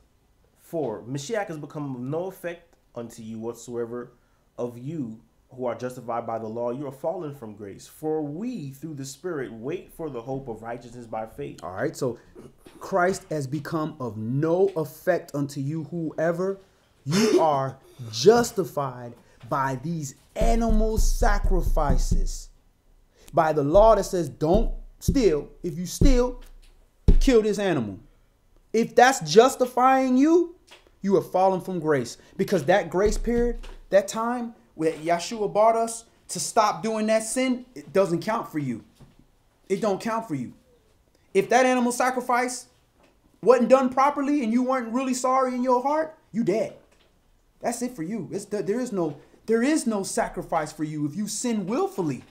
4, Mashiach has become of no effect unto you whatsoever of you who are justified by the law. You are fallen from grace. For we, through the Spirit, wait for the hope of righteousness by faith. All right, so Christ has become of no effect unto you, whoever you are justified by these animal sacrifices. By the law that says don't steal. If you steal, kill this animal. If that's justifying you, you are fallen from grace. Because that grace period, that time where Yeshua brought us to stop doing that sin, it doesn't count for you. It don't count for you. If that animal sacrifice wasn't done properly and you weren't really sorry in your heart, you dead. That's it for you. There is no sacrifice for you if you sin willfully.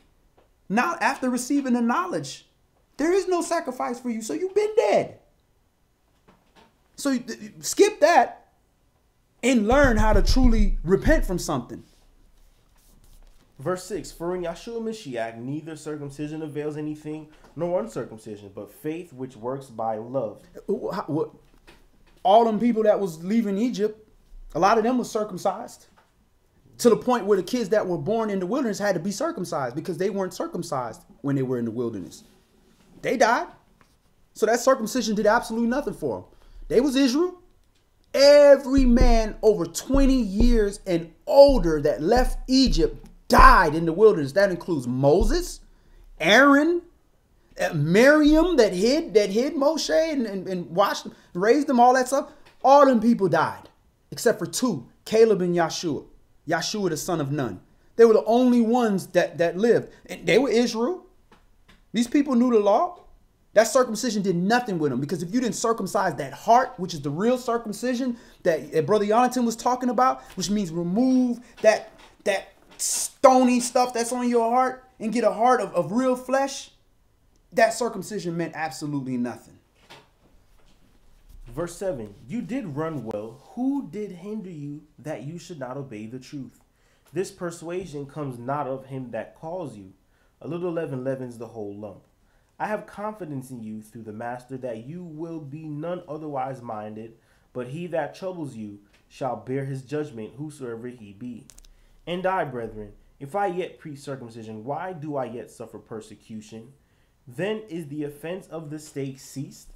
Not after receiving the knowledge. There is no sacrifice for you, so you've been dead. So skip that and learn how to truly repent from something. Verse 6, for in Yeshua Mashiach neither circumcision avails anything, nor uncircumcision, but faith which works by love. All them people that was leaving Egypt, a lot of them was circumcised. To the point where the kids that were born in the wilderness had to be circumcised because they weren't circumcised when they were in the wilderness. They died. So that circumcision did absolutely nothing for them. They was Israel. Every man over 20 years and older that left Egypt died in the wilderness. That includes Moses, Aaron, Miriam that hid Moshe and watched him, raised them, all that stuff. All them people died except for two, Caleb and Yeshua. Yeshua, the son of Nun. They were the only ones that lived. And they were Israel. These people knew the law. That circumcision did nothing with them, because if you didn't circumcise that heart, which is the real circumcision that Brother Yonatan was talking about, which means remove that stony stuff that's on your heart and get a heart of real flesh, that circumcision meant absolutely nothing. Verse 7. You did run well. Who did hinder you that you should not obey the truth? This persuasion comes not of him that calls you. A little leaven leavens the whole lump. I have confidence in you through the Master that you will be none otherwise minded, but he that troubles you shall bear his judgment, whosoever he be. And I, brethren, if I yet preach circumcision, why do I yet suffer persecution? Then is the offense of the stake ceased?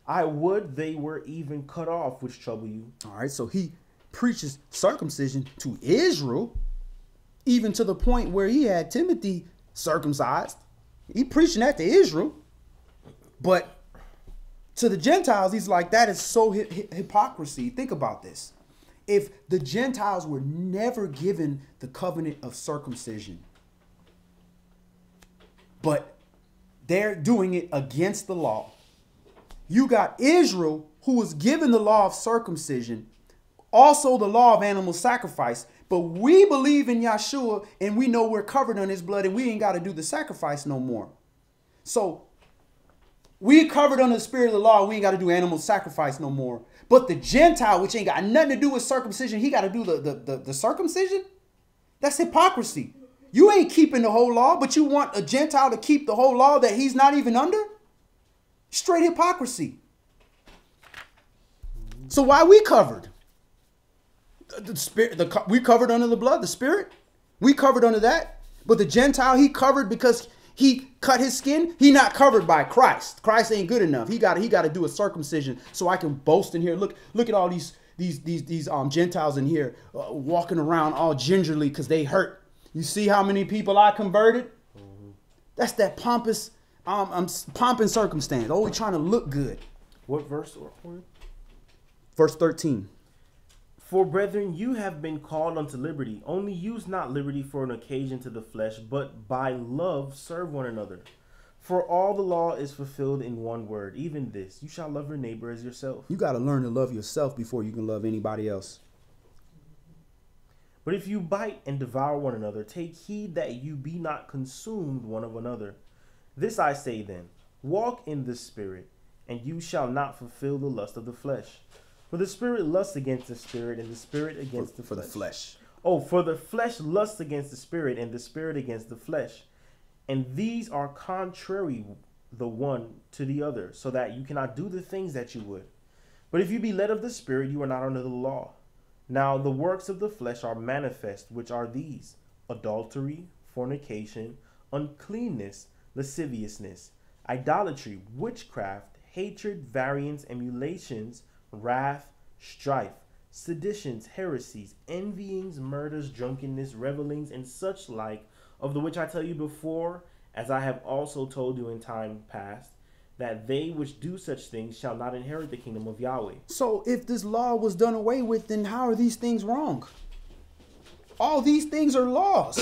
I would they were even cut off which trouble you. All right, so he preaches circumcision to Israel, even to the point where he had Timothy circumcised. He preaching that to Israel. But to the Gentiles, he's like, that is so hypocrisy. Think about this. If the Gentiles were never given the covenant of circumcision, but they're doing it against the law, you got Israel, who was given the law of circumcision, also the law of animal sacrifice, but we believe in Yeshua and we know we're covered on his blood and we ain't got to do the sacrifice no more. So we covered under the spirit of the law. We ain't got to do animal sacrifice no more. But the Gentile, which ain't got nothing to do with circumcision, he got to do the circumcision. That's hypocrisy. You ain't keeping the whole law, but you want a Gentile to keep the whole law that he's not even under? Straight hypocrisy. So why we covered? The spirit, we covered under the blood, the spirit. We covered under that. But the Gentile, he covered because he cut his skin. He not covered by Christ. Christ ain't good enough. He got to do a circumcision so I can boast in here. Look at all these Gentiles in here walking around all gingerly because they hurt. You see how many people I converted? That's that pompous pomp and circumstance. Always trying to look good. What verse? Verse 13. For brethren, you have been called unto liberty. Only use not liberty for an occasion to the flesh, but by love serve one another. For all the law is fulfilled in one word, even this: you shall love your neighbor as yourself. You got to learn to love yourself before you can love anybody else. But if you bite and devour one another, take heed that you be not consumed one of another. This I say then, walk in the Spirit, and you shall not fulfill the lust of the flesh. For the Spirit lusts against the Spirit, and the Spirit against the flesh. Oh, for the flesh lusts against the Spirit, and the Spirit against the flesh. And these are contrary the one to the other, so that you cannot do the things that you would. But if you be led of the Spirit, you are not under the law. Now the works of the flesh are manifest, which are these: adultery, fornication, uncleanness, lasciviousness, idolatry, witchcraft, hatred, variance, emulations, wrath, strife, seditions, heresies, envyings, murders, drunkenness, revelings, and such like, of the which I tell you before, as I have also told you in time past, that they which do such things shall not inherit the kingdom of Yahweh. So if this law was done away with, then how are these things wrong? All these things are laws.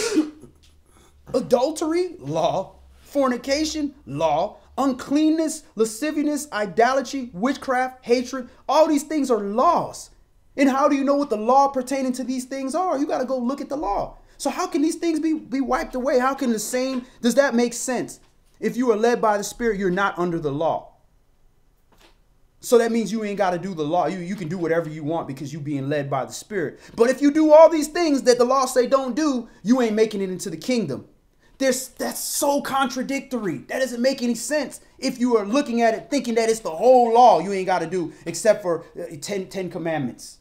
Adultery, law. Fornication, law. Uncleanness, lasciviousness, idolatry, witchcraft, hatred. All these things are laws. And how do you know what the law pertaining to these things are? You got to go look at the law. So how can these things be wiped away? How can the same, does that make sense? If you are led by the Spirit, you're not under the law. So that means you ain't got to do the law. You can do whatever you want because you're being led by the Spirit. But if you do all these things that the law say don't do, you ain't making it into the kingdom. That's so contradictory. That doesn't make any sense. If you are looking at it thinking that it's the whole law you ain't got to do except for 10 commandments.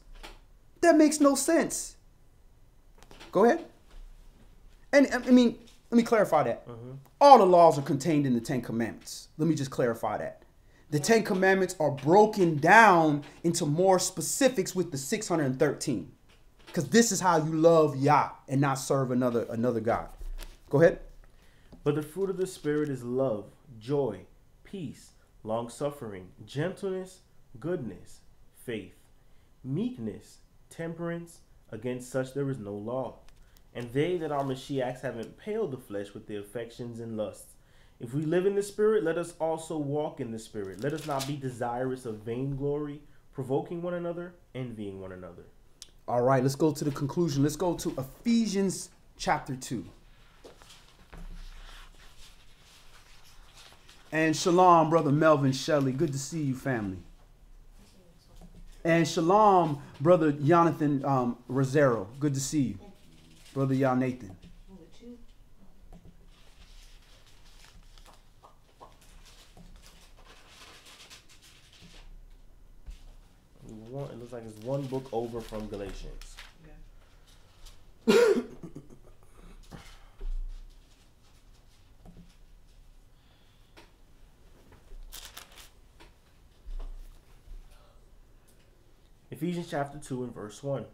That makes no sense. Go ahead. And I mean, let me clarify that. All the laws are contained in the 10 commandments. Let me just clarify that. The 10 commandments are broken down into more specifics with the 613. Because this is how you love Yah and not serve another God. Go ahead. But the fruit of the Spirit is love, joy, peace, long-suffering, gentleness, goodness, faith, meekness, temperance. Against such there is no law. And they that are Mashiachs have impaled the flesh with their affections and lusts. If we live in the Spirit, let us also walk in the Spirit. Let us not be desirous of vainglory, provoking one another, envying one another. All right, let's go to the conclusion. Let's go to Ephesians chapter 2. And shalom, brother Melvin Shelley. Good to see you, family. And shalom, brother Jonathan Rosero. Good to see you. Brother Nathan. It looks like it's one book over from Galatians. Yeah. Ephesians chapter 2 and verse 1.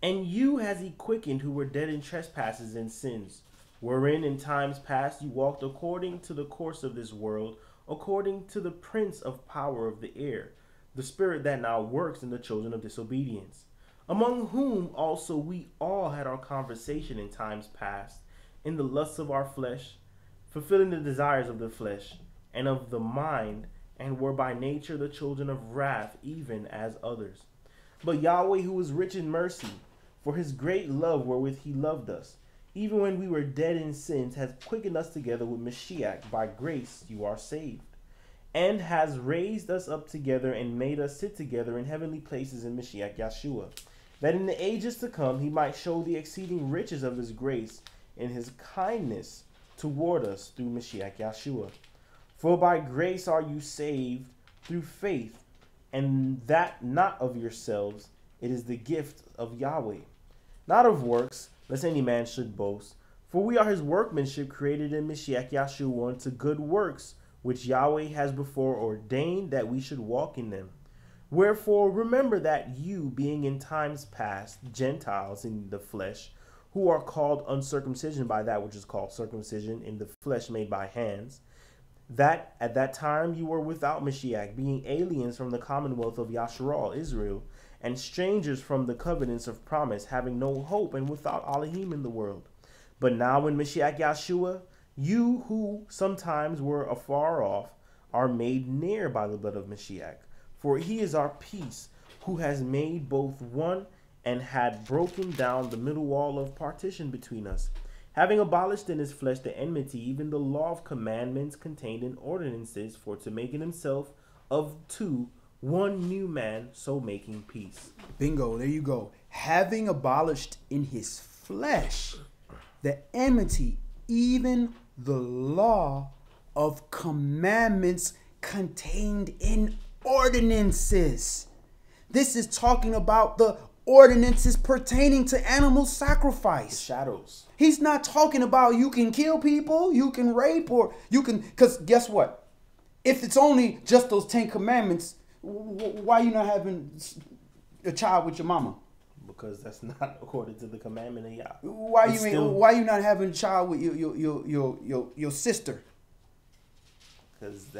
And you has he quickened who were dead in trespasses and sins, wherein in times past you walked according to the course of this world, according to the prince of power of the air, the spirit that now works in the children of disobedience, among whom also we all had our conversation in times past, in the lusts of our flesh, fulfilling the desires of the flesh and of the mind, and were by nature the children of wrath, even as others. But Yahweh, who is rich in mercy, for his great love wherewith he loved us, even when we were dead in sins, has quickened us together with Mashiach. By grace you are saved, and has raised us up together and made us sit together in heavenly places in Mashiach Yeshua, that in the ages to come he might show the exceeding riches of his grace in his kindness toward us through Mashiach Yeshua. For by grace are you saved through faith, and that not of yourselves, it is the gift of Yahweh, not of works, lest any man should boast. For we are his workmanship, created in Mashiach Yeshua unto good works, which Yahweh has before ordained that we should walk in them. Wherefore remember that you, being in times past Gentiles in the flesh, who are called uncircumcision by that which is called circumcision in the flesh made by hands, that at that time you were without Mashiach, being aliens from the commonwealth of Yasharal, Israel, and strangers from the covenants of promise, having no hope and without Elohim in the world. But now in Mashiach Yeshua, you who sometimes were afar off are made near by the blood of Mashiach. For he is our peace, who has made both one and had broken down the middle wall of partition between us, having abolished in his flesh the enmity, even the law of commandments contained in ordinances, for to make in himself of two one new man, so making peace. Bingo, there you go. Having abolished in his flesh the enmity, even the law of commandments contained in ordinances. This is talking about the ordinances pertaining to animal sacrifice. The shadows. He's not talking about you can kill people, you can rape, or you can, because guess what? If it's only just those 10 commandments, why are you not having a child with your mama? Because that's not according to the commandment of Yah. Why you not having a child with your sister?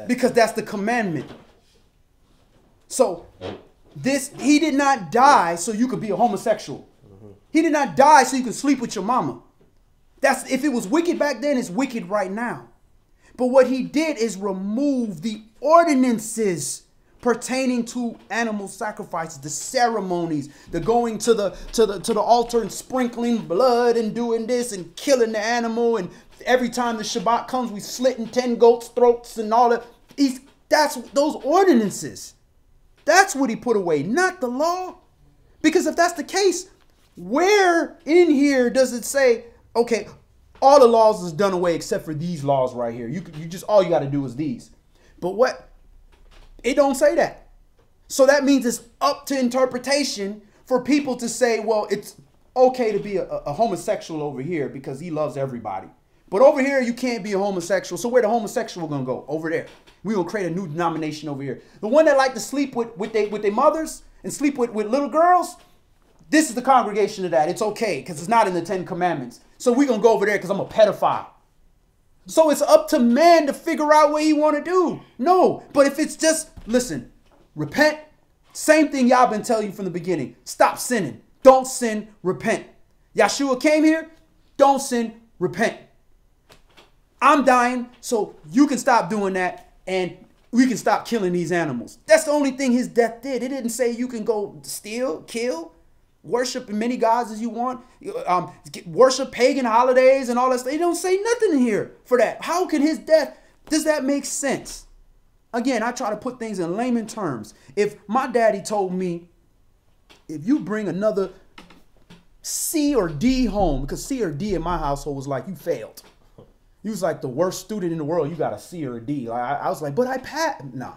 Because that's the commandment. So he did not die so you could be a homosexual. Mm-hmm. He did not die so you could sleep with your mama. If it was wicked back then, it's wicked right now. But what he did is remove the ordinances pertaining to animal sacrifices, the ceremonies, the going to the altar and sprinkling blood and doing this and killing the animal, and every time the Shabbat comes, we slitting 10 goats' throats and all that. That's those ordinances. That's what he put away, not the law. Because if that's the case, where in here does it say, okay, all the laws is done away except for these laws right here? You just, all you got to do is these. But what? It don't say that. So that means it's up to interpretation for people to say, well, it's okay to be a homosexual over here because he loves everybody. But over here, you can't be a homosexual. So where the homosexual going to go? Over there. We're going to create a new denomination over here. The one that like to sleep with their mothers and sleep with little girls, this is the congregation of that. It's okay because it's not in the 10 Commandments. So we're going to go over there because I'm a pedophile. So it's up to man to figure out what he want to do. No, but if it's just, listen, repent. Same thing y'all been telling you from the beginning. Stop sinning. Don't sin, repent. Yeshua came here. Don't sin, repent. I'm dying, so you can stop doing that and we can stop killing these animals. That's the only thing his death did. It didn't say you can go steal, kill, worship as many gods as you want, worship pagan holidays and all that stuff. He don't say nothing in here for that. How can his death, does that make sense? Again, I try to put things in layman terms. If my daddy told me, if you bring another C or D home, because C or D in my household was like, you failed. You was like the worst student in the world. You got a C or a D. Like, I was like, but I passed. Nah.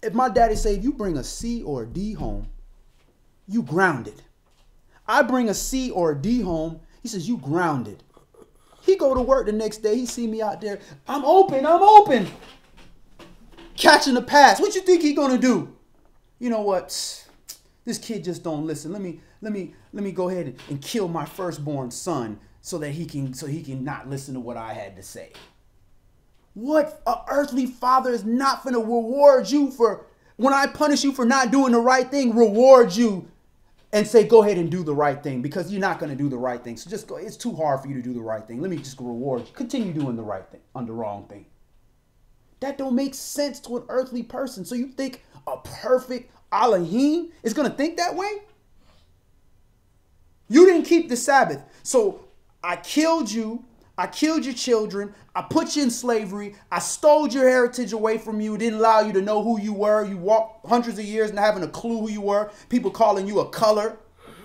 If my daddy say, if you bring a C or a D home, you grounded. I bring a C or a D home, he says, you grounded. He go to work the next day. He see me out there. I'm open. Catching the pass. What you think he gonna do? You know what? This kid just don't listen. Let me go ahead and kill my firstborn son so he can not listen to what I had to say. What a earthly father is not going to reward you for, when I punish you for not doing the right thing, reward you and say, go ahead and do the right thing, because you're not going to do the right thing. So just go, it's too hard for you to do the right thing. Let me just reward you. Continue doing the right thing on the wrong thing. That don't make sense to an earthly person. So you think a perfect Elohim is going to think that way? You didn't keep the Sabbath. So I killed you. I killed your children. I put you in slavery. I stole your heritage away from you. Didn't allow you to know who you were. You walked hundreds of years not having a clue who you were. People calling you a color.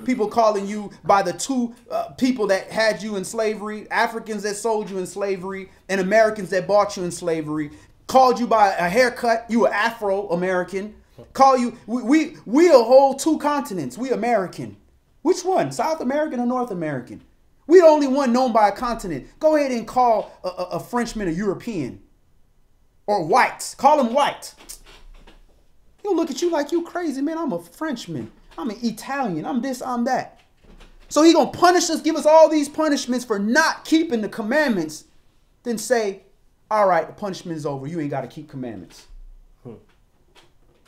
People calling you by the two people that had you in slavery. Africans that sold you in slavery and Americans that bought you in slavery. Called you by a haircut. You were Afro-American. Call you. We a whole two continents. We American. Which one? South American or North American? We the only one known by a continent. Go ahead and call a Frenchman a European. Or white. Call him white. He'll look at you like you crazy, man. I'm a Frenchman. I'm an Italian. I'm this, I'm that. So he gonna punish us, give us all these punishments for not keeping the commandments. Then say, all right, the punishment is over. You ain't got to keep commandments.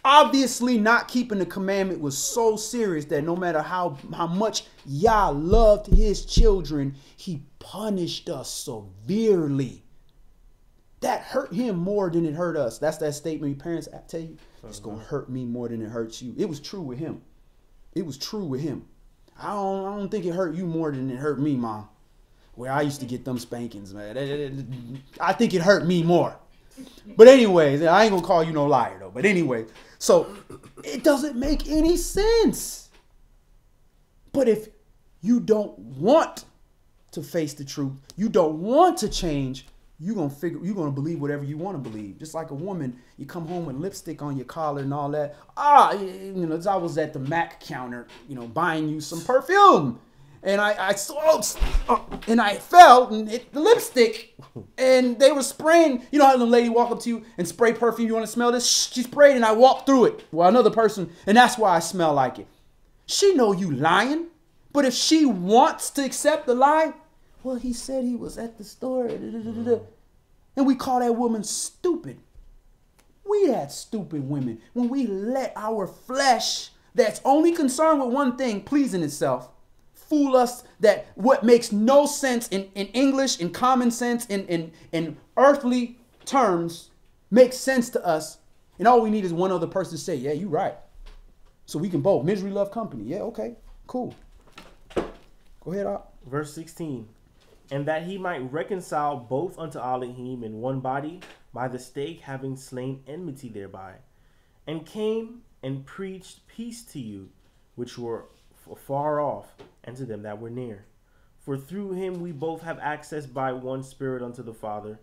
Obviously, not keeping the commandment was so serious that no matter how much Yah loved his children, he punished us severely. That hurt him more than it hurt us. That's that statement your parents tell you. It's going to hurt me more than it hurts you. It was true with him. It was true with him. I don't think it hurt you more than it hurt me, Mom. Where I used to get them spankings, man. I think it hurt me more. But anyways, I ain't going to call you no liar, though. But anyway, so it doesn't make any sense. But if you don't want to face the truth, you don't want to change, you're going to believe whatever you want to believe. Just like a woman, you come home with lipstick on your collar and all that. I was at the Mac counter, buying you some perfume. And I fell and hit the lipstick, and they were spraying. You know how the lady walk up to you and spray perfume? You want to smell this? She sprayed, and I walked through it. Well, another person, and that's why I smell like it. She know you lying, but if she wants to accept the lie, well, he said he was at the store, and we call that woman stupid. We that stupid women when we let our flesh, that's only concerned with one thing, pleasing itself, fool us that what makes no sense in English, in common sense, in earthly terms, makes sense to us. And all we need is one other person to say, yeah, you're right. So we can both. Misery love company. Yeah, okay, cool. Go ahead, Op. Verse 16. And that he might reconcile both unto Elohim in one body by the stake, having slain enmity thereby. And came and preached peace to you, which were far off, and to them that were near. For through him we both have access by one Spirit unto the Father.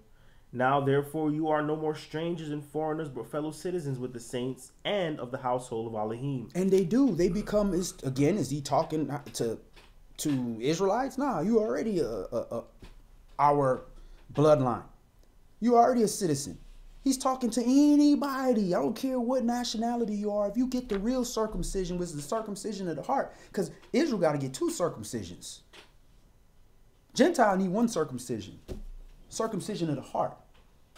Now therefore you are no more strangers and foreigners, but fellow citizens with the saints and of the household of Elohim. And they do. They become, is he talking to Israelites? Nah, you already our bloodline. You already a citizen. He's talking to anybody. I don't care what nationality you are. If you get the real circumcision, which is the circumcision of the heart, because Israel got to get two circumcisions. Gentile need one circumcision. Circumcision of the heart.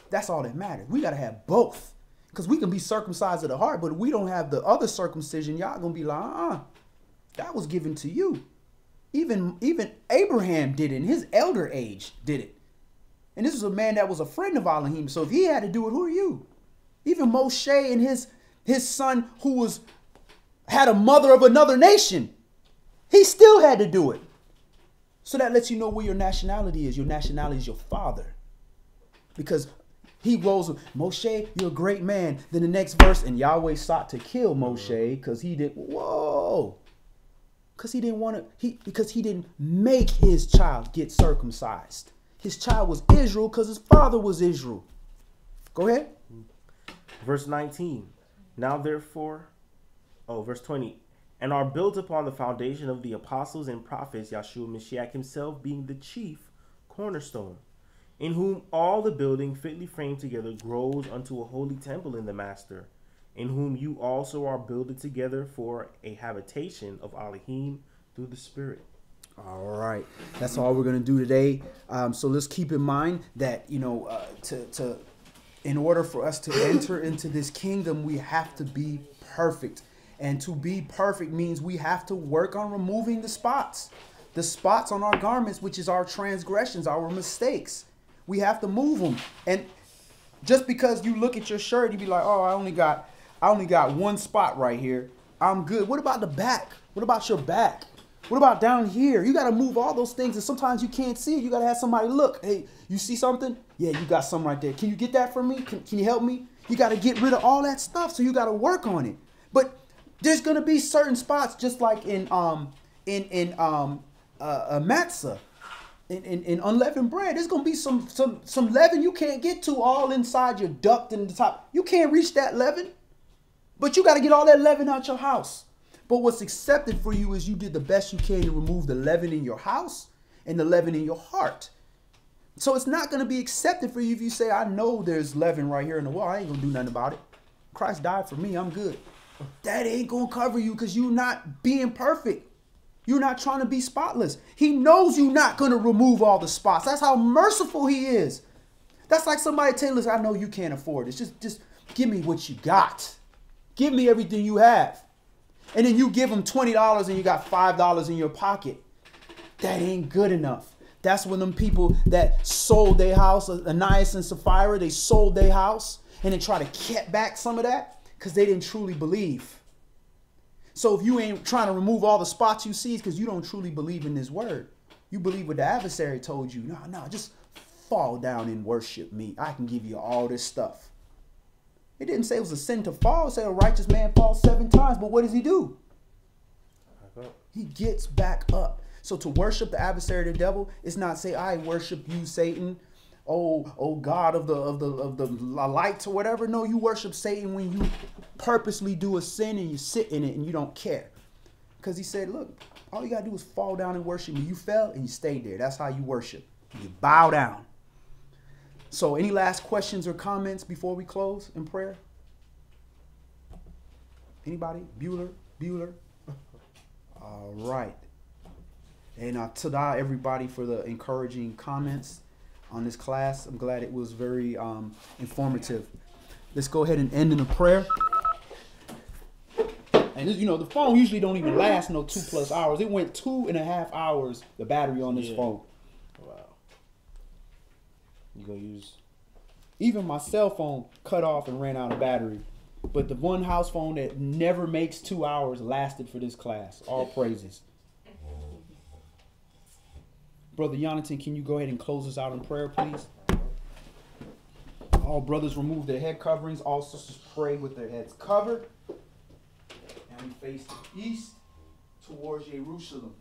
That's all that matters. We got to have both. Because we can be circumcised of the heart, but if we don't have the other circumcision, y'all going to be like, that was given to you. Even Abraham did it. In his elder age did it. And this was a man that was a friend of Elohim. So if he had to do it, who are you? Even Moshe and his son who had a mother of another nation, he still had to do it. So that lets you know where your nationality is. Your nationality is your father. Because He rolls with Moshe, you're a great man. Then the next verse, and Yahweh sought to kill Moshe because he did. Whoa. Because he didn't want to, because he didn't make his child get circumcised. His child was Israel because his father was Israel. Go ahead. Verse 19. Now therefore, verse 20. And are built upon the foundation of the apostles and prophets, Yahshua Mashiach himself being the chief cornerstone, in whom all the building fitly framed together grows unto a holy temple in the Master, in whom you also are builded together for a habitation of Elohim through the Spirit. All right, that's all we're gonna do today. So let's keep in mind that in order for us to enter into this kingdom, we have to be perfect, and to be perfect means we have to work on removing the spots on our garments, which is our transgressions, our mistakes. We have to move them, and just because you look at your shirt, you be like, oh, I only got one spot right here, I'm good. What about the back? What about your back? What about down here? You got to move all those things, and sometimes you can't see it. You got to have somebody look. Hey, you see something? Yeah, you got something right there. Can you get that for me? Can you help me? You got to get rid of all that stuff, so you got to work on it. But there's gonna be certain spots, just like in matzah, in unleavened bread. There's gonna be some leaven you can't get to all inside your duct in the top. You can't reach that leaven, but you got to get all that leaven out your house. But what's accepted for you is you did the best you can to remove the leaven in your house and the leaven in your heart. So it's not going to be accepted for you if you say, I know there's leaven right here in the wall. I ain't going to do nothing about it. Christ died for me. I'm good. That ain't going to cover you because you're not being perfect. You're not trying to be spotless. He knows you're not going to remove all the spots. That's how merciful he is. That's like somebody telling us, I know you can't afford this. Just give me what you got. Give me everything you have. And then you give them $20 and you got $5 in your pocket. That ain't good enough. That's when them people that sold their house, Ananias and Sapphira, they sold their house and then try to get back some of that because they didn't truly believe. So if you ain't trying to remove all the spots you see, it's because you don't truly believe in this word. You believe what the adversary told you. No, just fall down and worship me. I can give you all this stuff. It didn't say it was a sin to fall. It said a righteous man falls 7 times. But what does he do? He gets back up. So to worship the adversary, the devil, it's not say, I worship you, Satan. Oh God of the lights or whatever. No, you worship Satan when you purposely do a sin and you sit in it and you don't care. Because he said, look, all you got to do is fall down and worship me. You fell and you stayed there. That's how you worship. You bow down. So any last questions or comments before we close in prayer? Anybody? Bueller? All right. And tada everybody for the encouraging comments on this class. I'm glad it was very informative. Let's go ahead and end in a prayer. And the phone usually don't even last 2+ hours. It went 2.5 hours, the battery on this phone. Wow. You gonna use? Even my cell phone cut off and ran out of battery. But the one house phone that never makes 2 hours lasted for this class. All praises. Brother Jonathan, can you go ahead and close us out in prayer, please? All brothers remove their head coverings. All sisters pray with their heads covered. And we face the east towards Jerusalem.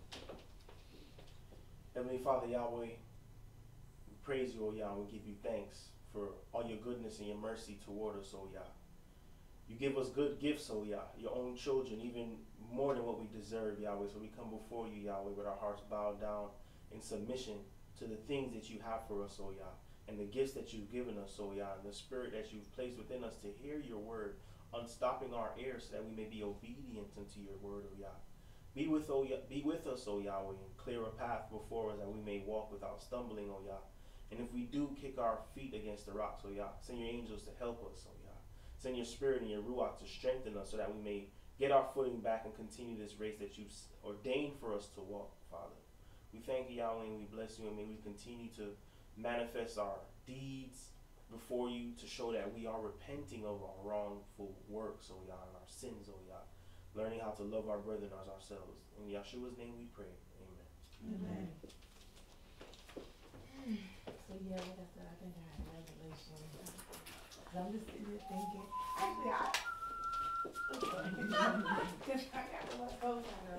Heavenly Father, Yahweh, we praise you, O Yah. We give you thanks for all your goodness and your mercy toward us, O Yah. You give us good gifts, O Yah, your own children, even more than what we deserve, Yahweh. So we come before you, Yahweh, with our hearts bowed down in submission to the things that you have for us, O Yah, and the gifts that you've given us, O Yah, and the spirit that you've placed within us to hear your word, unstopping our ears so that we may be obedient unto your word, O Yah. Be with us, O Yahweh, and clear a path before us that we may walk without stumbling, O Yah. And if we do kick our feet against the rocks, O Yah, send your angels to help us, O Yah. Send your spirit and your ruach to strengthen us so that we may get our footing back and continue this race that you've ordained for us to walk, Father. We thank you, Yahweh, and we bless you, and may we continue to manifest our deeds before you to show that we are repenting of our wrongful works, O Yah, and our sins, O Yah, learning how to love our brethren as ourselves. In Yeshua's name we pray. Amen. Amen. So yeah, like I said, I think I had Revelation I'm just sitting there thinking, actually, I got my clothes on